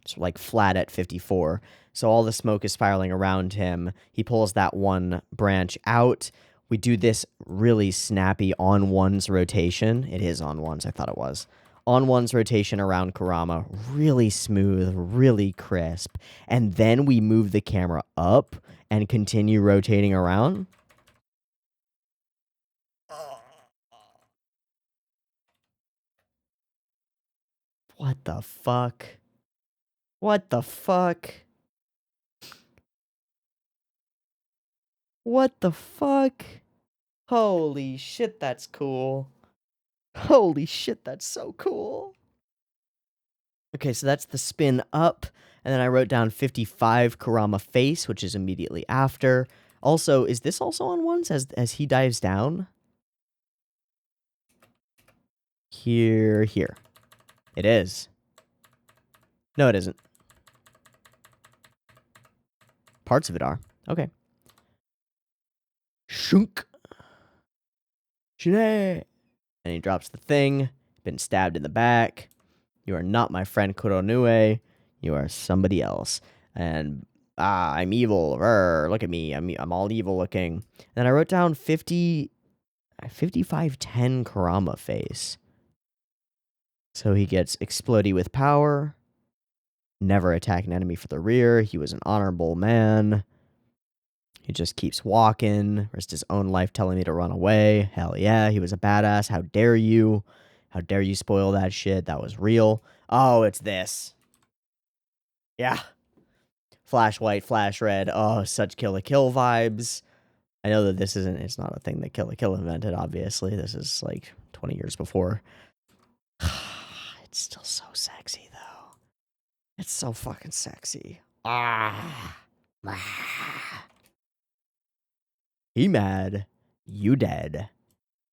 [SPEAKER 1] It's like flat at 54. So all the smoke is spiraling around him. He pulls that one branch out. We do this really snappy on one's rotation. It is on one's, I thought it was. On one's rotation around Kurama, really smooth, really crisp. And then we move the camera up and continue rotating around. What the fuck? What the fuck? What the fuck? Holy shit, that's cool. Holy shit, that's so cool. Okay, so that's the spin up, and then I wrote down 55 Kurama face, which is immediately after. Also, is this also on ones as he dives down? Here. It is. No, it isn't. Parts of it are. Okay. Shunk. Shine. And he drops the thing. Been stabbed in the back. You are not my friend Kuronue. You are somebody else. And I'm evil. Look at me. I'm all evil looking. And I wrote down 5510 Kurama face. So he gets explodey with power. Never attack an enemy for the rear. He was an honorable man. He just keeps walking. Risked his own life telling me to run away. Hell yeah, he was a badass. How dare you? How dare you spoil that shit? That was real. Oh, it's this. Yeah. Flash white, flash red. Oh, such Kill la Kill vibes. I know that it's not a thing that Kill la Kill invented, obviously. This is like 20 years before. It's still so sexy, though. It's so fucking sexy. He mad. You dead.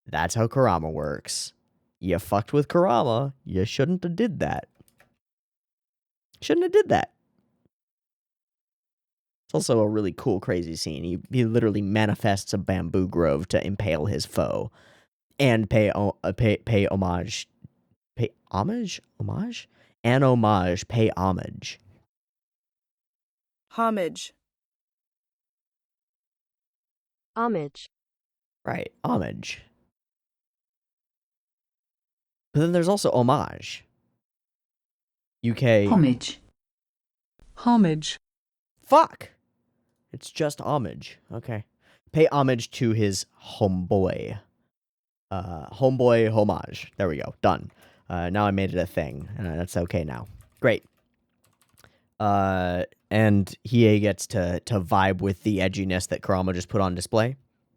[SPEAKER 1] That's how Kurama works. You fucked with Kurama. You shouldn't have did that. Shouldn't have did that. It's also a really cool, crazy scene. He literally manifests a bamboo grove to impale his foe and pay homage. Pay homage? Homage? An homage. Pay homage.
[SPEAKER 2] Homage.
[SPEAKER 4] Homage.
[SPEAKER 1] Right, homage. But then there's also homage. UK.
[SPEAKER 5] Homage. Homage.
[SPEAKER 1] Fuck! It's just homage. Okay. Pay homage to his homeboy. Homeboy homage. There we go. Done. Now I made it a thing. That's okay now. Great. And Hiei gets to vibe with the edginess that Kurama just put on display.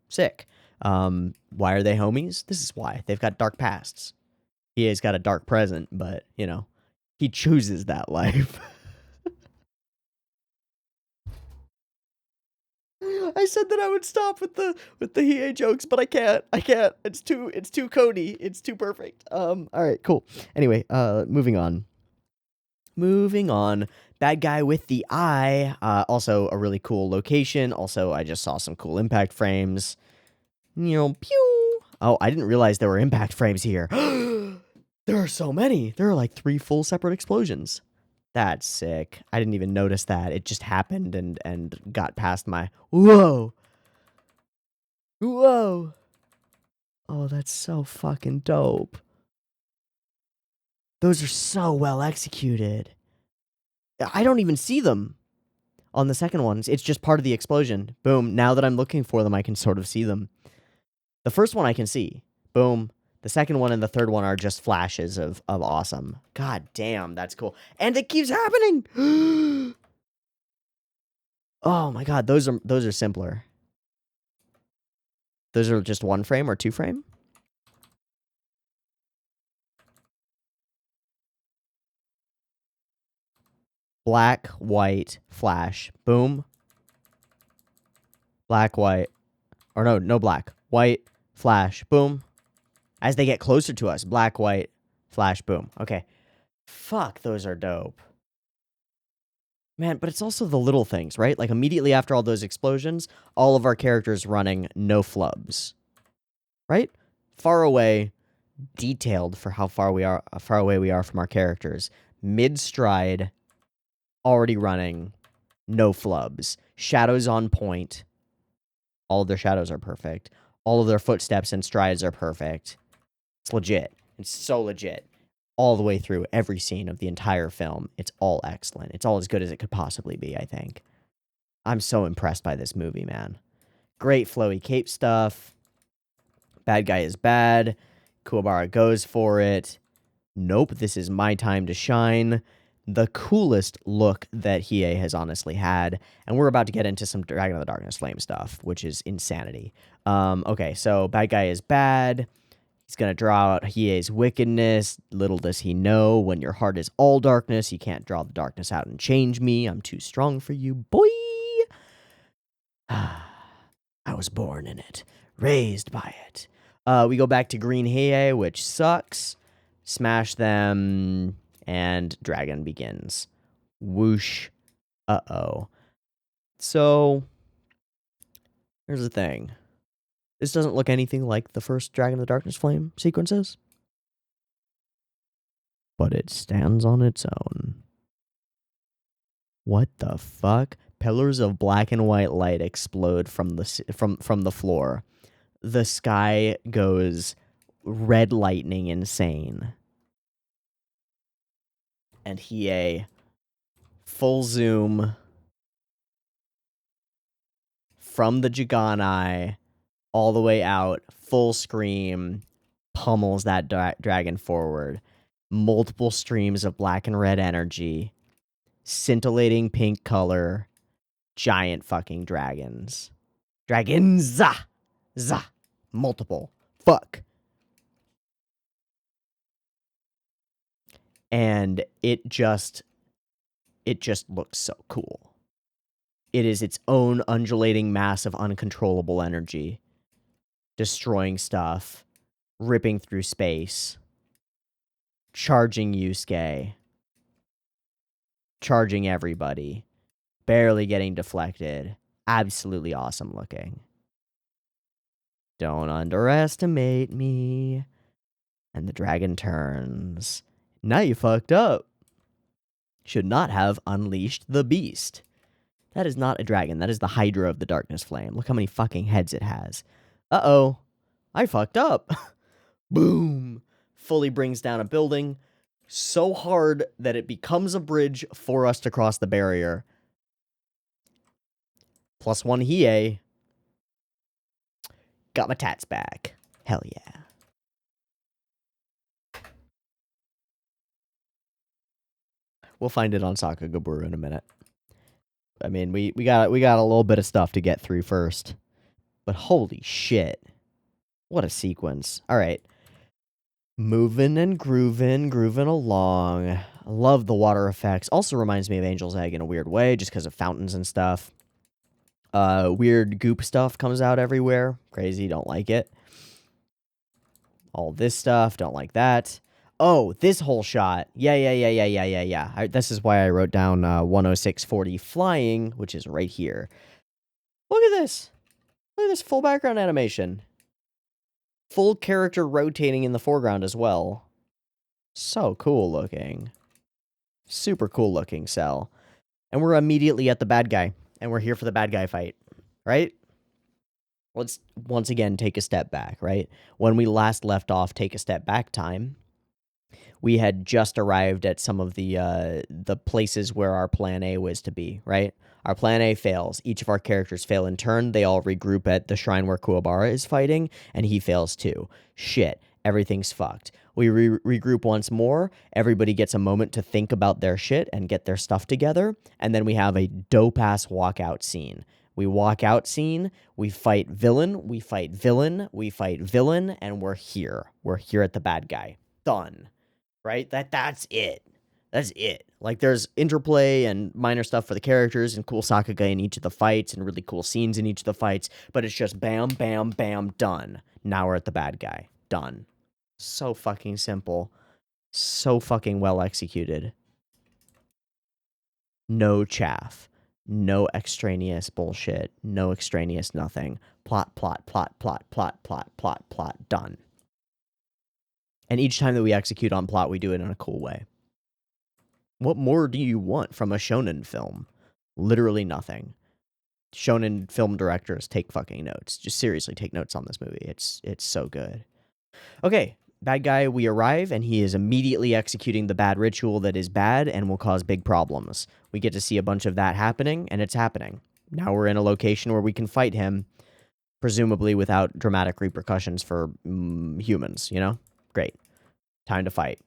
[SPEAKER 1] Sick. Why are they homies? This is why. They've got dark pasts. Hiei's got a dark present, but, you know, he chooses that life. I said that I would stop with the Hiei jokes, but I can't. It's too Cody. It's too perfect. All right, cool. Anyway, moving on. Bad guy with the eye. Also a really cool location. Also, I just saw some cool impact frames. You know, pew. Oh, I didn't realize there were impact frames here. There are so many. There are like 3 full separate explosions. That's sick. I didn't even notice that. It just happened and got past my... Whoa! Whoa! Oh, that's so fucking dope. Those are so well executed. I don't even see them on the second ones. It's just part of the explosion. Boom. Now that I'm looking for them, I can sort of see them. The first one I can see. Boom. The second one and the third one are just flashes of awesome. God damn, that's cool. And it keeps happening. Oh my god, those are simpler. Those are just 1 frame or 2 frame? Black, white, flash. Boom. Black, white. Or no black. White, flash. Boom. As they get closer to us, black, white, flash, boom. Okay. Fuck, those are dope. Man, but it's also the little things, right? Like, immediately after all those explosions, all of our characters running, no flubs. Right? Far away, detailed for how far away we are from our characters. Mid-stride, already running, no flubs. Shadows on point. All of their shadows are perfect. All of their footsteps and strides are perfect. It's legit. It's so legit. All the way through every scene of the entire film. It's all excellent. It's all as good as it could possibly be, I think. I'm so impressed by this movie, man. Great flowy cape stuff. Bad guy is bad. Kuwabara goes for it. Nope, this is my time to shine. The coolest look that Hiei has honestly had. And we're about to get into some Dragon of the Darkness Flame stuff, which is insanity. Okay, so bad guy is bad. He's going to draw out Hiei's wickedness. Little does he know, when your heart is all darkness, you can't draw the darkness out and change me. I'm too strong for you, boy. I was born in it, raised by it. We go back to Green Hiei, which sucks. Smash them, and dragon begins. Whoosh. Uh-oh. So, here's the thing. This doesn't look anything like the first Dragon of the Darkness Flame sequences. But it stands on its own. What the fuck? Pillars of black and white light explode from the floor. The sky goes red lightning insane. And Hiei, full zoom from the Jiganai all the way out, full scream, pummels that dragon forward. Multiple streams of black and red energy, scintillating pink color, giant fucking dragons. Dragons! Zah! Multiple. Fuck. And it just looks so cool. It is its own undulating mass of uncontrollable energy, destroying stuff, ripping through space, charging Yusuke, charging everybody, barely getting deflected. Absolutely awesome looking. Don't underestimate me. And the dragon turns. Now you fucked up. Should not have unleashed the beast. That is not a dragon. That is the Hydra of the Darkness Flame. Look how many fucking heads it has. Uh-oh. I fucked up. Boom. Fully brings down a building so hard that it becomes a bridge for us to cross the barrier. +1 Hiei. Got my tats back. Hell yeah. We'll find it on Sakagaburu in a minute. I mean, we got a little bit of stuff to get through first. But holy shit. What a sequence. All right. Moving and grooving along. I love the water effects. Also reminds me of Angel's Egg in a weird way, just because of fountains and stuff. Weird goop stuff comes out everywhere. Crazy, don't like it. All this stuff, don't like that. Oh, this whole shot. Yeah. This is why I wrote down 10640 flying, which is right here. Look at this. Look at this full background animation. Full character rotating in the foreground as well. So cool looking. Super cool looking cell. And we're immediately at the bad guy. And we're here for the bad guy fight. Right? Let's once again take a step back, right? When we last left off, take a step back time, we had just arrived at some of the places where our plan A was to be, right? Our plan A fails. Each of our characters fail in turn. They all regroup at the shrine where Kuwabara is fighting, and he fails too. Shit. Everything's fucked. We regroup once more. Everybody gets a moment to think about their shit and get their stuff together, and then we have a dope-ass walkout scene. We walk out scene, we fight villain, we fight villain, we fight villain, and we're here. We're here at the bad guy. Done. Right? That's it. That's it. Like, there's interplay and minor stuff for the characters and cool Sakuga in each of the fights and really cool scenes in each of the fights, but it's just bam, bam, bam, done. Now we're at the bad guy. Done. So fucking simple. So fucking well executed. No chaff. No extraneous bullshit. No extraneous nothing. Plot, done. And each time that we execute on plot, we do it in a cool way. What more do you want from a shonen film? Literally nothing. Shonen film directors, take fucking notes. Just seriously take notes on this movie. It's so good. Okay, bad guy, we arrive, and he is immediately executing the bad ritual that is bad and will cause big problems. We get to see a bunch of that happening, and it's happening. Now we're in a location where we can fight him, presumably without dramatic repercussions for humans, you know? Great. Time to fight.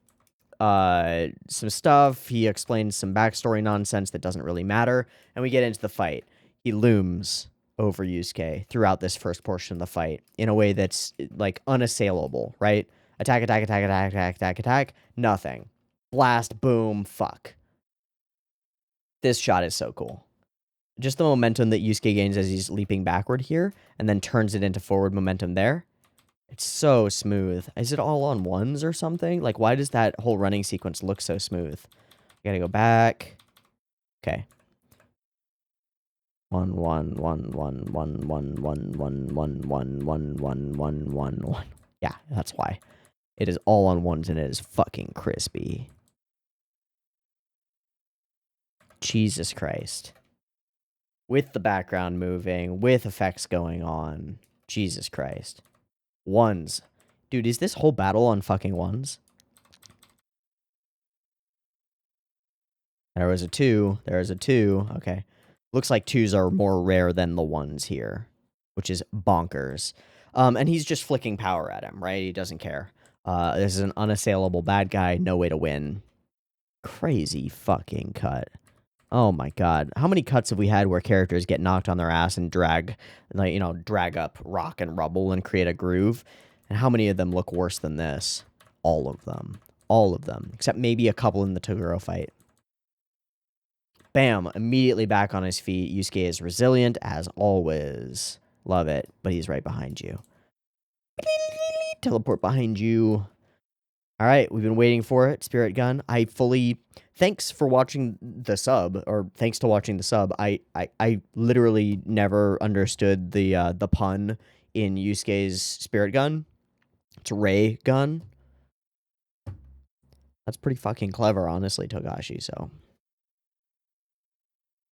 [SPEAKER 1] Some stuff. He explains some backstory nonsense that doesn't really matter, and we get into the fight. He looms over Yusuke throughout this first portion of the fight in a way that's, like, unassailable, right? Attack. Nothing. Blast, boom, fuck. This shot is so cool. Just the momentum that Yusuke gains as he's leaping backward here, and then turns it into forward momentum there. It's so smooth. Is it all on ones or something? Like, why does that whole running sequence look so smooth? I gotta go back. Okay. 1 1 1 1 1 1 1 1 1 1 1 1 1 1 1. Yeah, that's why. It is all on ones and it is fucking crispy. Jesus Christ. With the background moving, with effects going on. Jesus Christ. Ones. Dude, is this whole battle on fucking ones? There was a 2. There is a 2. Okay. Looks like 2s are more rare than the 1s here, which is bonkers. And he's just flicking power at him, right? He doesn't care. This is an unassailable bad guy. No way to win. Crazy fucking cut. Oh my god. How many cuts have we had where characters get knocked on their ass and drag up rock and rubble and create a groove? And how many of them look worse than this? All of them. All of them. Except maybe a couple in the Toguro fight. Bam. Immediately back on his feet. Yusuke is resilient as always. Love it. But he's right behind you. Teleport behind you. All right, we've been waiting for it. Spirit gun. Thanks for watching the sub, or thanks to watching the sub. I literally never understood the pun in Yusuke's spirit gun. It's a ray gun. That's pretty fucking clever, honestly, Togashi. So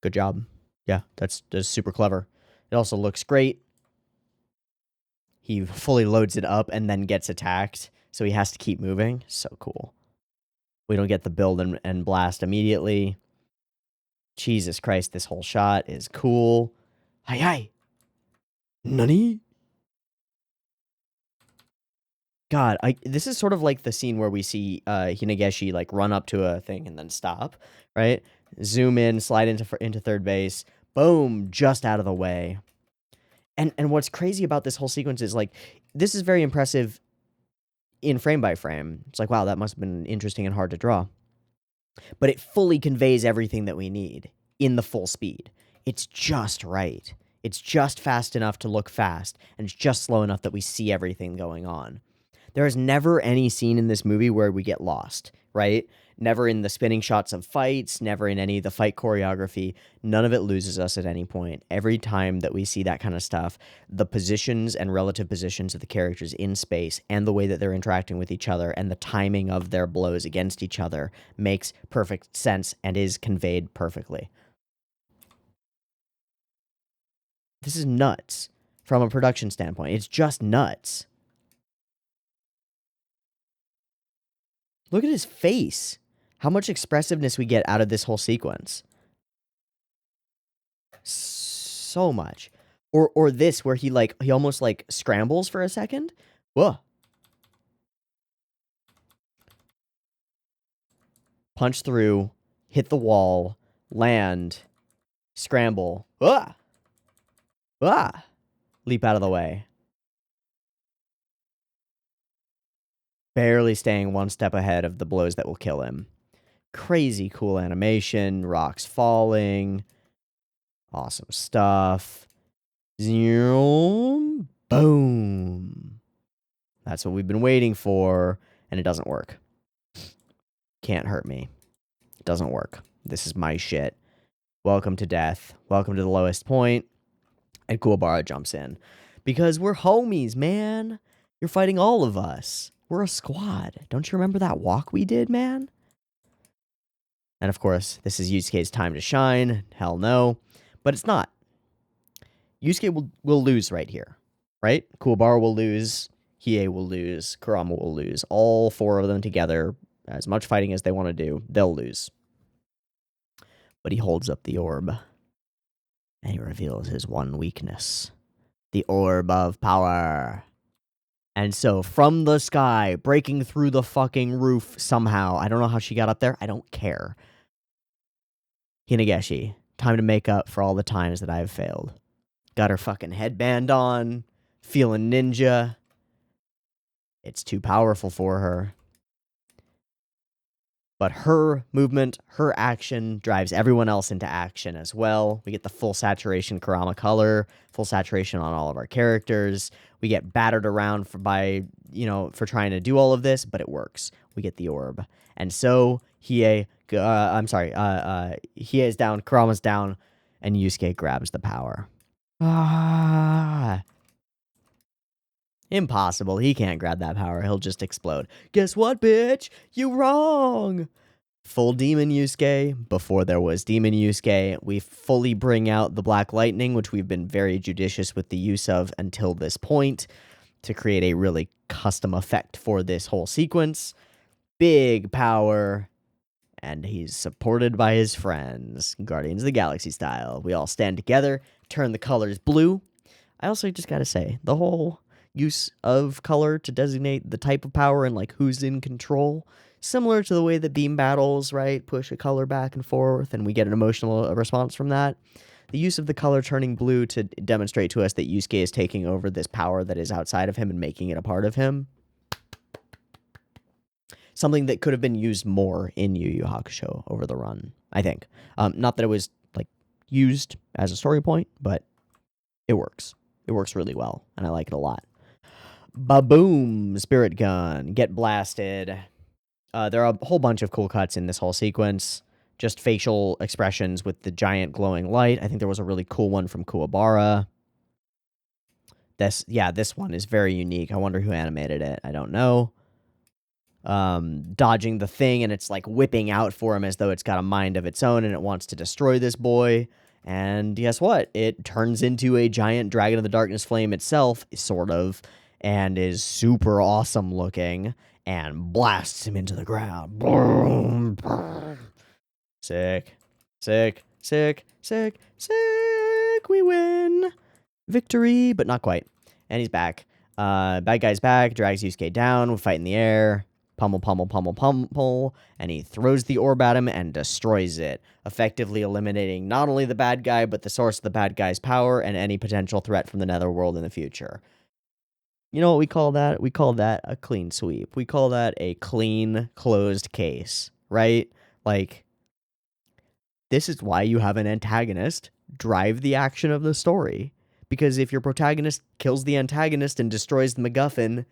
[SPEAKER 1] good job. Yeah, that's super clever. It also looks great. He fully loads it up and then gets attacked, so he has to keep moving. So cool. We don't get the build and blast immediately. Jesus Christ, this whole shot is cool. Hi, hi. Nani? God, this is sort of like the scene where we see Hinegeshi like run up to a thing and then stop, right? Zoom in, slide into third base. Boom, just out of the way. And what's crazy about this whole sequence is like this is very impressive in frame by frame. It's like, wow, that must have been interesting and hard to draw. But it fully conveys everything that we need in the full speed. It's just right. It's just fast enough to look fast, and it's just slow enough that we see everything going on. There is never any scene in this movie where we get lost, right? Never in the spinning shots of fights, never in any of the fight choreography. None of it loses us at any point. Every time that we see that kind of stuff, the positions and relative positions of the characters in space and the way that they're interacting with each other and the timing of their blows against each other makes perfect sense and is conveyed perfectly. This is nuts from a production standpoint. It's just nuts. Look at his face. How much expressiveness we get out of this whole sequence. So much. Or this where he almost like scrambles for a second. Whoa. Punch through, hit the wall, land, scramble. Ah. Ah. Leap out of the way. Barely staying one step ahead of the blows that will kill him. Crazy cool animation, rocks falling, awesome stuff. Zoom, boom. That's what we've been waiting for, and it doesn't work. Can't hurt me. It doesn't work. This is my shit. Welcome to death. Welcome to the lowest point. And Kuwabara jumps in. Because we're homies, man. You're fighting all of us. We're a squad. Don't you remember that walk we did, man? And of course, this is Yusuke's time to shine. Hell no. But it's not. Yusuke will lose right here. Right? Kuwabara will lose. Hiei will lose. Kurama will lose. All four of them together, as much fighting as they want to do, they'll lose. But he holds up the orb. And he reveals his one weakness. The orb of power. And so, from the sky, breaking through the fucking roof somehow. I don't know how she got up there. I don't care. Hinegeshi, time to make up for all the times that I have failed. Got her fucking headband on. Feeling ninja. It's too powerful for her. But her movement, her action, drives everyone else into action as well. We get the full saturation Kurama color, full saturation on all of our characters. We get battered around for trying to do all of this, but it works. We get the orb. And so, Hiei is down, Kurama's down, and Yusuke grabs the power. Ah. Impossible. He can't grab that power. He'll just explode. Guess what, bitch? You wrong. Full Demon Yusuke. Before there was Demon Yusuke, we fully bring out the Black Lightning, which we've been very judicious with the use of until this point to create a really custom effect for this whole sequence. Big power. And he's supported by his friends, Guardians of the Galaxy style. We all stand together, turn the colors blue. I also just gotta say, the whole use of color to designate the type of power and like who's in control, similar to the way that beam battles, right, push a color back and forth and we get an emotional response from that. The use of the color turning blue to demonstrate to us that Yusuke is taking over this power that is outside of him and making it a part of him. Something that could have been used more in Yu Yu Hakusho over the run, I think. Not that it was like used as a story point, but it works. It works really well, and I like it a lot. Ba-boom! Spirit gun. Get blasted. There are a whole bunch of cool cuts in this whole sequence. Just facial expressions with the giant glowing light. I think there was a really cool one from Kuwabara. This one is very unique. I wonder who animated it. I don't know. Dodging the thing, and it's like whipping out for him as though it's got a mind of its own and it wants to destroy this boy. And guess what? It turns into a giant Dragon of the Darkness flame itself, sort of, and is super awesome looking and blasts him into the ground. Boom. Sick. Sick. Sick. Sick. Sick. We win. Victory, but not quite. And he's back. Bad guy's back, drags Yusuke down, we fight in the air. Pummel, pummel, pummel, pummel, and he throws the orb at him and destroys it, effectively eliminating not only the bad guy, but the source of the bad guy's power and any potential threat from the netherworld in the future. You know what we call that? We call that a clean sweep. We call that a clean, closed case, right? Like, this is why you have an antagonist drive the action of the story. Because if your protagonist kills the antagonist and destroys the MacGuffin,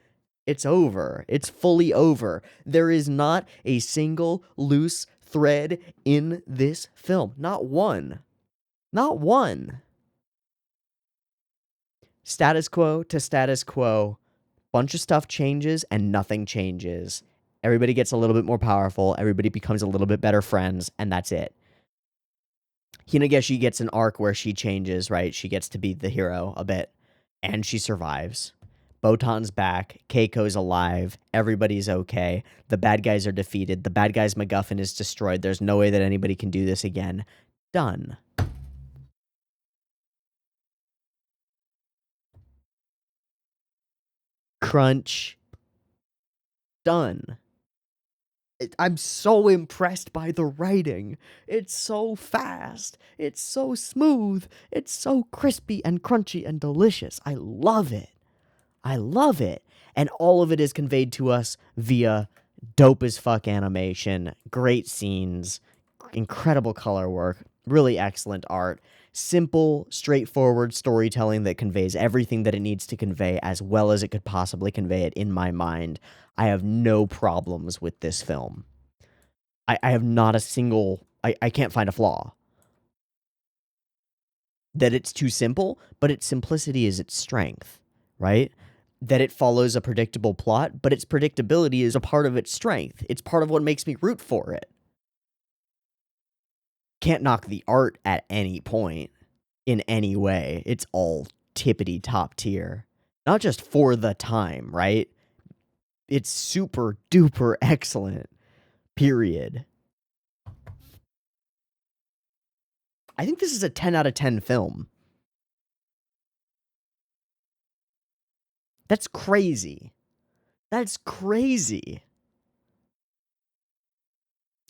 [SPEAKER 1] it's over. It's fully over. There is not a single loose thread in this film. Not one. Not one. Status quo to status quo. Bunch of stuff changes and nothing changes. Everybody gets a little bit more powerful. Everybody becomes a little bit better friends, and that's it. Hinageshi gets an arc where she changes, right? She gets to be the hero a bit, and she survives. Botan's back, Keiko's alive, everybody's okay, the bad guys are defeated, the bad guy's MacGuffin is destroyed, there's no way that anybody can do this again. Done. Crunch. Done. I'm so impressed by the writing. It's so fast. It's so smooth. It's so crispy and crunchy and delicious. I love it. I love it. And all of it is conveyed to us via dope as fuck animation, great scenes, incredible color work, really excellent art, simple, straightforward storytelling that conveys everything that it needs to convey as well as it could possibly convey it in my mind. I have no problems with this film. I have not a single... I can't find a flaw. That it's too simple, but its simplicity is its strength, right? That it follows a predictable plot, but its predictability is a part of its strength. It's part of what makes me root for it. Can't knock the art at any point, in any way. It's all tippity top tier. Not just for the time, right? It's super duper excellent. Period. I think this is a 10 out of 10 film. That's crazy. That's crazy.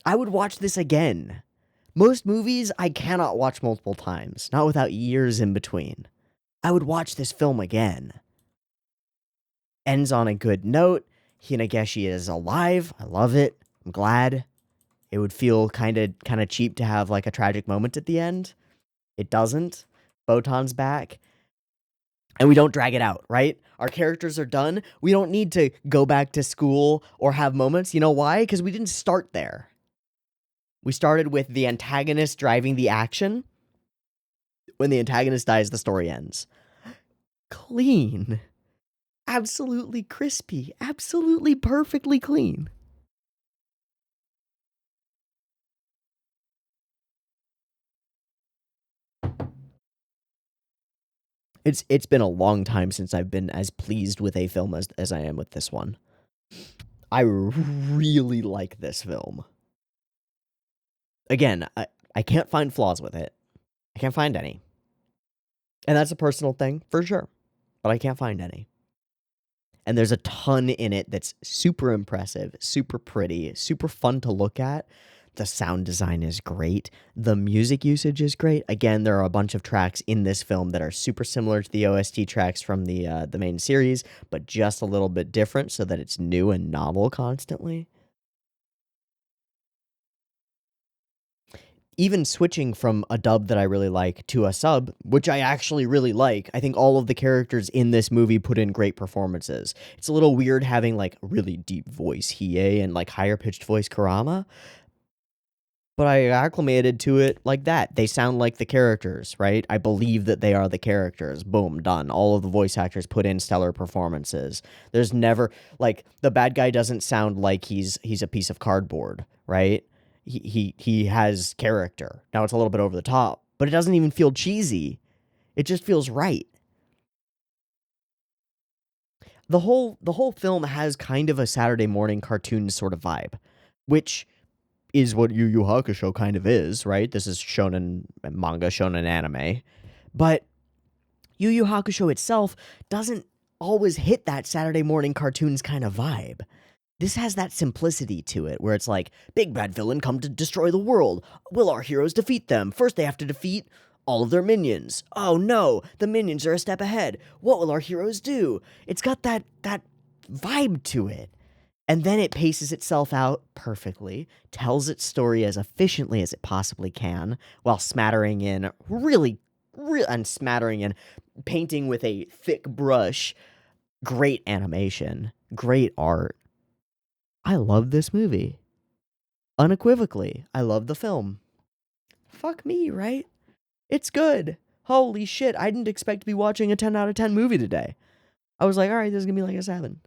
[SPEAKER 1] I would watch this again. Most movies I cannot watch multiple times, not without years in between. I would watch this film again. Ends on a good note. Hinageshi is alive. I love it. I'm glad. It would feel kind of cheap to have like a tragic moment at the end. It doesn't. Botan's back. And we don't drag it out, right? Our characters are done. We don't need to go back to school or have moments. You know why? Because we didn't start there. We started with the antagonist driving the action. When the antagonist dies, the story ends. Clean. Absolutely crispy. Absolutely perfectly clean. It's been a long time since I've been as pleased with a film as I am with this one. I really like this film. Again, I can't find flaws with it. I can't find any. And that's a personal thing, for sure. But I can't find any. And there's a ton in it that's super impressive, super pretty, super fun to look at. The sound design is great. The music usage is great. Again, there are a bunch of tracks in this film that are super similar to the OST tracks from the main series, but just a little bit different so that it's new and novel constantly. even switching from a dub that I really like to a sub, which I actually really like, I think all of the characters in this movie put in great performances. It's a little weird having like really deep voice Hiei and like higher pitched voice Kurama, but I acclimated to it like that. They sound like the characters, right? I believe that they are the characters. Boom, done. All of the voice actors put in stellar performances. There's never like the bad guy doesn't sound like he's a piece of cardboard, right? He has character. Now it's a little bit over the top, but it doesn't even feel cheesy. It just feels right. The whole film has kind of a Saturday morning cartoon sort of vibe, which is what Yu Yu Hakusho kind of is, right? This is shonen manga, shonen anime. But Yu Yu Hakusho itself doesn't always hit that Saturday morning cartoons kind of vibe. This has that simplicity to it where it's like, big bad villain come to destroy the world. Will our heroes defeat them? First they have to defeat all of their minions. Oh no, the minions are a step ahead. What will our heroes do? It's got that vibe to it. And then it paces itself out perfectly, tells its story as efficiently as it possibly can, while smattering in and smattering in painting with a thick brush. Great animation, great art. I love this movie. Unequivocally, I love the film. Fuck me, right? It's good. Holy shit, I didn't expect to be watching a 10 out of 10 movie today. I was like, all right, this is gonna be like a 7.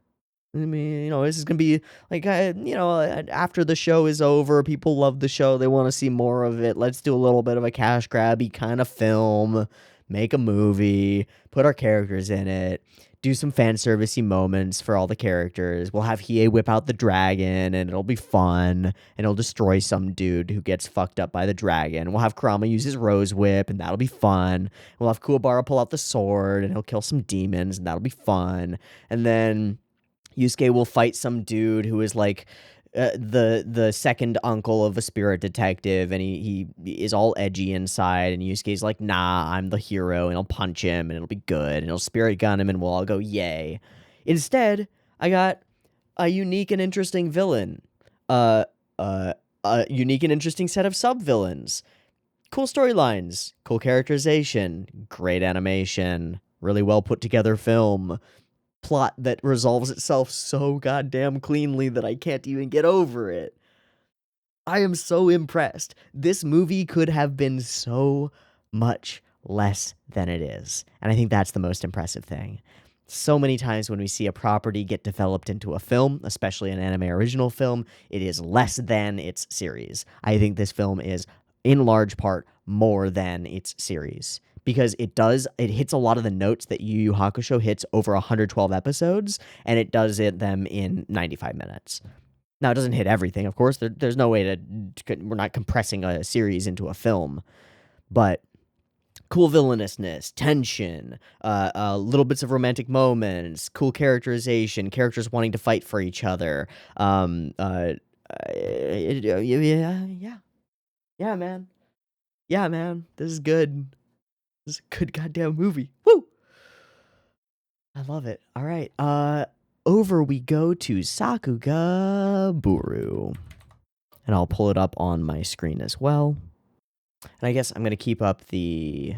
[SPEAKER 1] I mean, this is gonna be like, after the show is over, people love the show, they want to see more of it. Let's do a little bit of a cash grabby kind of film, make a movie, put our characters in it, do some fan servicey moments for all the characters. We'll have Hiei whip out the dragon, and it'll be fun, and it'll destroy some dude who gets fucked up by the dragon. We'll have Kurama use his rose whip, and that'll be fun. We'll have Kuwabara pull out the sword, and he'll kill some demons, and that'll be fun. And then Yusuke will fight some dude who is like the second uncle of a spirit detective, and he is all edgy inside, and Yusuke's like, nah, I'm the hero, and he'll punch him, and it'll be good, and he'll spirit gun him, and we'll all go, yay. Instead, I got a unique and interesting villain, a unique and interesting set of sub-villains, cool storylines, cool characterization, great animation, really well put together film, plot that resolves itself so goddamn cleanly that I can't even get over it. I am so impressed. This movie could have been so much less than it is. And I think that's the most impressive thing. So many times when we see a property get developed into a film, especially an anime original film, it is less than its series. I think this film is, in large part, more than its series. Because it hits a lot of the notes that Yu Yu Hakusho hits over 112 episodes, and it does them in 95 minutes. Now, it doesn't hit everything, of course. There's no way we're not compressing a series into a film. But cool villainousness, tension, little bits of romantic moments, cool characterization, characters wanting to fight for each other. Yeah, man. Yeah, man. This is good. This is a good goddamn movie. Woo! I love it. All right. Over we go to Sakuga Buru. And I'll pull it up on my screen as well. And I guess I'm going to keep up the...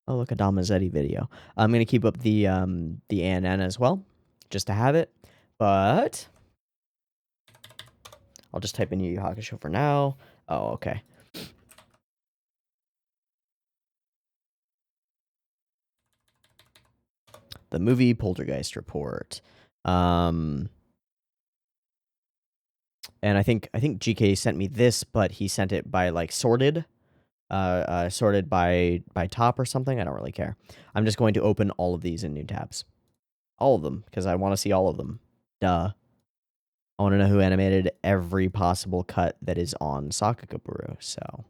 [SPEAKER 1] Oh, look, a Damazetti video. I'm going to keep up the ANN as well, just to have it. But I'll just type in Yu Yu Hakusho for now. Oh, okay. The movie Poltergeist report. And I think GK sent me this, but he sent it by like sorted by top or something. I don't really care. I'm just going to open all of these in new tabs. All of them, because I want to see all of them. Duh. I want to know who animated every possible cut that is on Sakugaburu. So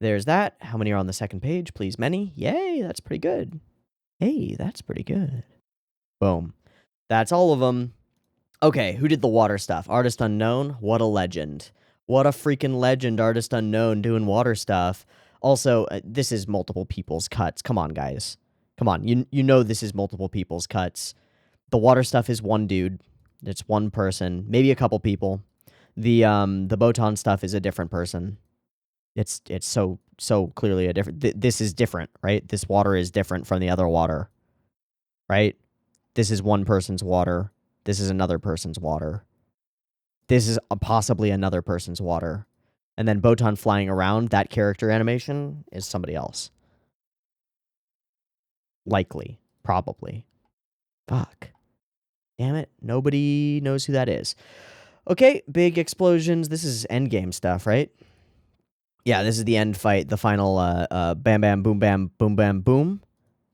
[SPEAKER 1] there's that. How many are on the second page? Please, many. Yay, that's pretty good. Hey, that's pretty good. Boom. That's all of them. Okay, who did the water stuff? Artist unknown? What a legend. What a freaking legend, artist unknown doing water stuff. Also, this is multiple people's cuts. Come on, guys. Come on, you know this is multiple people's cuts. The water stuff is one dude. It's one person, maybe a couple people. The Botan stuff is a different person. It's so clearly a different. This is different, right? This water is different from the other water, right? This is one person's water. This is another person's water. This is possibly another person's water. And then Botan flying around, that character animation is somebody else. Likely. Probably. Fuck. Damn it. Nobody knows who that is. Okay, big explosions. This is endgame stuff, right? Yeah, this is the end fight, the final bam bam boom bam boom bam boom.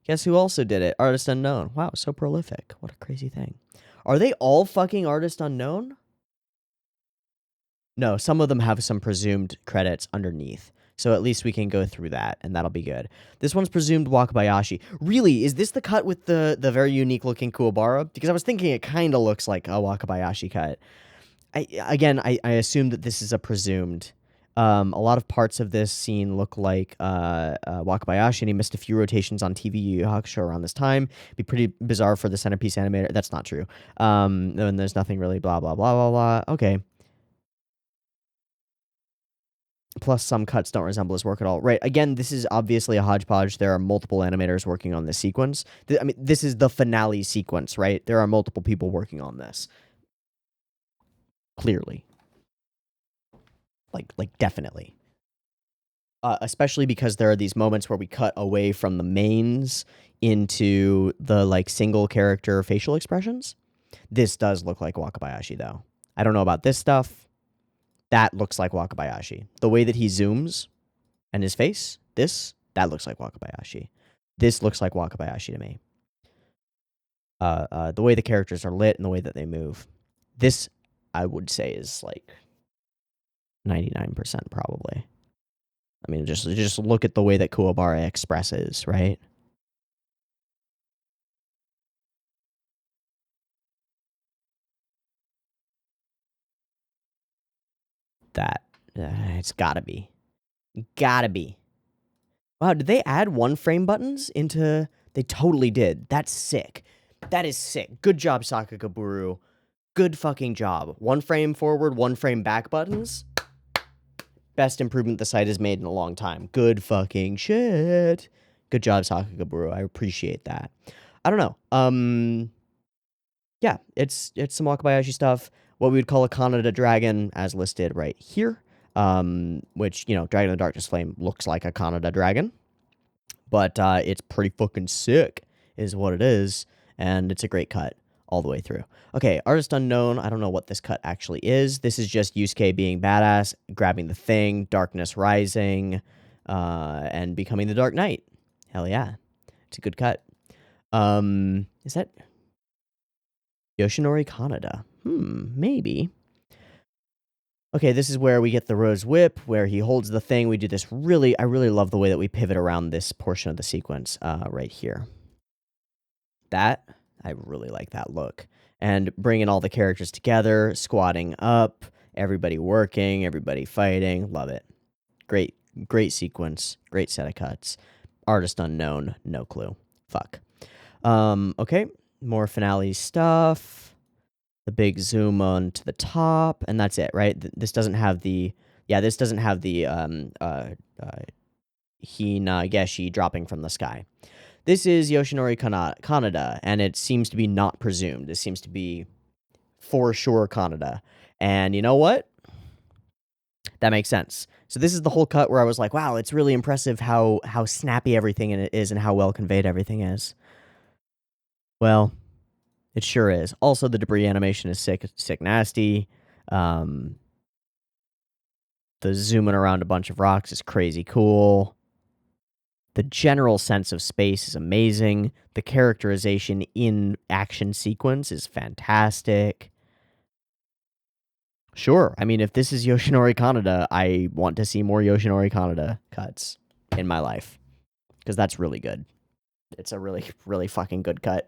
[SPEAKER 1] Guess who also did it? Artist Unknown. Wow, so prolific. What a crazy thing. Are they all fucking Artist Unknown? No, some of them have some presumed credits underneath. So at least we can go through that, and that'll be good. This one's presumed Wakabayashi. Really, is this the cut with the very unique-looking Kuwabara? Because I was thinking it kind of looks like a Wakabayashi cut. I assume that this is a presumed. A lot of parts of this scene look like Wakabayashi, and he missed a few rotations on TV Yu Hakusho around this time. Be pretty bizarre for the centerpiece animator. That's not true. And there's nothing really blah, blah, blah, blah, blah. Okay. Plus, some cuts don't resemble his work at all. Right. Again, this is obviously a hodgepodge. There are multiple animators working on this sequence. I mean, this is the finale sequence, right? There are multiple people working on this. Clearly. Like definitely. Especially because there are these moments where we cut away from the mains into the, like, single character facial expressions. This does look like Wakabayashi, though. I don't know about this stuff. That looks like Wakabayashi. The way that he zooms and his face, that looks like Wakabayashi. This looks like Wakabayashi to me. The way the characters are lit and the way that they move. This, I would say, is like 99% probably. I mean, just look at the way that Kuwabara expresses, right? That, it's gotta be. Gotta be. Wow, did they add one frame buttons into... They totally did. That's sick. That is sick. Good job, Sakagaburu. Good fucking job. One frame forward, one frame back buttons. Best improvement the site has made in a long time. Good fucking shit. Good job, Sakagaburu. I appreciate that. I don't know. Yeah, it's some Wakabayashi stuff. What we would call a Kanada dragon, as listed right here. Which, you know, Dragon of the Darkness Flame looks like a Kanada dragon. But it's pretty fucking sick, is what it is. And it's a great cut all the way through. Okay, Artist Unknown. I don't know what this cut actually is. This is just Yusuke being badass, grabbing the thing, Darkness Rising, and becoming the Dark Knight. Hell yeah. It's a good cut. Is that Yoshinori Kaneda? Maybe. Okay, this is where we get the Rose Whip, where he holds the thing. We do this I really love the way that we pivot around this portion of the sequence right here. I really like that look. And bringing all the characters together, squatting up, everybody working, everybody fighting. Love it. Great sequence. Great set of cuts. Artist Unknown, no clue. Fuck. Okay, more finale stuff. The big zoom on to the top, and that's it, right? This doesn't have the Hina Geshi dropping from the sky. This is Yoshinori Kaneda, and it seems to be not presumed. This seems to be for sure Kaneda. And you know what? That makes sense. So this is the whole cut where I was like, wow, it's really impressive how snappy everything in it is and how well conveyed everything is. Well, it sure is. Also, the debris animation is sick nasty. The zooming around a bunch of rocks is crazy cool. The general sense of space is amazing. The characterization in action sequence is fantastic. Sure, I mean, if this is Yoshinori Kaneda, I want to see more Yoshinori Kaneda cuts in my life. Because that's really good. It's a really, really fucking good cut.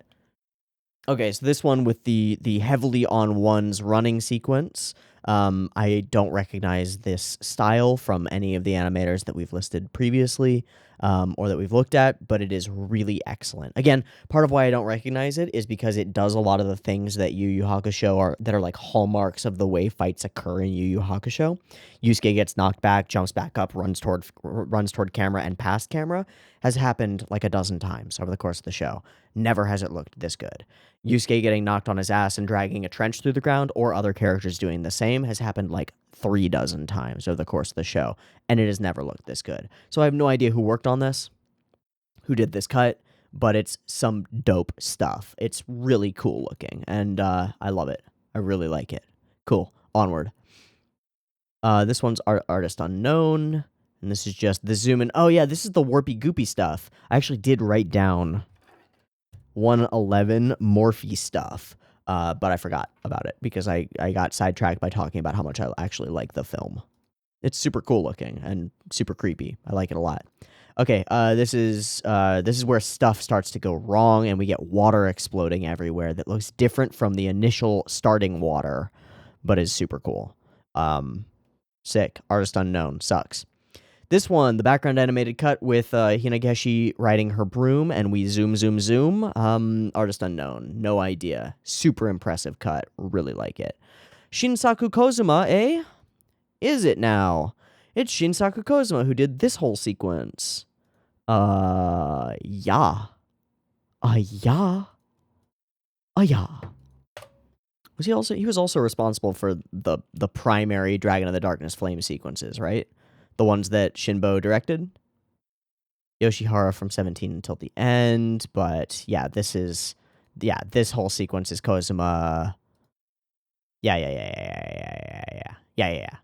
[SPEAKER 1] Okay, so this one with the heavily on ones running sequence. I don't recognize this style from any of the animators that we've listed previously. or that we've looked at, but it is really excellent. Again, part of why I don't recognize it is because it does a lot of the things that Yu Yu Hakusho are that are like hallmarks of the way fights occur in Yu Yu Hakusho. Yusuke gets knocked back, jumps back up, runs toward camera and past camera. Has happened like a dozen times over the course of the show. Never has it looked this good. Yusuke getting knocked on his ass and dragging a trench through the ground, or other characters doing the same, has happened like 3 dozen times over the course of the show, and it has never looked this good. So I have no idea who worked on this, who did this cut, but it's some dope stuff. It's really cool looking, and I love it. I really like it. Cool. Onward. This one's artist unknown, and this is just the zoom in. Oh yeah, this is the warpy goopy stuff. I actually did write down 111 Morphe stuff, but I forgot about it because I got sidetracked by talking about how much I actually like the film. It's super cool looking and super creepy. I like it a lot. Okay, this is where stuff starts to go wrong, and we get water exploding everywhere that looks different from the initial starting water, but is super cool. Sick. Artist unknown. Sucks. This one, the background animated cut with Hinageshi riding her broom, and we zoom. Artist unknown. No idea. Super impressive cut. Really like it. Shinsaku Kozuma, eh? Is it now? It's Shinsaku Kozuma who did this whole sequence. Yeah. Yeah. Yeah. He was also responsible for the primary Dragon of the Darkness Flame sequences, right? The ones that Shinbo directed. Yoshihara from 17 until the end, but yeah, this whole sequence is Kozuma. Yeah.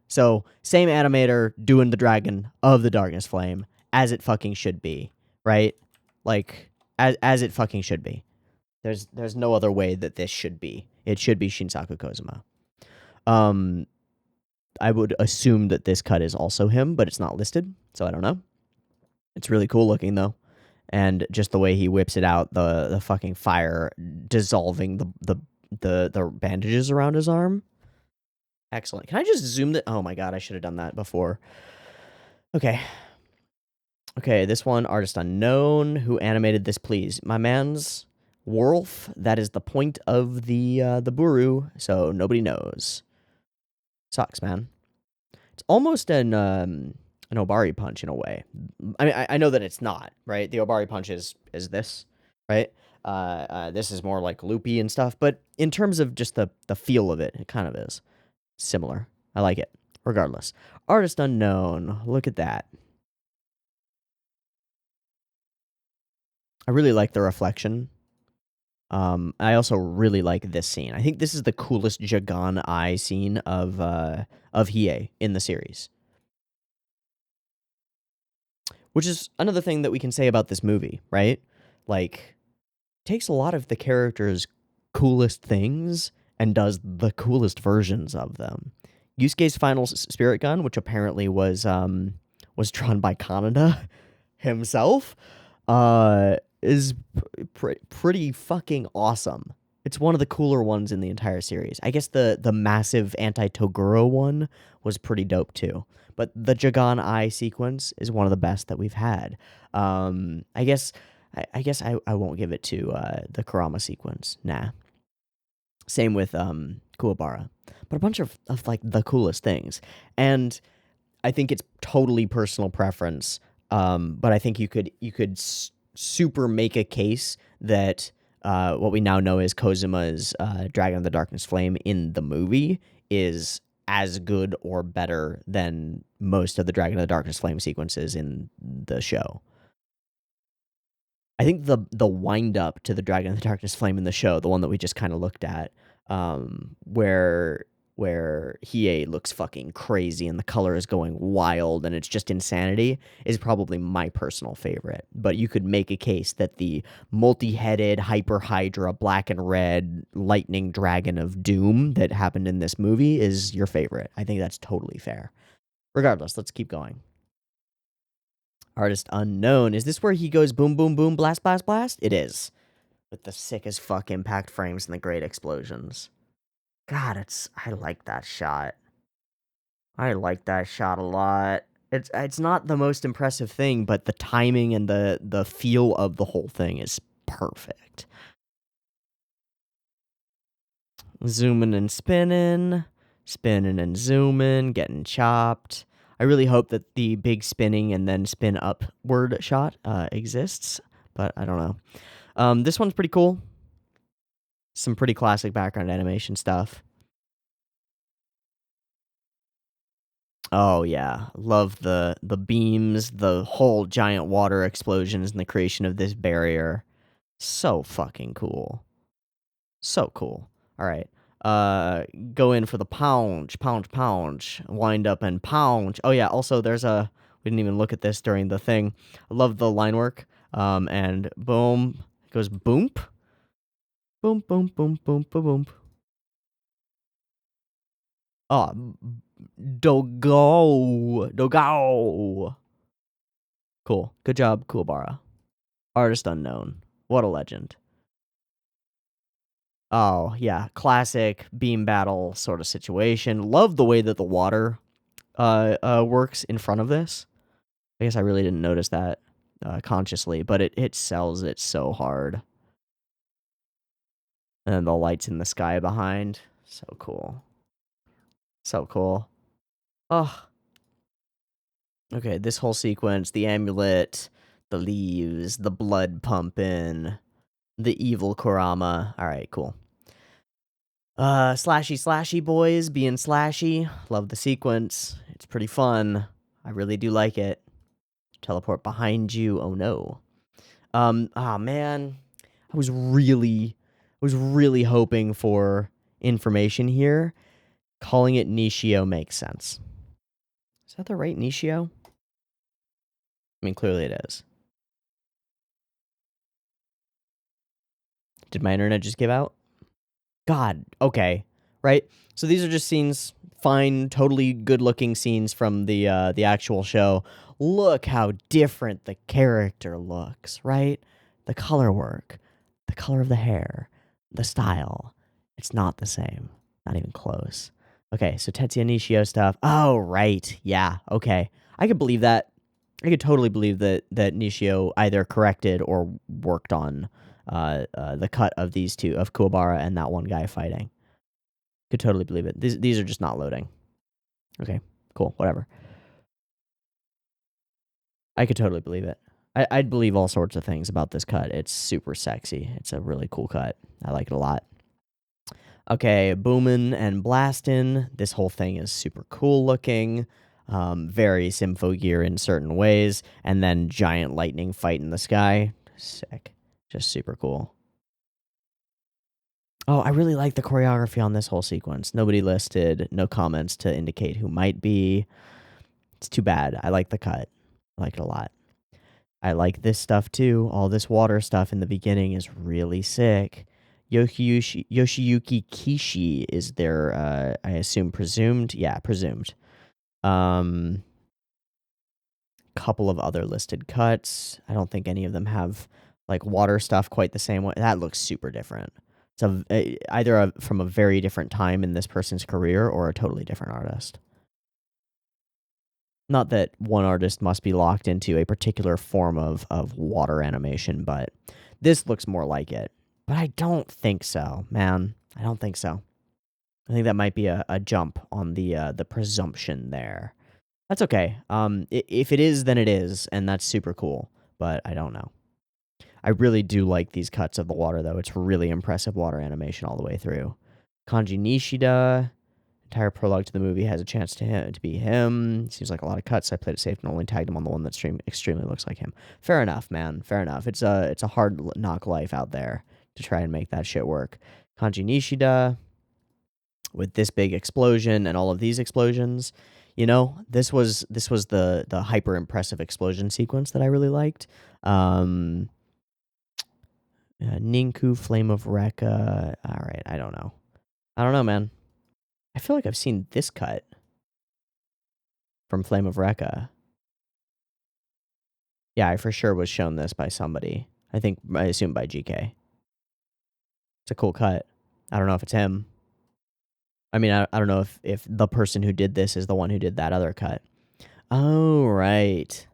[SPEAKER 1] So, same animator doing the Dragon of the Darkness Flame as it fucking should be, right? Like, as it fucking should be. There's no other way that this should be. It should be Shinsaku Kozuma. I would assume that this cut is also him, but it's not listed, so I don't know. It's really cool looking, though. And just the way he whips it out, the fucking fire dissolving the bandages around his arm. Excellent. Can I just zoom that? Oh my god, I should have done that before. Okay, this one, artist unknown. Who animated this, please? My man's Worf. That is the point of the Buru, so nobody knows. Sucks, man. It's almost an Obari punch in a way. I mean, I know that it's not, right? The Obari punch is this, right? This is more like loopy and stuff, but in terms of just the feel of it, it kind of is similar. I like it. Regardless. Artist unknown. Look at that. I really like the reflection. I also really like this scene. I think this is the coolest Jagan Eye scene of Hiei in the series. Which is another thing that we can say about this movie, right? Like, takes a lot of the characters' coolest things and does the coolest versions of them. Yusuke's final spirit gun, which apparently was drawn by Kaneda himself, is pretty fucking awesome. It's one of the cooler ones in the entire series. I guess the massive anti-Toguro one was pretty dope too. But the Jagan Eye sequence is one of the best that we've had. I guess I won't give it to the Kurama sequence. Nah. Same with Kuwabara. But a bunch of like the coolest things. And I think it's totally personal preference. But I think you could super make a case that what we now know as Kozuma's Dragon of the Darkness Flame in the movie is as good or better than most of the Dragon of the Darkness Flame sequences in the show. I think the wind up to the Dragon of the Darkness Flame in the show, the one that we just kind of looked at, where Hiei looks fucking crazy and the color is going wild and it's just insanity, is probably my personal favorite. But you could make a case that the multi-headed Hyper Hydra black and red lightning dragon of doom that happened in this movie is your favorite. I think that's totally fair. Regardless, let's keep going. Artist unknown. Is this where he goes boom, boom, boom, blast, blast, blast? It is. With the sick as fuck impact frames and the great explosions. God, I like that shot. I like that shot a lot. It's not the most impressive thing, but the timing and the feel of the whole thing is perfect. Zooming and spinning, spinning and zooming, getting chopped. I really hope that the big spinning and then spin upward shot exists, but I don't know. This one's pretty cool. Some pretty classic background animation stuff. Oh yeah, love the beams, the whole giant water explosions, and the creation of this barrier. So fucking cool. So cool. All right. Go in for the pounce, pounce, pounce. Wind up and pounce. Oh yeah. Also, we didn't even look at this during the thing. I love the line work. And boom, it goes boom, boom, boom, boom, boom, boom, boom. Oh, dogo. Cool. Good job, Kuwabara. Artist unknown. What a legend. Oh, yeah. Classic beam battle sort of situation. Love the way that the water works in front of this. I guess I really didn't notice that consciously, but it sells it so hard. And then the lights in the sky behind. So cool. So cool. Oh. Okay, this whole sequence, the amulet, the leaves, the blood pumping, the evil Kurama. All right, cool. Slashy boys being slashy. Love the sequence. It's pretty fun. I really do like it. Teleport behind you. Oh no. Man. I was really hoping for information here. Calling it Nishio makes sense. Is that the right Nishio? I mean, clearly it is. Did my internet just give out? God, okay. Right? So these are just scenes, fine, totally good-looking scenes from the actual show. Look how different the character looks, right? The color work, the color of the hair, the style. It's not the same. Not even close. Okay, so Tetsuya Nishio stuff. Oh, right. Yeah, okay. I could believe that. I could totally believe that Nishio either corrected or worked on the cut of these two, of Kuwabara and that one guy fighting. Could totally believe it. These are just not loading. Okay, cool, whatever. I could totally believe it. I'd believe all sorts of things about this cut. It's super sexy. It's a really cool cut. I like it a lot. Okay, boomin' and blastin'. This whole thing is super cool looking. Very Symphogear in certain ways. And then giant lightning fight in the sky. Sick. Just super cool. Oh, I really like the choreography on this whole sequence. Nobody listed, no comments to indicate who might be. It's too bad. I like the cut. I like it a lot. I like this stuff too. All this water stuff in the beginning is really sick. Yoshiyuki Kishi is their, I assume, presumed? Yeah, presumed. Couple of other listed cuts. I don't think any of them have, like, water stuff quite the same way. That looks super different. It's either from a very different time in this person's career or a totally different artist. Not that one artist must be locked into a particular form of water animation, but this looks more like it. But I don't think so, man. I don't think so. I think that might be a jump on the presumption there. That's okay. If it is, then it is, and that's super cool. But I don't know. I really do like these cuts of the water, though. It's really impressive water animation all the way through. Kanji Nishida, entire prologue to the movie has a chance to be him. Seems like a lot of cuts. I played it safe and only tagged him on the one that extremely looks like him. Fair enough, man. Fair enough. It's a hard knock life out there to try and make that shit work. Kanji Nishida with this big explosion and all of these explosions. You know, this was the hyper impressive explosion sequence that I really liked. Ninku, Flame of Rekka. All right, I don't know. I don't know, man. I feel like I've seen this cut from Flame of Rekka. Yeah, I for sure was shown this by somebody. I assume by GK. It's a cool cut. I don't know if it's him. I mean, I don't know if the person who did this is the one who did that other cut. Oh, right.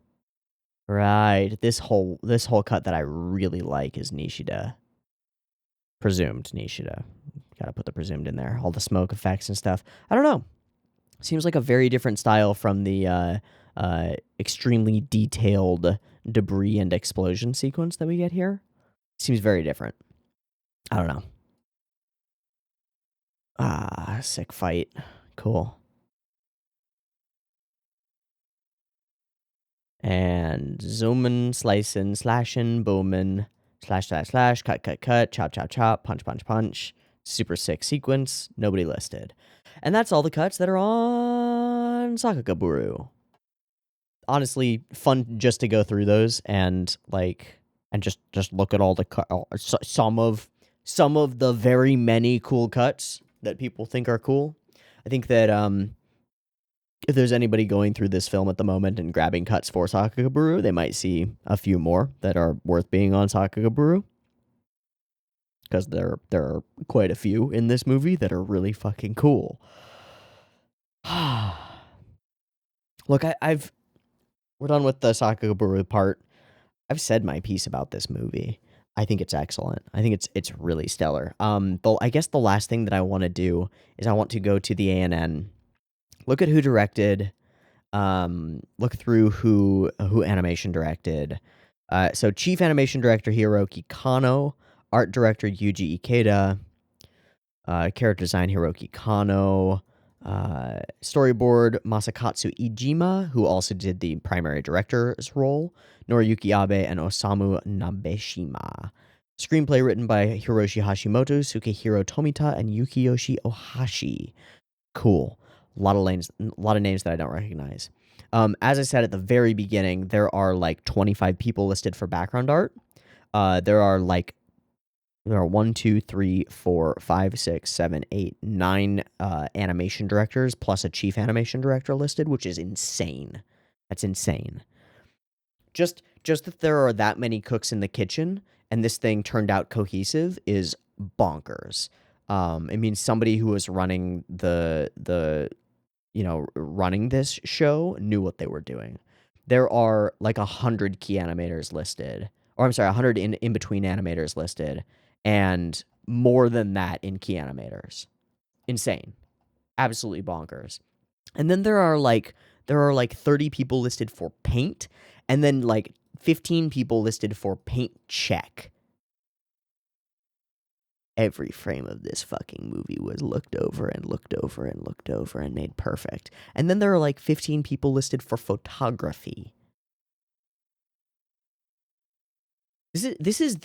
[SPEAKER 1] Right. This whole cut that I really like is Nishida. Presumed Nishida. Gotta put the presumed in there. All the smoke effects and stuff. I don't know. Seems like a very different style from the extremely detailed debris and explosion sequence that we get here. Seems very different. I don't know. Ah, sick fight. Cool. And zoomin', slicing, slashing, booming, slash, slash, slash, cut, cut, cut, chop, chop, chop, punch, punch, punch. Super sick sequence. Nobody listed. And that's all the cuts that are on Sakagaburu. Honestly, fun just to go through those and just look at all the some of the very many cool cuts that people think are cool. I think that if there's anybody going through this film at the moment and grabbing cuts for Sakagaburu, they might see a few more that are worth being on Sakagaburu. Because there are quite a few in this movie that are really fucking cool. Look, we're done with the Sakagaburu part. I've said my piece about this movie. I think it's excellent. I think it's really stellar. I guess the last thing that I want to do is I want to go to the ANN, look at who directed, look through who animation directed. So chief animation director Hiroki Kano, art director Yuji Ikeda, character design Hiroki Kano, storyboard Masakatsu Ijima, who also did the primary director's role, Noriyuki Abe, and Osamu Nabeshima. Screenplay written by Hiroshi Hashimoto, Sukehiro Tomita, and Yukiyoshi Ohashi. Cool. A lot of names that I don't recognize. As I said at the very beginning, there are like 25 people listed for background art. There are 1, 2, 3, 4, 5, 6, 7, 8, 9 animation directors plus a chief animation director listed, which is insane. That's insane. Just that there are that many cooks in the kitchen and this thing turned out cohesive is bonkers. It means somebody who was running running this show knew what they were doing. There are like 100 key animators listed, or I'm sorry, 100 in between animators listed, and more than that in key animators. Insane. Absolutely bonkers. And then there are like 30 people listed for paint, and then like 15 people listed for paint check. Every frame of this fucking movie was looked over and looked over and looked over and made perfect. And then there are like 15 people listed for photography. This is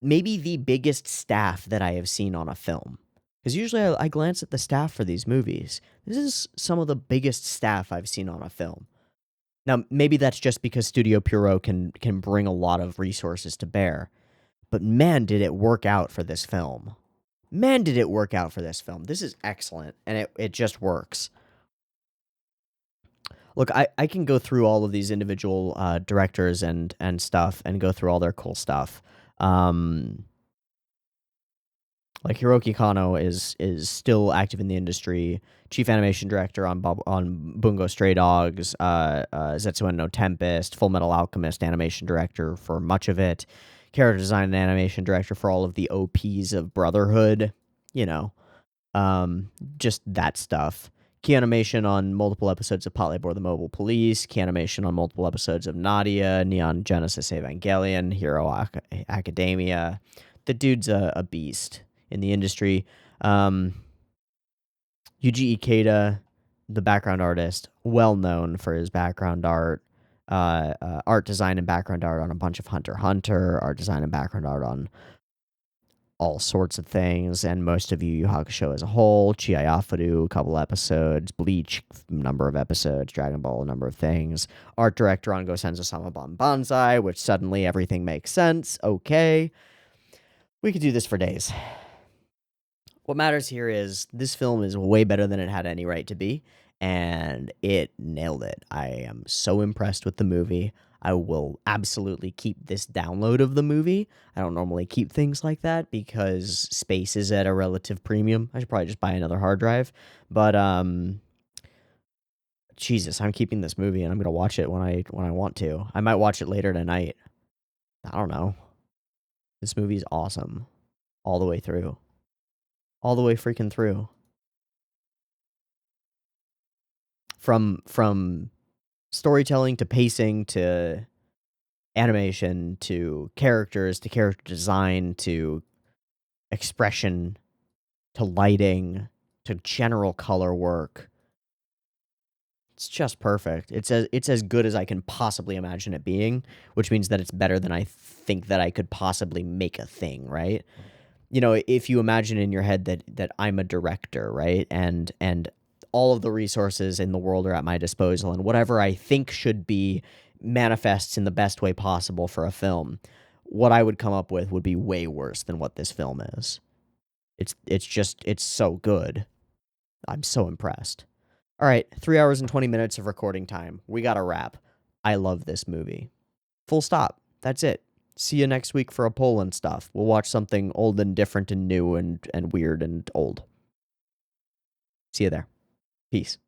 [SPEAKER 1] maybe the biggest staff that I have seen on a film. Because usually I glance at the staff for these movies. This is some of the biggest staff I've seen on a film. Now, maybe that's just because Studio Pierrot can bring a lot of resources to bear. But man, did it work out for this film. Man, did it work out for this film. This is excellent, and it just works. Look, I can go through all of these individual directors and stuff and go through all their cool stuff. Like Hiroki Kano is still active in the industry. Chief animation director on Bungo Stray Dogs, Zetsuan no Tempest, Full Metal Alchemist animation director for much of it. Character design and animation director for all of the OPs of Brotherhood. Just that stuff. Key animation on multiple episodes of Patlabor the Mobile Police. Key animation on multiple episodes of Nadia, Neon Genesis Evangelion, Hero Academia. The dude's a beast in the industry. Yuji Ikeda, the background artist, well known for his background art, art design and background art on a bunch of Hunter x Hunter, art design and background art on all sorts of things, and most of Yu Yu Hakusho as a whole, Chiayafaru, a couple episodes, Bleach, number of episodes, Dragon Ball, a number of things, art director on Gosenzo Sama Banzai, which suddenly everything makes sense, okay. We could do this for days. What matters here is this film is way better than it had any right to be, and it nailed it. I am so impressed with the movie. I will absolutely keep this download of the movie. I don't normally keep things like that because space is at a relative premium. I should probably just buy another hard drive. But Jesus, I'm keeping this movie and I'm gonna watch it when I want to. I might watch it later tonight. I don't know. This movie's awesome. All the way through. All the way freaking through. From storytelling to pacing to animation to character design to expression to lighting to general color work. It's just perfect. It's as good as I can possibly imagine it being, which means that it's better than I think that I could possibly make a thing, right? You know, if you imagine in your head that I'm a director, right? And all of the resources in the world are at my disposal, and whatever I think should be manifests in the best way possible for a film, what I would come up with would be way worse than what this film is. It's so good. I'm so impressed. All right, 3 hours and 20 minutes of recording time. We got a wrap. I love this movie. Full stop. That's it. See you next week for a poll and stuff. We'll watch something old and different and new and weird and old. See you there. Peace.